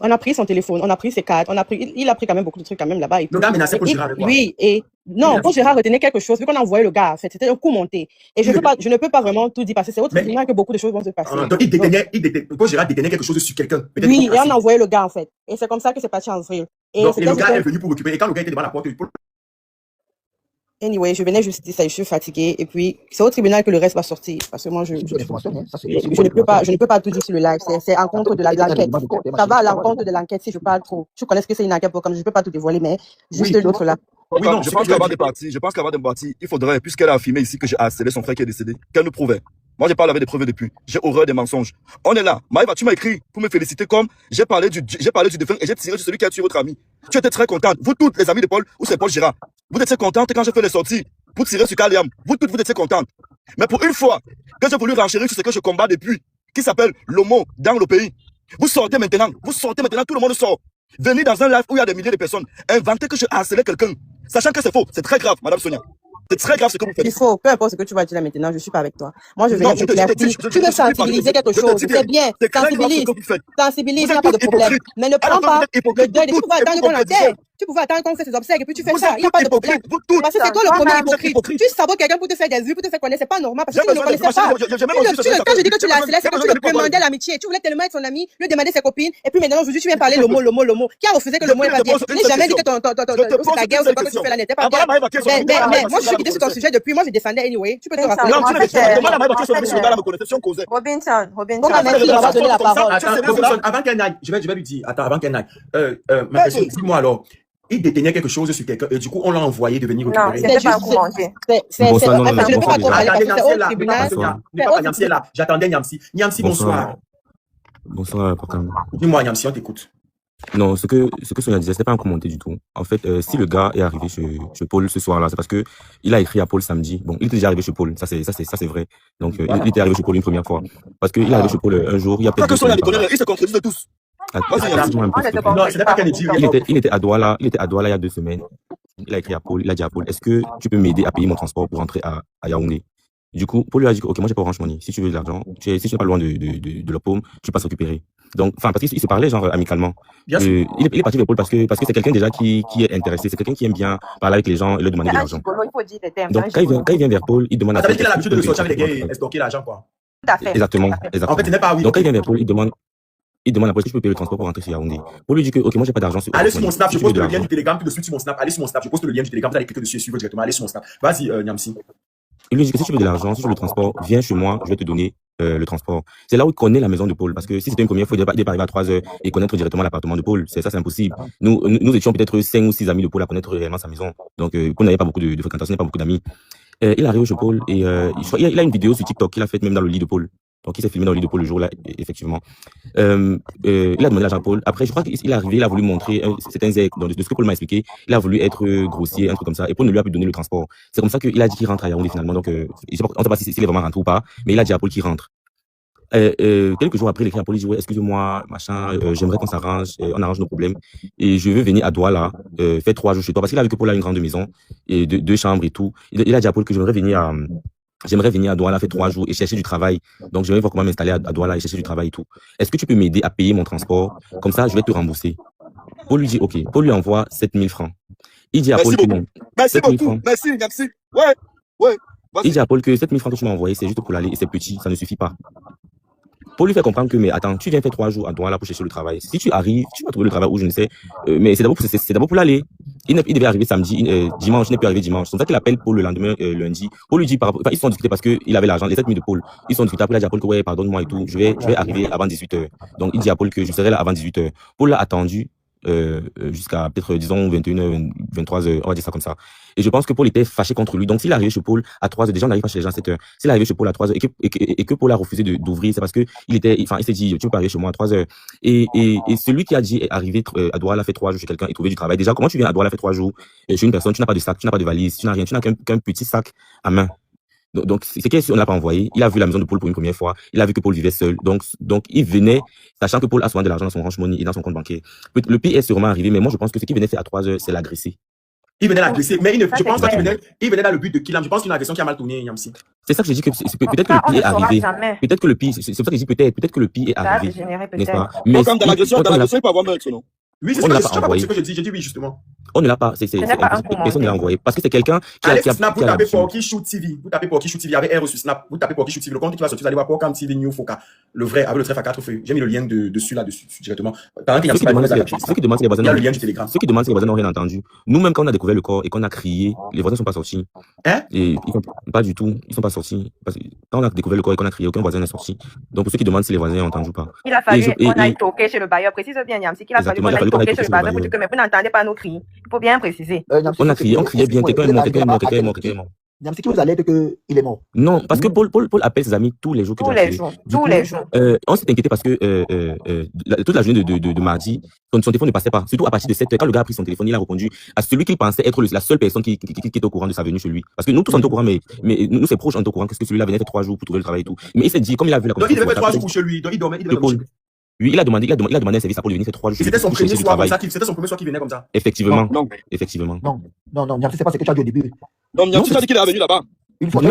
on a pris son téléphone, on a pris ses cartes, il a pris quand même beaucoup de trucs quand même là-bas. Le gars menaçait Paul Gérard avec quoi? Oui, et non, Paul Gérard retenait quelque chose, vu qu'on a envoyé le gars, en fait, c'était un coup monté. Et je ne peux pas vraiment tout dire, parce que c'est au tribunal que beaucoup de choses vont se passer. Donc Paul Gérard détenait quelque chose sur quelqu'un. Oui, et on a envoyé le gars, en fait. Et c'est comme ça que c'est parti en vrille. Et le gars est venu pour récupérer. Et quand le gars était devant la porte, anyway, je venais juste dire ça, je suis fatiguée. Et puis, c'est au tribunal que le reste va sortir. Parce que moi, je ne peux pas tout dire sur le live. C'est en contre de l'enquête. Ça va à l'encontre de l'enquête si je parle trop. Je connais ce que c'est une enquête, comme je ne peux pas tout dévoiler, mais juste l'autre là. Oui, non, je pense qu'avant de partir, il faudrait, puisqu'elle a affirmé ici que j'ai harcelé son frère qui est décédé, qu'elle nous prouvait. Moi, j'ai parlé avec des preuves depuis. J'ai horreur des mensonges. On est là. Maïva, tu m'as écrit pour me féliciter comme j'ai parlé du défunt et j'ai tiré sur celui qui a tué votre ami. Tu étais très contente. Vous toutes, les amis de Paul, ou c'est Paul Gérard. Vous étiez contente quand j'ai fait les sorties pour tirer sur Kaliam. Vous toutes, vous étiez contentes. Mais pour une fois que j'ai voulu renchérir sur ce que je combats depuis, qui s'appelle l'homo dans le pays, vous sortez maintenant, tout le monde sort. Venez dans un live où il y a des milliers de personnes, inventer que je harcelais quelqu'un, sachant que c'est faux. C'est très grave, Madame Sonia. C'est très grave ce que vous faites. Il faut, peu importe ce que tu vas dire là maintenant, je suis pas avec toi. Moi, je vais éclaircir. Tu veux sensibiliser quelque chose, c'est bien. Sensibilise, il n'y a pas de problème. Mais ne prends pas le deuil. Tu pouvais attendre qu'on l'enterre. Tu pouvais attendre qu'on fait ses obsèques et puis tu fais ça. Il n'y a pas de problème. Parce que c'est toi le premier hypocrite. Tu sabotes quelqu'un pour te faire des vues, pour te faire connaître. C'est pas normal parce que tu ne le connaissais pas. Quand je dis que tu l'as harcelé, c'est que tu lui demandais l'amitié. Tu voulais tellement être son ami, lui demander ses copines. Et puis maintenant, aujourd'hui, tu viens parler le mot. Qui a refusé que le mot est pas bien? Je n'ai jamais dit que la guerre ou ce que tu fais là n'était pas bien. Mais moi, je suis quitté sur ton sujet depuis. Moi, je descendais anyway. Tu peux te rappeler. Non, tu ne Robinson. Avant qu'elle n'aille, je vais lui dire. Attends, avant qu'elle n'aille. Dis-moi alors. Il détenait quelque chose sur quelqu'un et du coup on l'a envoyé de venir récupérer. Non, c'était pas commenté. Nyamsi est là. J'attendais Nyamsi. Nyamsi, bonsoir. Bonsoir, Pakam. Dis-moi, Nyamsi, on t'écoute. Non, ce que Sonia disait, c'était pas un commenté du tout. En fait, si le gars est arrivé chez Paul ce soir-là, c'est parce que il a écrit à Paul samedi. Bon, il était déjà arrivé chez Paul, ça c'est vrai. Donc il était arrivé chez Paul une première fois. Parce qu'il est arrivé chez Paul un jour, il y a peut-être que Sonia déconne, ils se contredisent de tous. Non, ce n'est pas qu'elle dit. Il était à Douala il y a 2 semaines. Il a écrit à Paul, il a dit à Paul, est-ce que tu peux m'aider à payer mon transport pour rentrer à Yaoundé? Du coup, Paul lui a dit, ok, moi j'ai pas Orange Money. Si tu veux de l'argent, si tu n'es pas loin de la paume, tu passes récupérer. Donc, enfin, parce qu'il se parlait genre amicalement. Il est parti de Paul parce que c'est quelqu'un déjà qui est intéressé, c'est quelqu'un qui aime bien parler avec les gens et leur demander de l'argent. Donc, quand il vient vers Paul, il demande à Paul. Ça veut dire qu'il a l'habitude de sortir avec les gars et stocker l'argent, quoi. Exactement. En fait, il n'est pas oui. Donc, quand il vient vers Paul, il demande à Paul si je peux payer le transport pour rentrer sur Yaoundé. Paul lui dit que, ok, moi j'ai pas d'argent sur Allez sur mon snap, je poste le lien du Telegram tout de suite sur mon snap. Allez sur mon snap, je poste le lien du Telegram, vous allez cliquer dessus et suivre directement. Allez sur mon snap. Vas-y, Nyamsi. Il lui dit que si tu veux de l'argent, si tu veux le transport, viens chez moi, je vais te donner le transport. C'est là où il connaît la maison de Paul. Parce que si c'était une première fois, il n'est pas arrivé à 3 heures et connaître directement l'appartement de Paul. C'est impossible. Nous étions peut-être 5 ou 6 amis de Paul à connaître réellement sa maison. Donc, Paul n'avait pas beaucoup de fréquentation, il n'avait pas beaucoup d'amis. Il arrive chez Paul et il a une vidéo sur TikTok qu'il a faite même dans le lit de Paul. Donc, il s'est filmé dans le lit de Paul le jour-là, effectivement. Il a demandé l'argent à Paul. Après, je crois qu'il est arrivé, il a voulu montrer, c'est un zèque, de ce que Paul m'a expliqué, il a voulu être grossier, un truc comme ça, et Paul ne lui a plus donné le transport. C'est comme ça qu'il a dit qu'il rentre à Yaoundé finalement. Donc, on ne sait pas s'il est vraiment rentré ou pas, mais il a dit à Paul qu'il rentre. Quelques jours après, il écrit à Paul, il dit, ouais, excusez-moi, machin, j'aimerais qu'on s'arrange, on arrange nos problèmes, et je veux venir à Douala, faire 3 jours chez toi, parce qu'il a vu que Paul a une grande maison, et 2 chambres et tout. Il a dit à Paul que j'aimerais venir à Douala, faire 3 jours et chercher du travail. Donc, j'aimerais voir comment m'installer à Douala et chercher du travail et tout. Est-ce que tu peux m'aider à payer mon transport? Comme ça, je vais te rembourser. Paul lui dit, OK. Paul lui envoie 7000 francs. Il dit à Paul que non. Merci beaucoup. Merci. Ouais. Il dit à Paul que 7000 francs que tu m'as envoyé, c'est juste pour l'aller et c'est petit, ça ne suffit pas. Paul lui fait comprendre que, mais attends, tu viens faire 3 jours à Douala pour chercher le travail. Si tu arrives, tu vas trouver le travail où je ne sais, mais c'est d'abord pour l'aller. Il devait arriver samedi, dimanche, il n'est plus arrivé dimanche. C'est comme ça qu'il appelle Paul le lendemain, lundi. Paul lui dit, ils se sont discutés parce qu'il avait l'argent, les 7000 de Paul. Ils se sont discutés, après il a dit à Paul que, ouais, pardonne-moi et tout, je vais arriver avant 18h. Donc, il dit à Paul que je serai là avant 18h. Paul l'a attendu, jusqu'à peut-être, disons, 21h, 23h, on va dire ça comme ça. Et je pense que Paul était fâché contre lui. Donc, s'il est arrivé chez Paul à 3h, déjà, on n'arrive pas chez les gens à 7h. S'il est arrivé chez Paul à 3h et que Paul a refusé d'ouvrir, c'est parce que il s'est dit, tu peux pas arriver chez moi à 3h. Et celui qui a dit arriver à Douala, fait 3 jours chez quelqu'un et trouver du travail. Déjà, comment tu viens à Douala, fait 3 jours chez une personne, tu n'as pas de sac, tu n'as pas de valise, tu n'as rien, tu n'as qu'un petit sac à main. Donc, c'est qu'on ne l'a pas envoyé. Il a vu la maison de Paul pour une première fois. Il a vu que Paul vivait seul. Donc, il venait, sachant que Paul a souvent de l'argent dans son Orange Money et dans son compte bancaire. Le pire est sûrement arrivé, mais moi, je pense que ce qu'il venait faire à 3h, c'est l'agresser. Il venait l'agresser, mais je pense pas qu'il venait dans le but de kill. Je pense qu'il y a une agression qui a mal tourné, Yamsi. C'est ça que j'ai dit, que peut-être que le pire est arrivé. Peut-être que le pire, c'est pour ça que j'ai dit peut-être que le pire est arrivé. N'est-ce pas? Mais comme dans l'agression, il peut avoir meurtre, non? Oui, c'est ce que je dis. J'ai dit oui, justement. On ne l'a pas. Personne ne l'a envoyé. Parce que c'est quelqu'un qui a Snap, vous tapez Porky Shoot TV. Vous tapez Porky Shoot TV avec R sur Snap. Vous tapez Porky Shoot TV. Le compte qui va sortir, vous allez voir Porky TV New Foca. Le vrai, avec le trèfle à 4 feuilles. J'ai mis le lien dessus, là-dessus, directement. Ceux qui demandent si les voisins n'ont rien entendu. Nous-mêmes, quand on a découvert le corps et qu'on a crié, les voisins ne sont pas sortis. Hein? Et pas du tout. Ils ne sont pas sortis. Parce que quand on a découvert le corps et qu'on a crié, aucun voisin n'est sorti. Donc, pour ceux qui demandent si les voisins ont entendu ou pas. Il a fallu qu'on aille toquer chez le bailleur. Précise bien, Yamsi, qu'il a fallu qu'on aille toquer chez le bailleur pour dire que, mais vous n'entendez pas nos cris. Il faut bien préciser. On criait bien, quelqu'un est mort. Yamsi qui vous alerte qu'il est mort. Non, parce que Paul appelle ses amis tous les jours. Tous les jours. On s'est inquiété parce que toute la journée de mardi, son téléphone ne passait pas. Surtout à partir de 7h, quand le gars a pris son téléphone, il a répondu à celui qu'il pensait être la seule personne qui était au courant de sa venue chez lui. Parce que nous tous on est au courant, mais nous c'est proche, on est au courant que celui-là venait faire 3 jours pour trouver le travail et tout. Mais il s'est dit, comme il a vu la conversation. Donc il devait faire 3 jours chez lui, donc il devait dormir chez lui. Oui, il a demandé un service à Paul de venir faire 3 jours. C'était son premier soir comme ça, c'était son premier soir qui venait comme ça. Effectivement. Non, Yamsi, c'est pas ce que tu as dit au début. Non, Yamsi, tu as dit qu'il est venu là-bas. Une fois non,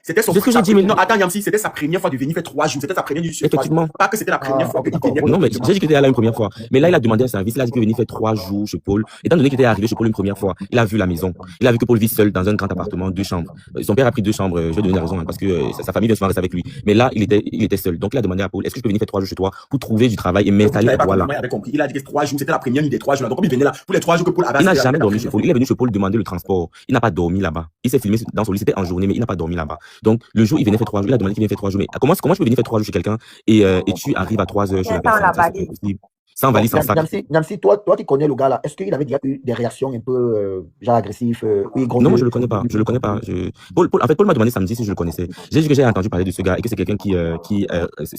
c'était son premier soir. Non, attends, Yamsi, c'était sa première fois de venir faire 3 jours. C'était sa première nuit. Effectivement. Pas que c'était la première fois qu'il venait. Non, mais j'ai dit qu'il était là une première fois. Mais là, il a demandé un service. Il a dit qu'il venait faire 3 jours chez Paul. Étant donné qu'il était arrivé chez Paul une première fois, il a vu la maison. Il a vu que Paul vit seul dans un grand appartement, 2 chambres. Son père a pris 2 chambres. Je vais donner la raison, parce que sa famille vient souvent rester avec lui. Mais là, il était seul. Donc, il a demandé à Paul, est-ce que je peux venir faire 3 jours chez toi pour trouver du travail et m'installer à Douala? Il a dit que 3 jours, c'était la première nuit des 3 jours. Donc, il venait là pour les 3 jours que Paul avait. Il n'a jamais dormi chez Paul. Il est venu chez Paul demander le transport. Il n'a pas dormi là-bas. Il s'est filmé dans son lit. C'était en journée, mais il n'a pas dormi là-bas. Donc, le jour, il venait faire 3 jours. Il a demandé qu'il vienne faire 3 jours. Mais comment je peux venir faire 3 jours chez quelqu'un et tu arrives à 3h chez la personne? C'est impossible. Sans valise, sans sac. Yamsi, toi qui connais le gars là, est-ce qu'il avait déjà eu des réactions un peu genre agressives? Non, moi je le connais pas. En fait, Paul m'a demandé samedi si je le connaissais. J'ai dit que j'ai entendu parler de ce gars et que c'est quelqu'un qui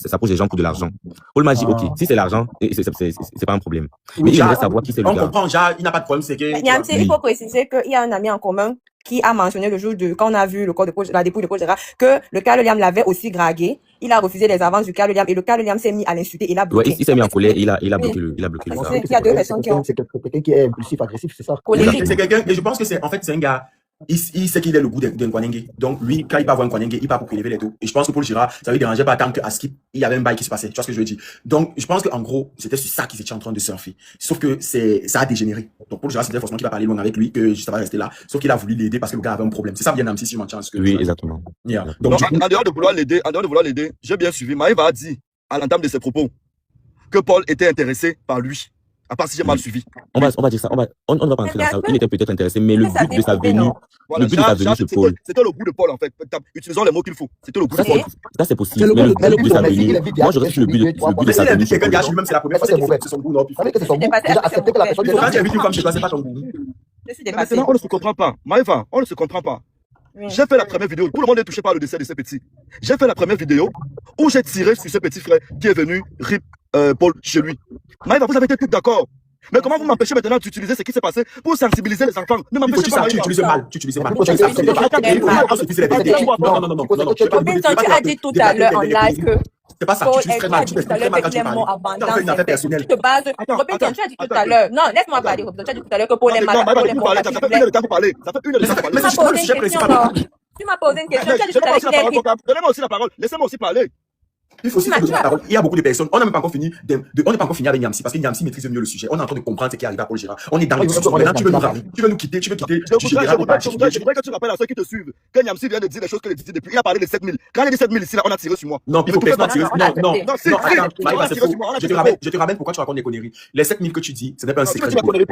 s'approche des gens pour de l'argent. Paul m'a dit ok, si c'est l'argent, c'est pas un problème. Mais il aimerait savoir qui c'est le gars. On comprend, genre, il n'a pas de problème, c'est que. Yamsi, il faut préciser qu'il y a un ami en commun qui a mentionné le jour quand on a vu le corps de Paul, la dépouille de Paul Gérard, que le Carl Liam l'avait aussi dragué. Il a refusé les avances du Carl Liam et le Carl Liam s'est mis à l'insulter et il a bloqué. Ouais, il s'est mis en colère et il a bloqué le gars. Il y a 2 personnes qui ont. C'est quelqu'un qui est impulsif, agressif, c'est ça? C'est quelqu'un, et je pense que c'est un gars. Il sait qu'il a le goût d'un Kwanenge. Donc, lui, quand il va voir un Kwanenge, il va pour prélever les dos. Et je pense que Paul Girard, ça lui dérangeait pas tant qu'à Skip, il y avait un bail qui se passait. Tu vois ce que je veux dire? Donc, je pense qu'en gros, c'était sur ça qu'ils étaient en train de surfer. Sauf que ça a dégénéré. Donc, Paul Girard, c'était forcément qu'il va parler loin avec lui, que ça va rester là. Sauf qu'il a voulu l'aider parce que le gars avait un problème. C'est ça bien, même si je m'entends. Oui, exactement. Yeah. Donc, en dehors de vouloir l'aider, j'ai bien suivi. Maïva a dit, à l'entame de ses propos, que Paul était intéressé par lui. À part si j'ai mal suivi. On va dire ça, on ne va pas entrer dans ça. Il était peut-être intéressé, mais le Mais ça but de sa dépend, venue, non. Voilà, le but de sa venue, c'est Paul. c'était le goût de Paul, en fait. Utilisons les mots qu'il faut. C'était le goût de Ça, Paul. ça c'est possible, C'est le mais goût le de- but de sa mais s'il venue, invite des moi je reste artistes, sur le but il de doit sa Mais s'il venue, invite c'est quelqu'un Paul. gâche lui-même, c'est la première Mais fois ça, c'est mauvais. c'est son goût, non? Puis Vous savez que c'est son Je suis goût. dépassée. Déjà, Est-ce que c'est accepter que la mauvais? personne Il faut quand dérange. tu invites une femme chez toi, c'est pas ton goût. Je suis Mais dépassée. maintenant, on ne se comprend pas. Maëva, on ne se comprend pas. Oui. J'ai fait la première vidéo. Tout le monde est touché par le décès de ce petit. J'ai fait la première vidéo où j'ai tiré sur ce petit frère qui est venu rip Paul chez lui. Maëva, vous avez été tous d'accord. Mais comment vous m'empêchez maintenant d'utiliser ce qui s'est passé pour sensibiliser les enfants? Ne Il faut m'empêchez que pas, tu Maëva. utilises mal. Tu utilises mal. Il faut Tu que utilises tu mal. utilises Il faut mal. pas utiliser les vérités. Non, Robinson, tu as dit tout à l'heure en live que C'est pas ça, tu Paul utilises très mal. Tu t'exprimes très mal quand tu parles. Tu en fais une affaire personnelle. Tu te bases. Robinson, tu as dit tout à l'heure. Non, laisse-moi parler, Robinson. Tu as dit tout à l'heure que Paul est malade. Maëva, Paul est vous parlez. Ça fait une heure de temps que vous parlez. Ça fait une heure de temps que vous Mais parlez. c'est justement le sujet principal. Tu m'as posé une question. Tu as dit tout à Donnez-moi l'heure qu'il est riche. Donnez-moi aussi la parole. Laissez-moi aussi parler. Il faut aussi donner la parole. Il y a beaucoup de personnes. On n'a même pas encore fini. On n'est pas encore fini avec Niamsi parce que Niamsi maîtrise mieux le sujet. On est en train de comprendre ce qui arrive à Paul Gérard. On est dans les discussions. Maintenant, tu veux nous quitter. Tu veux quitter. Je voudrais que tu rappelles à ceux qui te suivent que Niamsi vient de dire des choses que les dit depuis. Il a parlé de 7000. Quand il a dit 7000 ici, là, on a tiré sur moi. Non, il faut personne n'a tiré. Non, c'est vrai. attends, Maïva, c'est faux. Je te ramène pourquoi tu racontes des conneries. Les 7000 que tu dis, ce n'est pas un secret. Bon, je vais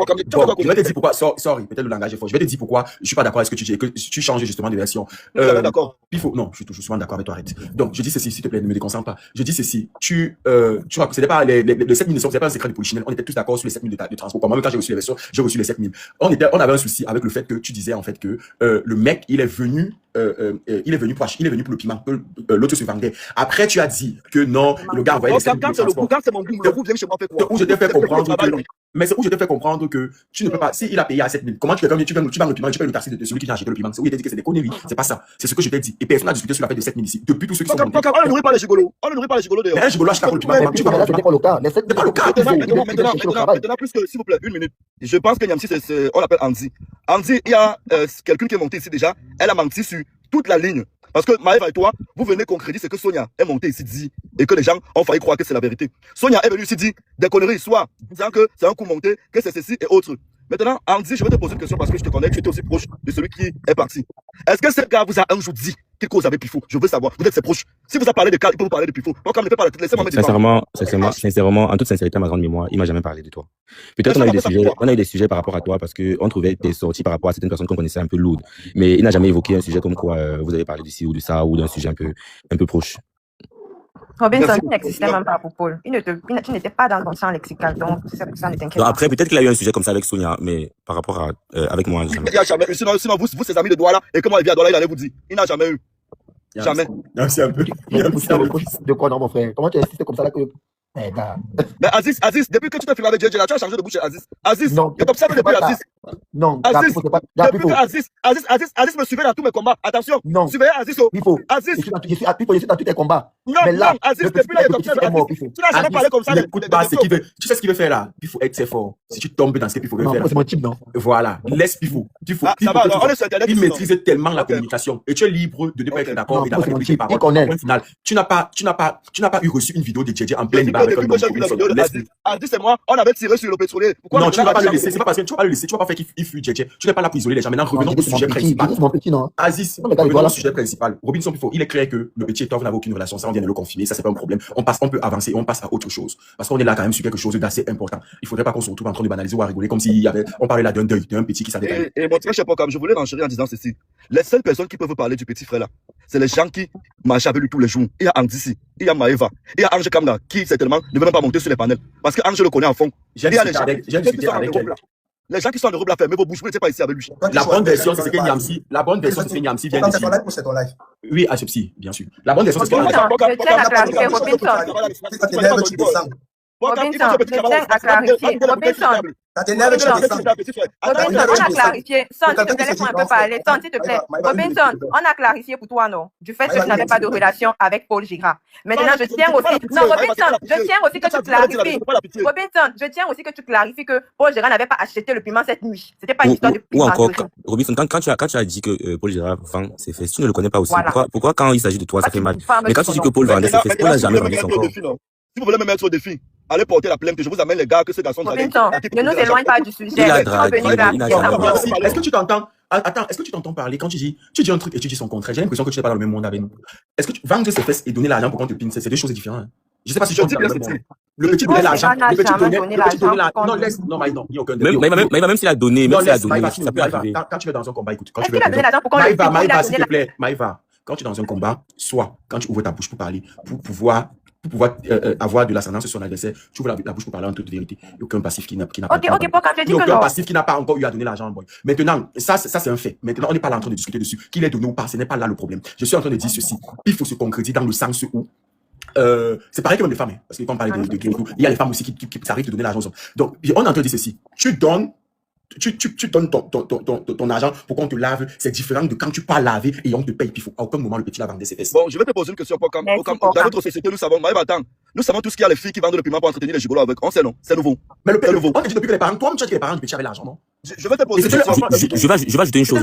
te dire pourquoi. Sorry, peut-être le langage est fort. Je vais te dire pourquoi je suis pas d'accord avec ce que tu dis et que tu changes justement de version. D'accord. Il faut, non, je suis souvent d'accord avec toi, arrête. Donc, je dis ceci, s'il te plaît, ne me déconcentre pas. Je dis ceci, tu vois, c'était pas les 7000 c'était pas un secret de polichinelle. On était tous d'accord sur les 7000 de transport. Moi, même quand j'ai reçu les versions, j'ai reçu les 7000. On avait un souci avec le fait que tu disais, en fait, que, le mec, il est venu pour le piment, que l'autre se vendait. Après, tu as dit que non, le gars envoyait les 7000 de transport. Quand c'est mon goût, le goût vient chez moi, fait quoi? Où je t'ai fait comprendre que, mais c'est où je t'ai fait comprendre que tu ne peux pas, s'il a payé à 7000, comment tu vends le piment, tu payes le taxi de celui qui a acheté le piment. C'est où il t'a dit que c'est des conneries. C'est pas ça. C'est ce que je t'ai dit. Et personne n'a discuté sur la paix de 7000 ici. Depuis tous ceux qui sont montés. On ne nourrit pas les gigolos. On ne nourrit pas les gigolos d'ailleurs. Mais un gigolo achète le piment, tu Là, c'était pas le cas. C'est pas le cas. Maintenant, plus que, s'il vous plaît, une minute. Je pense que Niamsi, on l'appelle Andy. Andy, il y a quelqu'un qui est monté ici déjà. Elle a menti sur toute la ligne. Parce que Maëva et toi, vous venez concrétiser ce que Sonia est montée ici dit et que les gens ont failli croire que c'est la vérité. Sonia est venue ici dire des conneries, soit disant que c'est un coup monté, que c'est ceci et autre. Maintenant, Andy, je vais te poser une question parce que je te connais, tu étais aussi proche de celui qui est parti. Est-ce que ce gars vous a un jour dit qu'il cause avec Pifou? Je veux savoir. Vous êtes ses proches. Si vous a parlé de cas, il peut vous parler de Pifou. Pourquoi ne fait pas la tête? Laissez-moi me dire. Sincèrement, en toute sincérité, à ma grande mémoire, il m'a jamais parlé de toi. Peut-être on a eu des sujets par rapport à toi parce qu'on trouvait tes sorties par rapport à certaines personnes qu'on connaissait un peu lourdes. Mais il n'a jamais évoqué un sujet comme quoi vous avez parlé d'ici ou de ça ou d'un sujet un peu proche. Robinson, tu n'existais même pas pour Paul. Tu n'étais pas dans ton champ lexical, donc ça ne t'inquiète pas. Après, peut-être qu'il a eu un sujet comme ça avec Sonia, mais par rapport à avec moi, jamais. Il n'y a jamais eu. Sinon vous, ses amis de Douala, et comment il vient à Douala, il allait vous dire. Il n'a jamais eu. Jamais. C'est un peu. De quoi, non, mon frère? Comment tu insistes comme ça là que. Mais Aziz, depuis que tu t'es filmé avec JJ, là, tu as changé de bouche, Aziz. Aziz, non, je t'observe depuis Aziz. Non, Aziz, depuis que Aziz me suivait dans tous mes combats. Attention, non. Suivez Aziz. Aziz. Je suis dans tous tes combats. Non, mais là, non, Aziz, depuis là, il t'observe. Tu n'as jamais parlé comme ça. Tu sais ce qu'il veut faire là? Il faut être très fort. Si tu tombes dans ce qu'il faut faire. C'est mon type, non? Voilà, laisse Pifou. Il maîtrise tellement la communication. Et tu es libre de ne pas être d'accord et d'avoir des paroles. Au final, tu n'as pas eu reçu une vidéo de JJ en plein débat avec un homme. Aziz et moi, on avait tiré sur le pétrolier. Non, tu ne vas pas le laisser. C'est pas parce que tu vas pas le laisser. Tu vas pas faire qu'il fuit JJ. Tu n'es pas là pour isoler les gens. Maintenant, revenons au sujet principal. Aziz, revenons au sujet principal. Robinson Pifou, il est clair que le petit et Tov n'avait aucune relation. Ça, on vient de le confirmer. Ça, c'est pas un problème. On peut avancer, on passe à autre chose. Parce qu'on est là quand même sur quelque chose d'assez important. Il faudrait pas qu'on se retrouve en train de banaliser ou à rigoler comme s'il y avait, on parlait là d'un deuil, d'un petit qui s'avait. Et mon très cher comme je voulais renchérir en disant ceci. Les seules personnes qui peuvent parler du petit frère là, c'est les gens qui marchent avec lui tous les jours. Il y a Andy, il y a Maëva, il y a Ange Kamna, qui certainement ne veut même pas monter sur les panels. Parce que Ange le connaît en fond. J'ai discuté avec elle. Les gens qui sont en Europe là, fermez vos bouches, vous n'êtes pas ici avec lui. La bonne version, c'est ce que Niamsi, vient de dire. C'est ton live. Oui, Asepsi, bien sûr. La bonne version, c'est ce que Je tiens à clarifier, Robinson. Robinson, je tiens à clarifier. Robinson, Ça t'énerve et tu descends. Robinson, on a clarifié. Son, s'il te plaît, laisse-moi un peu parler. Son, s'il te plaît. Robinson, on a clarifié pour toi, non? Du fait que tu n'avais pas de relation avec Paul Gérard. Maintenant, je tiens aussi. Non, Robinson, je tiens aussi que tu clarifies. Robinson, je tiens aussi que tu clarifies que Paul Gérard n'avait pas acheté le piment cette nuit. C'était pas une histoire de piment. Ou encore, Robinson, quand tu as dit que Paul Gérard vend ses fesses, tu ne le connais pas aussi. Pourquoi quand il s'agit de toi, ça fait mal? Mais quand tu dis que Paul vendait ses fesses, Paul n'a jamais vendu son corps. Si vous voulez me mettre au défi, allez porter la plainte, je vous amène les gars que ces garçons ne nous éloigne pas du sujet. Est-ce que tu t'entends? Attends, est-ce que tu t'entends parler quand tu dis un truc et tu dis son contraire? J'ai l'impression que tu n'es pas dans le même monde avec nous. Est-ce que vendre ses fesses et donner l'argent pour qu'on te pine, c'est deux choses différentes. Je sais pas si je dis bien ceci. Le petit donnait l'argent. Le petit donnait l'argent. Non, laisse. Non, Maïva, il n'y a aucun Même s'il a donné, non, même s'il a laisse, donné, Maïva, ça peut arriver. quand tu es dans un combat, écoute, quand Est-ce tu veux qu'il a donné l'argent pour qu'on le Maïva, il a s'il donné te plaît, Maïva, quand tu es dans un combat, soit quand tu ouvres ta bouche pour parler, pour pouvoir avoir de l'ascendance sur son adversaire, tu ouvres la bouche pour parler en toute vérité. Il n'y a aucun passif qui n'a pas. Ok, pour quand tu dis que aucun non. passif qui n'a pas encore eu à donner l'argent, boy. Maintenant, ça c'est un fait. Maintenant, on n'est pas là en train de discuter dessus. Qu'il est donné ou pas, ce n'est pas là le problème. Je suis en train de dire ceci. Il faut se concrétiser dans le sens où c'est pareil que même les femmes, hein, parce que quand on parle de gay et tout, il y a les femmes aussi qui s'arrivent de donner l'argent aux hommes. Donc, on est en train de dire ceci. Tu donnes ton argent pour qu'on te lave, c'est différent de quand tu pars laver et on te paye. Puis à aucun moment le petit l'a vendu ses fesses. Bon, je vais te poser une question. Dans notre société, nous savons, Maëva, attends, nous savons tout ce qu'il y a les filles qui vendent le piment pour entretenir les gigolos avec. On sait, non? C'est nouveau. Mais le nouveau. On te dit depuis que les parents, toi, tu as dit que les parents du petit avaient l'argent, non? Je vais te poser une question. Je vais ajouter une chose.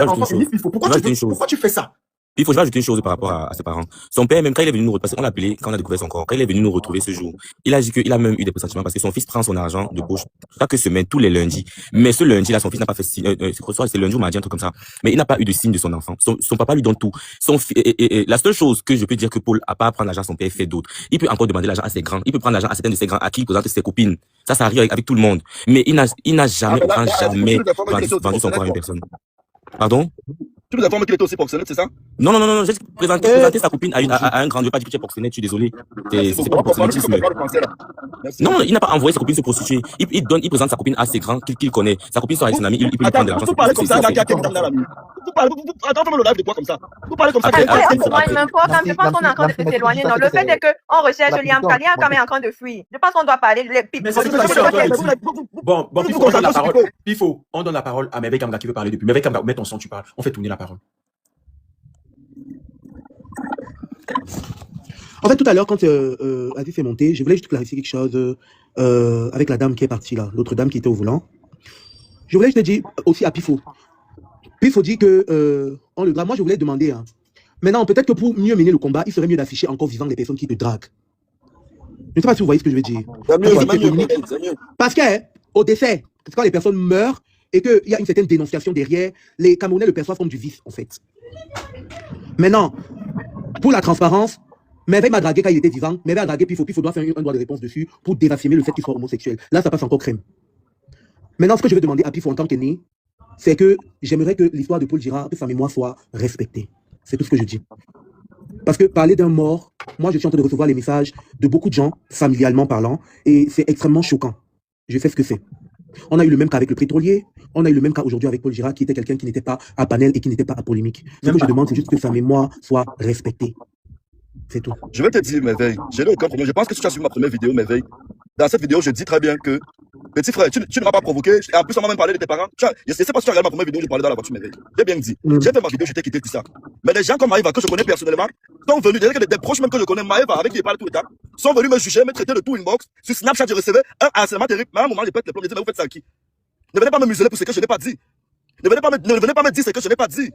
Pourquoi tu fais ça? Il faut que je vais ajouter une chose par rapport à ses parents. Son père, même quand il est venu nous retrouver, parce qu'on l'a appelé, quand on a découvert son corps, quand il est venu nous retrouver ce jour, il a dit qu'il a même eu des pressentiments parce que son fils prend son argent de poche chaque semaine, tous les lundis. Mais ce lundi-là, son fils n'a pas fait signe, c'est lundi ou mardi, un truc comme ça. Mais il n'a pas eu de signe de son enfant. Son papa lui donne tout. Et la seule chose que je peux dire que Paul a pas à prendre l'argent à son père, fait d'autres. Il peut encore demander l'argent à ses grands. Il peut prendre l'argent à certains de ses grands, à qui il présente ses copines. Ça arrive avec tout le monde. Mais il n'a jamais vendu son corps à une personne. Pardon? Tu nous informes qu'il était aussi proxénète, c'est ça? Non, j'ai présenté sa copine à un grand. Je veux pas dire que tu es proxénète, je suis désolé. C'est pas proxénétisme. Non, il n'a pas envoyé sa copine se prostituer. Il présente sa copine à ses grands qu'il connaît. Sa copine sera avec son ami, il peut lui prendre de l'argent. Vous parlez comme ça, attends, le live de quoi comme ça? Vous parlez comme ça. Moi, il m'importe, je pense qu'on est en train de s'éloigner. Non, le fait est qu'on recherche Liam quand même en train de fuir. Je pense qu'on doit parler les pipes. Bon, on donne la parole. On donne la parole à Merveille Kamga qui veut parler depuis. Merveille Kamga, mets ton son, tu parles. On fait tourner la parole. En fait, tout à l'heure, quand Adif est monté, je voulais juste clarifier quelque chose avec la dame qui est partie là, l'autre dame qui était au volant. Je voulais juste dire aussi à Pifo. Pifo dit que on le drague. Moi, je voulais demander. Hein. Maintenant, peut-être que pour mieux mener le combat, il serait mieux d'afficher encore vivant les personnes qui te draguent. Je ne sais pas si vous voyez ce que je veux dire. C'est mieux. Parce que au décès, quand les personnes meurent et qu'il y a une certaine dénonciation derrière, les Camerounais le perçoivent comme du vice, en fait. Maintenant, pour la transparence, Merveille m'a dragué quand il était vivant. Merveille a dragué Pifo. Pifo doit faire un droit de réponse dessus pour dévacimer le fait qu'il soit homosexuel. Là, ça passe encore crème. Maintenant, ce que je veux demander à Pifo en tant qu'aîné, c'est que j'aimerais que l'histoire de Paul Girard, que sa mémoire soit respectée. C'est tout ce que je dis. Parce que parler d'un mort, moi je suis en train de recevoir les messages de beaucoup de gens, familialement parlant, et c'est extrêmement choquant. Je sais ce que c'est. On a eu le même cas avec le pétrolier, on a eu le même cas aujourd'hui avec Paul Girard, qui était quelqu'un qui n'était pas à panel et qui n'était pas à polémique. Ce que je demande, c'est juste que sa mémoire soit respectée. C'est tout. Je vais te dire, Merveille, je n'ai aucun problème. Je pense que si tu as suivi ma première vidéo, Merveille, dans cette vidéo, je dis très bien que, petit frère, tu ne m'as pas provoqué. En plus, on m'a même parlé de tes parents. Je ne sais pas si tu as regardé ma première vidéo, je parlais dans la voiture, Merveille. J'ai bien dit. J'ai fait ma vidéo, je t'ai quitté tout ça. Mais les gens comme Maëva, que je connais personnellement, sont venus, des proches même que je connais, Maëva, avec qui je parle tout le temps, sont venus me juger, me traiter de tout inbox. Sur Snapchat, je recevais un harcèlement terrible. Mais à un moment, je pète les plombs, je dis, mais vous faites ça à qui? Ne venez pas me museler pour ce que je n'ai pas dit. Ne venez pas me dire ce que je n'ai pas dit.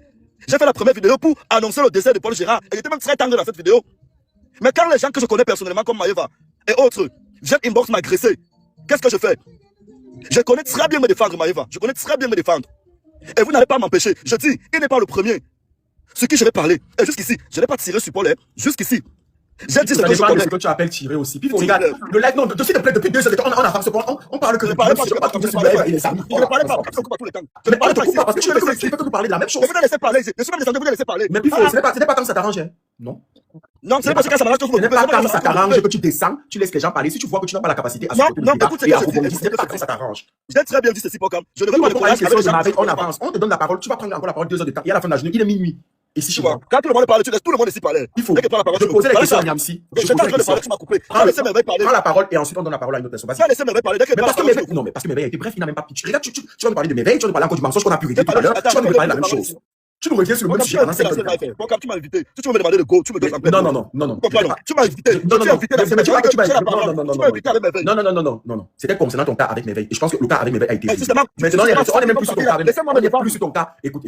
J'ai fait la première vidéo pour annoncer le décès de Paul Girard. Et j'étais même très tendre dans cette vidéo. Mais quand les gens que je connais personnellement, comme Maëva et autres, viennent inbox m'agresser, qu'est-ce que je fais? Je connais très bien me défendre, Maëva. Je connais très bien me défendre. Et vous n'allez pas m'empêcher. Je dis, il n'est pas le premier. Ce qui je vais parler. Et jusqu'ici, je n'ai pas tiré sur Paul. Jusqu'ici. J'ai dit ce que je connais. Ce que tu appelles tirer aussi. Puis regarde, le live, non, s'il te plaît, depuis 2 heures de temps, on avance. On parle que je ne parlais pas. Je ne parlais pas. Je ne coupe pas tous les temps. Je ne parlais pas parce que tu veux que nous parler de la même chose. Vous allez laisser parler. Je suis même descendu, vous allez laisser parler. Mais puis ce n'est pas tant que ça t'arrange. Non. Non, c'est parce que ça m'arrange. Ce n'est pas quand ça t'arrange que tu descends, tu laisses les gens parler. Si tu vois que tu n'as pas la capacité à se non, écoute, c'est pas quand ça t'arrange. J'ai très bien dit ceci, Pokam. Je ne veux pas parler on avance. On te donne la parole. Tu vas prendre encore la parole 2 heures de temps. Et à la fin de la journée, il est minuit. Et si tu vois, quand tout le monde parle, tu laisses tout le monde ici parler. Il faut. Je posais la question à Niamsi. Je suis en train de parler, tu m'as coupé. Prends la parole et ensuite on donne la parole à une autre personne. Laissez Merveille parler. Non, mais parce que Merveille a été bref, il n'a même pas. Regarde, tu vas nous parler de Merveille, tu vas nous parler encore du mensonge qu'on a pu régler tout à l'heure. Tu vas nous parler de la même chose. Tu nous reviens sur le même sujet pendant 5 minutes. Tu m'as invité. Si tu veux me demander de go, tu me donnes la paix. Non. Tu m'as invité. Non. C'était concernant ton cas avec Merveille. Et je pense que le cas avec Merveille a été réglé. Maintenant, on est même plus sur ton cas. On n'est pas plus sur ton cas. Écoute.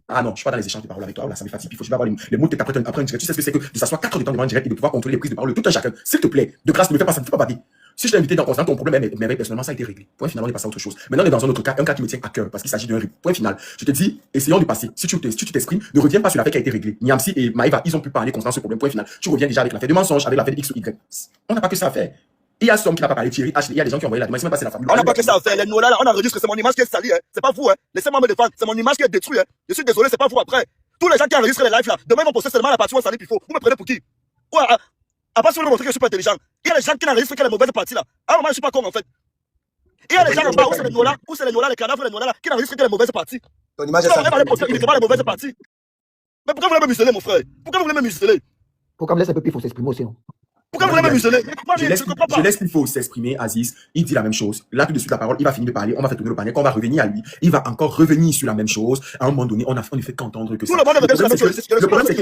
Ah non, je suis pas dans les échanges de paroles avec toi. Là, ça me fatigue. Il faut que je vais avoir les mots de après une direct. Tu sais ce que c'est que de s'asseoir 4 heures de temps devant un direct et de pouvoir contrôler les prises de parole de tout un chacun. S'il te plaît, de grâce, ne me fais pas ça. Ne fais pas bader. Si je t'ai invité dans ton problème, Merveille, personnellement, ça a été réglé. Point final, on est passé à autre chose. Maintenant, on est dans un autre cas, un cas qui me tient à cœur, parce qu'il s'agit d'un RIP. Point final. Je te dis, essayons de passer. Si tu t'exprimes, ne reviens pas sur l'affaire qui a été réglée. Niamsi et Maëva, ils ont pu parler concernant ce problème. Point final. Tu reviens déjà avec l'affaire de mensonge, avec l'affaire de X ou Y. On n'a pas que ça à faire. Il y a Somme qui n'a pas parlé, Thierry, Ashley, il y a des gens qui ont envoyé la demande, c'est même pas c'est la famille. On n'a pas que ça à faire. Les Nola, là, on enregistre, c'est mon image qui est salie. Hein. C'est pas vous. Hein. Laissez-moi me défendre. C'est mon image qui est détruite. Hein. Je suis désolé, c'est pas vous après. Tous les gens qui enregistrent les lives là, demain ils vont poster seulement la partie où on salit Pifo. Vous me prenez pour qui? Ouais, à part si vous voulez montrer que je suis pas intelligent. Il y a des gens qui n'enregistrent que les mauvaises parties là. À un moment, je suis pas con en fait. Il y a des gens en bas où c'est les Nola, les cadavres, les Nola là, qui n'enregistrent que les mauvaises parties. Ton image est on va aller poster uniquement les mauvaises parties. Mais pourquoi vous voulez me museler, mon frère? Pourquoi vous voulez me museler? Faut qu'on me laisse un peu plus, il faut s'exprimer aussi. Hein. Pourquoi vous voulez me museler? Je laisse Pifo s'exprimer, Aziz. Il dit la même chose. Là, tout de suite, la parole, il va finir de parler. On va faire tourner le panier. Quand on va revenir à lui, il va encore revenir sur la même chose. À un moment donné, on ne fait qu'entendre que ça. Le problème, c'est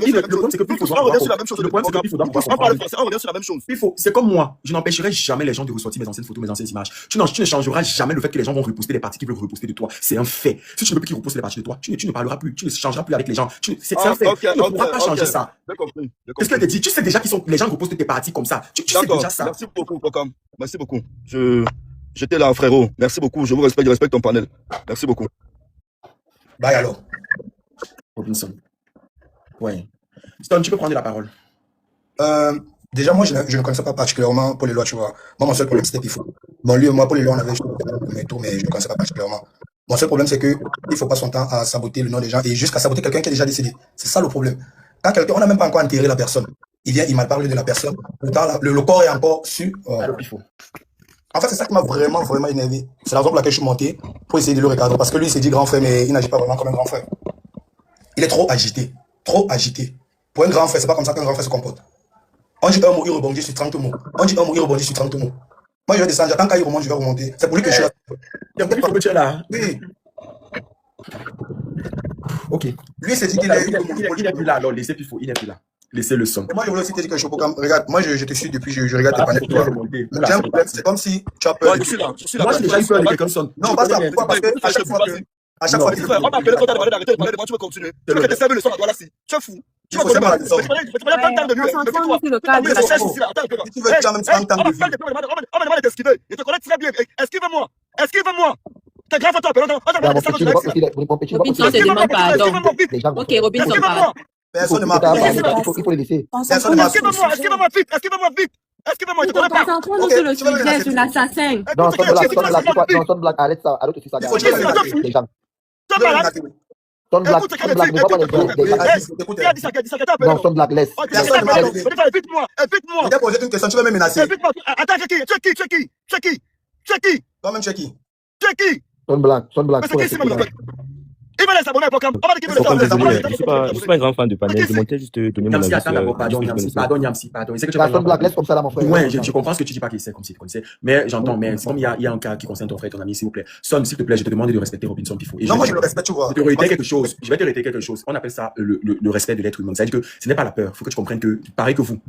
que Pifo doit revenir sur la même chose. Le problème, c'est que Pifo doit on parle français, on revient sur la même chose. Pifo, c'est comme moi. Je n'empêcherai jamais les gens de ressortir mes anciennes photos, mes anciennes images. Tu ne changeras jamais le fait que les gens vont reposter les parties qu'ils veulent reposter de toi. C'est un fait. Si tu ne veux plus qu'ils repostent les parties de toi, tu ne parleras plus. Tu ne changeras plus avec les gens. C'est un fait. Tu ne pourras pas changer ça. Qu'est-ce que je te dis? Tu sais déjà qu'ils les gens repostent tes parties comme ça. Tu sais déjà ça. Merci beaucoup, Kokam. Merci beaucoup. J'étais là, frérot. Merci beaucoup. Je vous respecte, je respecte ton panel. Merci beaucoup. Bye alors. Robinson. Ouais. Stone, tu peux prendre la parole. Déjà, moi, je ne connaissais pas particulièrement Paul Eloy, tu vois. Moi, mon seul problème, c'était Pifo. Bon, lui et moi, Paul Eloy, on avait joué mais je ne connaissais pas particulièrement. Mon seul problème, c'est qu'il ne faut pas son temps à saboter le nom des gens et jusqu'à saboter quelqu'un qui est déjà décédé. C'est ça le problème. Quand quelqu'un, on n'a même pas encore enterré la personne. Il vient, il m'a parlé de la personne. Pourtant, le corps est encore sur. En fait, c'est ça qui m'a vraiment, vraiment énervé. C'est la raison pour laquelle je suis monté pour essayer de le recadrer. Parce que lui, il s'est dit grand frère, mais il n'agit pas vraiment comme un grand frère. Il est trop agité. Trop agité. Pour un grand frère, c'est pas comme ça qu'un grand frère se comporte. On dit un mot, il rebondit sur 30 mots. On dit un mot, il rebondit sur 30 mots. Moi, je vais descendre. J'attends quand il remonte, je vais remonter. C'est pour lui que je suis là. Il y a peut-être que tu es là. Oui. Ok. Lui, il s'est dit qu'il est plus là. Alors, laissez Pifo. Il n'est plus là. Laissez le son. Moi, je voulais aussi te dire que je suis pas comme. Regarde, moi, je te suis depuis, je regarde tes panels. J'ai un problème, c'est comme si tu as peur. Je suis là. Moi, j'ai déjà eu peur de quelqu'un sonne. Non, pas ça. Pourquoi? Parce que à chaque fois, on m'a appelé quand t'as demandé d'arrêter de parler de moi, tu veux continuer. Tu veux que tu serves le son à toi là, si. Tu es fou. Tu vas connaître pas. Tu vas pas temps de lui. Tu veux quand même 30 ans de vie. On m'a demandé d'esquiver. Je te connais très bien. Esquive-moi. Esquive-moi. T'es grave à toi. Robinson te demande pardon. Ok, Robinson parle. Personne ne m'a appelé. Il faut le laisser. Personne ne m'a appelé. Esquive-moi vite. Esquive-moi vite. Esquive-moi, je te connais pas. Concentrons-nous sur le sujet, sur l'assassin. Non, Stone Black, arrête ça, arrête aussi ça. Les gens. Stone Black, ne vois pas les Non, Stone Black, laisse. Évite-moi. Je t'ai posé une question, tu veux me menacer. Attends, tu es qui? Toi-même, tu es qui? Stone Black, Il va laisser abonner à Pokam. Je suis pas un grand fan de panel. Je montais juste donner mon avis. Pardon, Yamsi. Stone Black, laisse comme ça là, mon frère. Ouais, je comprends ce que tu dis pas, c'est comme si tu connaissais. Mais j'entends, mais c'est comme il y a un cas qui concerne ton frère et ton ami, s'il vous plaît. Son, s'il te plaît, je te demande de respecter Robinson Pifo. Non, moi, je le respecte, tu vois. Je vais te réitérer quelque chose. On appelle ça le respect de l'être humain. C'est-à-dire que ce n'est pas la peur. Il faut que tu comprennes que, pareil que vous.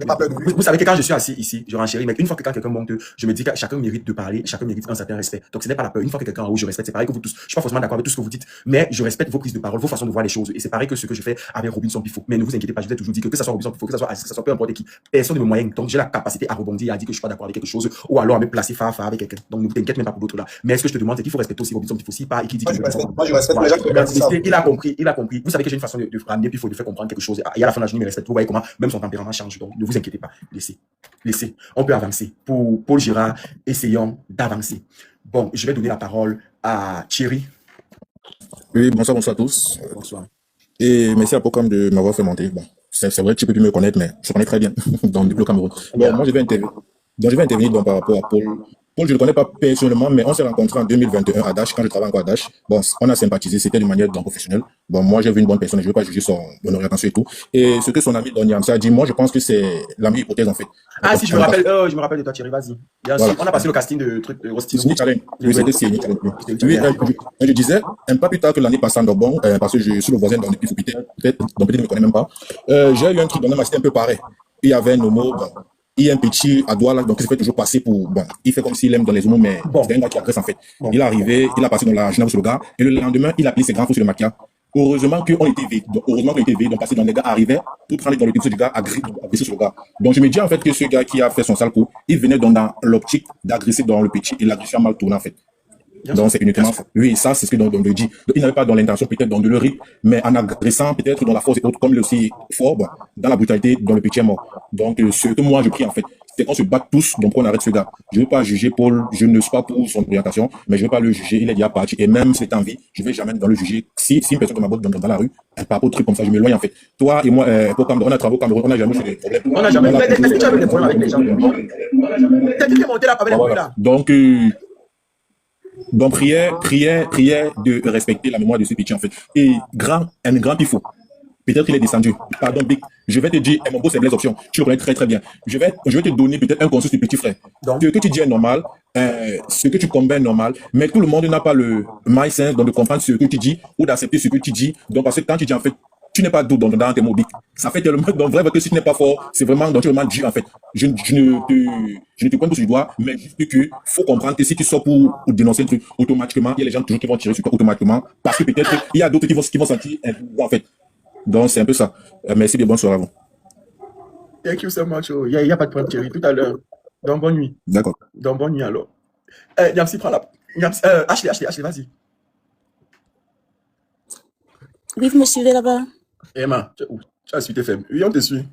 Vous savez que quand je suis assis ici, je renchéris, mais une fois que quand quelqu'un monte, je me dis que chacun mérite de parler, chacun mérite un certain respect. Donc, ce n'est pas la peur. Une fois que quelqu'un en haut, je respecte, c'est pareil que vous tous. Je suis pas forcément d'accord avec tout ce que vous dites, mais je respecte vos prises de parole, vos façons de voir les choses. Et c'est pareil que ce que je fais avec Robinson Pifo. Mais ne vous inquiétez pas, je vous ai toujours dit que ça soit Robinson Pifo, que ça soit peu importe qui, personne ne me moyenne. Donc, j'ai la capacité à rebondir et à dire que je suis pas d'accord avec quelque chose, ou alors à me placer face avec quelqu'un. Donc, ne vous inquiète même pas pour l'autre là. Mais ce que je te demande, c'est qu'il faut respecter aussi Robinson Pifo. Si pas, et qui dit que moi, je respecte les gens qui regardent ça. Il a compris. Vous savez que j'ai une façon de ramener Pifo, de faire comprendre quelque chose. Et à la fin de la journée, il me respecte. Vous voyez comment même son tempérament change. Donc, ne vous inquiétez pas. Laissez. On peut avancer. Pour Paul Girard, essayons d'avancer. Bon, je vais donner la parole à Thierry. Oui, bonsoir à tous. Bonsoir. Et merci à Pokam de m'avoir fait monter. Bon, c'est vrai que tu peux plus me connaître, mais je connais très bien dans le Cameroun. Bon, moi, je vais intervenir donc par rapport à Paul. Paul, je ne le connais pas personnellement, mais on s'est rencontrés en 2021 à Dash, quand je travaillais encore à Dash. Bon, on a sympathisé, c'était de manière professionnelle. Bon, moi, j'ai vu une bonne personne, je ne veux pas juger son orientation et tout. Et ce que son ami Don Yamsa a dit, moi, je pense que c'est la meilleure hypothèse, en fait. Ah, si, je me rappelle de toi, Thierry, vas-y. Voilà. On a passé le casting de trucs de Rosti. Oui, je disais, pas plus tard que l'année passée, bon, parce que je suis le voisin dans le Pifo, peut-être ne me connaît même pas. J'ai eu un truc dans c'était un peu pareil. Il y avait un homo, bon. Il y a un petit à doigt là, donc il se fait toujours passer pour. Bon, il fait comme s'il aime dans les homos, mais c'est un gars qui agresse en fait. Il est arrivé, il a passé dans la journée sur le gars, et le lendemain, il a appelé ses grands frères sur le maquia. Heureusement qu'on était vite. Donc parce que les gars arrivaient pour prendre dans le type du gars, agresser sur le gars. Donc je me dis en fait que ce gars qui a fait son sale coup, il venait dans l'optique d'agresser dans le petit, et l'agression a mal tourné en fait. Donc c'est uniquement oui, ça c'est ce que on le dit. Donc, il n'avait pas dans l'intention peut-être dans de le rythme, mais en agressant peut-être dans la force et autres, comme le aussi fort, bon, dans la brutalité, dans le petit est mort. Donc ce que moi je prie en fait, c'est qu'on se batte tous, donc on arrête ce gars. Je ne veux pas juger Paul, je ne suis pas pour son orientation, mais je ne veux pas le juger, il est déjà parti. Et même si c'est en vie, je ne vais jamais dans le juger. Si une personne m'aborde dans la rue, par rapport au truc comme ça, je m'éloigne en fait. Toi et moi, on a travaillé au Cameroun, on n'a jamais eu des problèmes. On n'a jamais. Est-ce que tu as eu des problèmes avec les gens? T'as dit que monter là avec les bruits là. Donc, prière de respecter la mémoire de ce petit en fait. Et un grand pifou. Peut-être qu'il est descendu. Pardon, Big. Je vais te dire, mon beau, c'est les options. Tu le connais très, très bien. Je vais te donner peut-être un conseil de petit frère. Donc, ce que tu dis est normal, ce que tu combats est normal, mais tout le monde n'a pas le mind sense de comprendre ce que tu dis ou d'accepter ce que tu dis. Donc, parce que quand tu dis, en fait, tu n'es pas doux dans tes mots, Big. Ça fait tellement, donc, vrai, que si tu n'es pas fort, c'est vraiment, donc, tu es vraiment dur, en fait. Je ne te pointe pas sur le doigt, mais juste que faut comprendre que si tu sors pour dénoncer un truc, automatiquement, il y a les gens toujours qui vont tirer sur toi automatiquement, parce que peut-être il y a d'autres qui vont sentir un pouvoir, en fait. Donc, c'est un peu ça. Merci de bonne soirée à vous. Thank you so much. Il n'y a pas de problème, Thierry. Tout à l'heure. Donc, bonne nuit. D'accord. Donc, bonne nuit alors. Yamsi, prends la. Ashley, vas-y. Oui, vous me suivez là-bas. Emma, tu es où? Tu as suivi TFM. Oui, on te suit.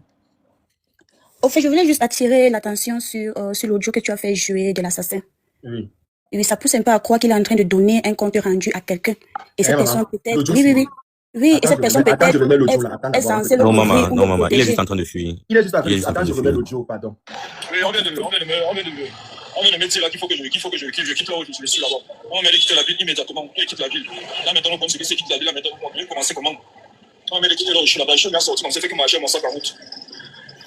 Au fait, je voulais juste attirer l'attention sur l'audio que tu as fait jouer de l'assassin. Oui. Oui, ça pousse un peu à croire qu'il est en train de donner un compte rendu à quelqu'un. Et cette personne peut-être... Oui. Oui, et cette personne peut-être est censée le Non, couvrir ou le maman, il est protéger. juste en train de fuir. Il est juste en train Il est juste en Attends, train je de remets fuir. l'audio, pardon. Oui, on vient de me dire là qu'il faut que je quitte là où je suis là-bas. On m'a dit de quitter la ville immédiatement. Il quitte la ville. Là maintenant, comme celui qui quitte la ville, là maintenant, on va commencer comment? On m'a dit de quitter là où je suis là-bas. Je suis bien sorti, on s'est fait que marcher mon sac en route.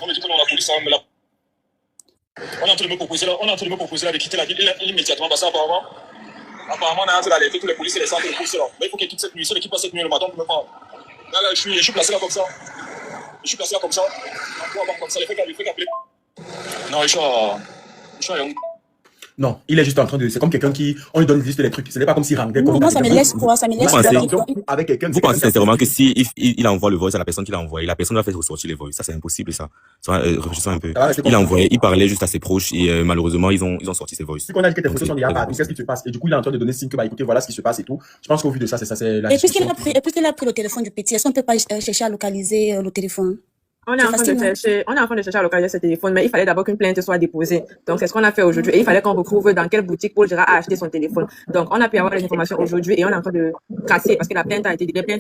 On m'a dit que non, la police, on me l'a. On est en train de me proposer là de quitter la ville immédiatement parce qu'apparemment, on a en train d'alerter tous les policiers et les centres de police là. Mais il faut qu'ils quittent cette nuit. Ceux qui passent cette nuit le matin pour me prendre. Là, je suis placé là comme ça. On peut avoir comme ça, il faut qu'appeler. Non, je suis à Young. Non, il est juste en train de. C'est comme quelqu'un qui. On lui donne une liste des trucs. Ce n'est pas comme s'il rendait compte. Moi, ça me laisse quoi? Ça me laisse avec quelqu'un. Vous pensez sincèrement que si il envoie le voice à la personne qui l'a envoyé, la personne va faire ressortir les voices. Ça, c'est impossible, ça. Réfléchissons un peu. Il a envoyé, il parlait juste à ses proches et malheureusement, ils ont sorti ses voices. Si on a dit que tes photos sont déjà parties, qu'est-ce qui se passe? Et du coup, il est en train de donner signe que, bah, écoutez, voilà ce qui se passe et tout. Je pense qu'au vu de ça, c'est ça, c'est la. Et puisqu'il a pris le téléphone du petit, est-ce qu'on peut pas chercher à localiser le téléphone? On est en train de chercher à localiser ce téléphone, mais il fallait d'abord qu'une plainte soit déposée. Donc, c'est ce qu'on a fait aujourd'hui. Et il fallait qu'on retrouve dans quelle boutique Paul Gérard a acheté son téléphone. Donc, on a pu avoir les informations aujourd'hui et on est en train de tracer parce que les plaintes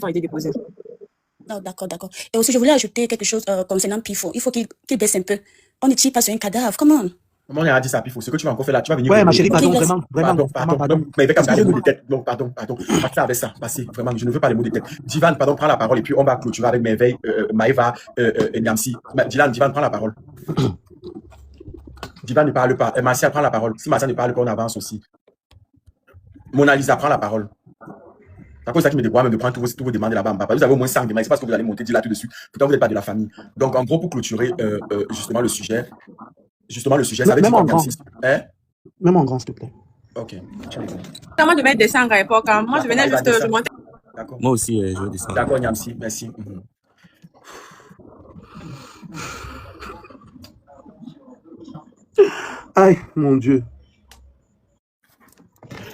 ont été déposées. Oh, d'accord. Et aussi, je voulais ajouter quelque chose concernant Pifo. Il faut qu'il baisse un peu. On ne tire pas sur un cadavre. Comment? Comment on a dit ça, Pifo? Ce que tu vas encore faire là, tu vas venir. Ouais, ma chérie, pardon, vraiment. Pardon. Mais avec les mots de tête. Donc, pardon. Partez avec ça. Passez, vraiment, je ne veux pas les mots de tête. Divan, pardon, prends la parole et puis on va clôturer avec Merveille, Maëva, Niamsi. Divan, prends la parole. Divan ne parle pas. Marcia, prends la parole. Si Marcia ne parle pas, on avance aussi. Mona Lisa, prends la parole. C'est à cause de ça qui me déboire même de prendre tous vos demandes là-bas. Vous avez au moins 5 demandes. C'est parce que vous allez monter dire là-dessus. Pourtant, vous n'êtes pas de la famille. Donc, en gros, pour clôturer justement le sujet, ça veut dire Hein? Même en grand, s'il te plaît. Ok. Comment de mettre descendre à l'époque? Moi, je venais juste de monter. D'accord. Moi aussi, je vais descendre. D'accord, Niamsi, merci. Aïe, mon Dieu.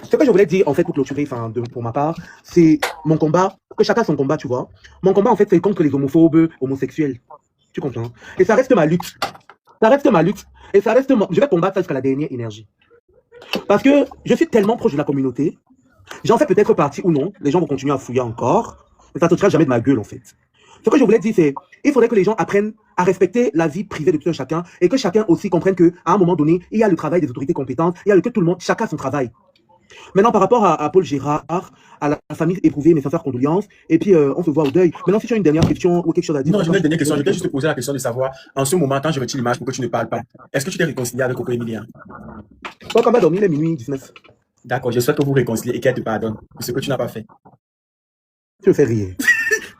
Ce que je voulais dire, en fait, pour clôturer, pour ma part, c'est mon combat, que chacun a son combat, tu vois. Mon combat, en fait, c'est contre les homophobes, homosexuels. Tu comprends? Et ça reste ma lutte. Et ça reste je vais combattre ça jusqu'à la dernière énergie. Parce que je suis tellement proche de la communauté. J'en fais peut-être partie ou non. Les gens vont continuer à fouiller encore. Mais ça ne sortira jamais de ma gueule, en fait. Ce que je voulais dire, c'est il faudrait que les gens apprennent à respecter la vie privée de tout un chacun et que chacun aussi comprenne qu'à un moment donné, il y a le travail des autorités compétentes, il y a que tout le monde, chacun a son travail. Maintenant, par rapport à Paul Gérard, à la famille éprouvée, mes sincères condoléances, et puis on se voit au deuil. Maintenant, si tu as une dernière question ou quelque chose à dire. Non, j'ai une dernière question. Je voulais juste te poser la question de savoir, en ce moment, quand je retire l'image pour que tu ne parles pas, est-ce que tu t'es réconcilié avec Coco Emilien? Toi, quand on va dormir, il est minuit 19. D'accord, je souhaite que vous réconciliez et qu'elle te pardonne pour ce que tu n'as pas fait. Tu me fais rire.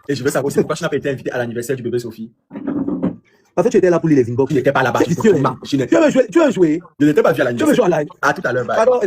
Et je veux savoir aussi pourquoi tu n'as pas été invité à l'anniversaire du bébé Sophie. Parce que tu étais là pour les inbox. Tu n'étais pas là-bas. Tu veux jouer? Je n'étais pas vu à l'anniversaire. Tu veux jouer en live? À tout à l'heure. Bye. Pardon.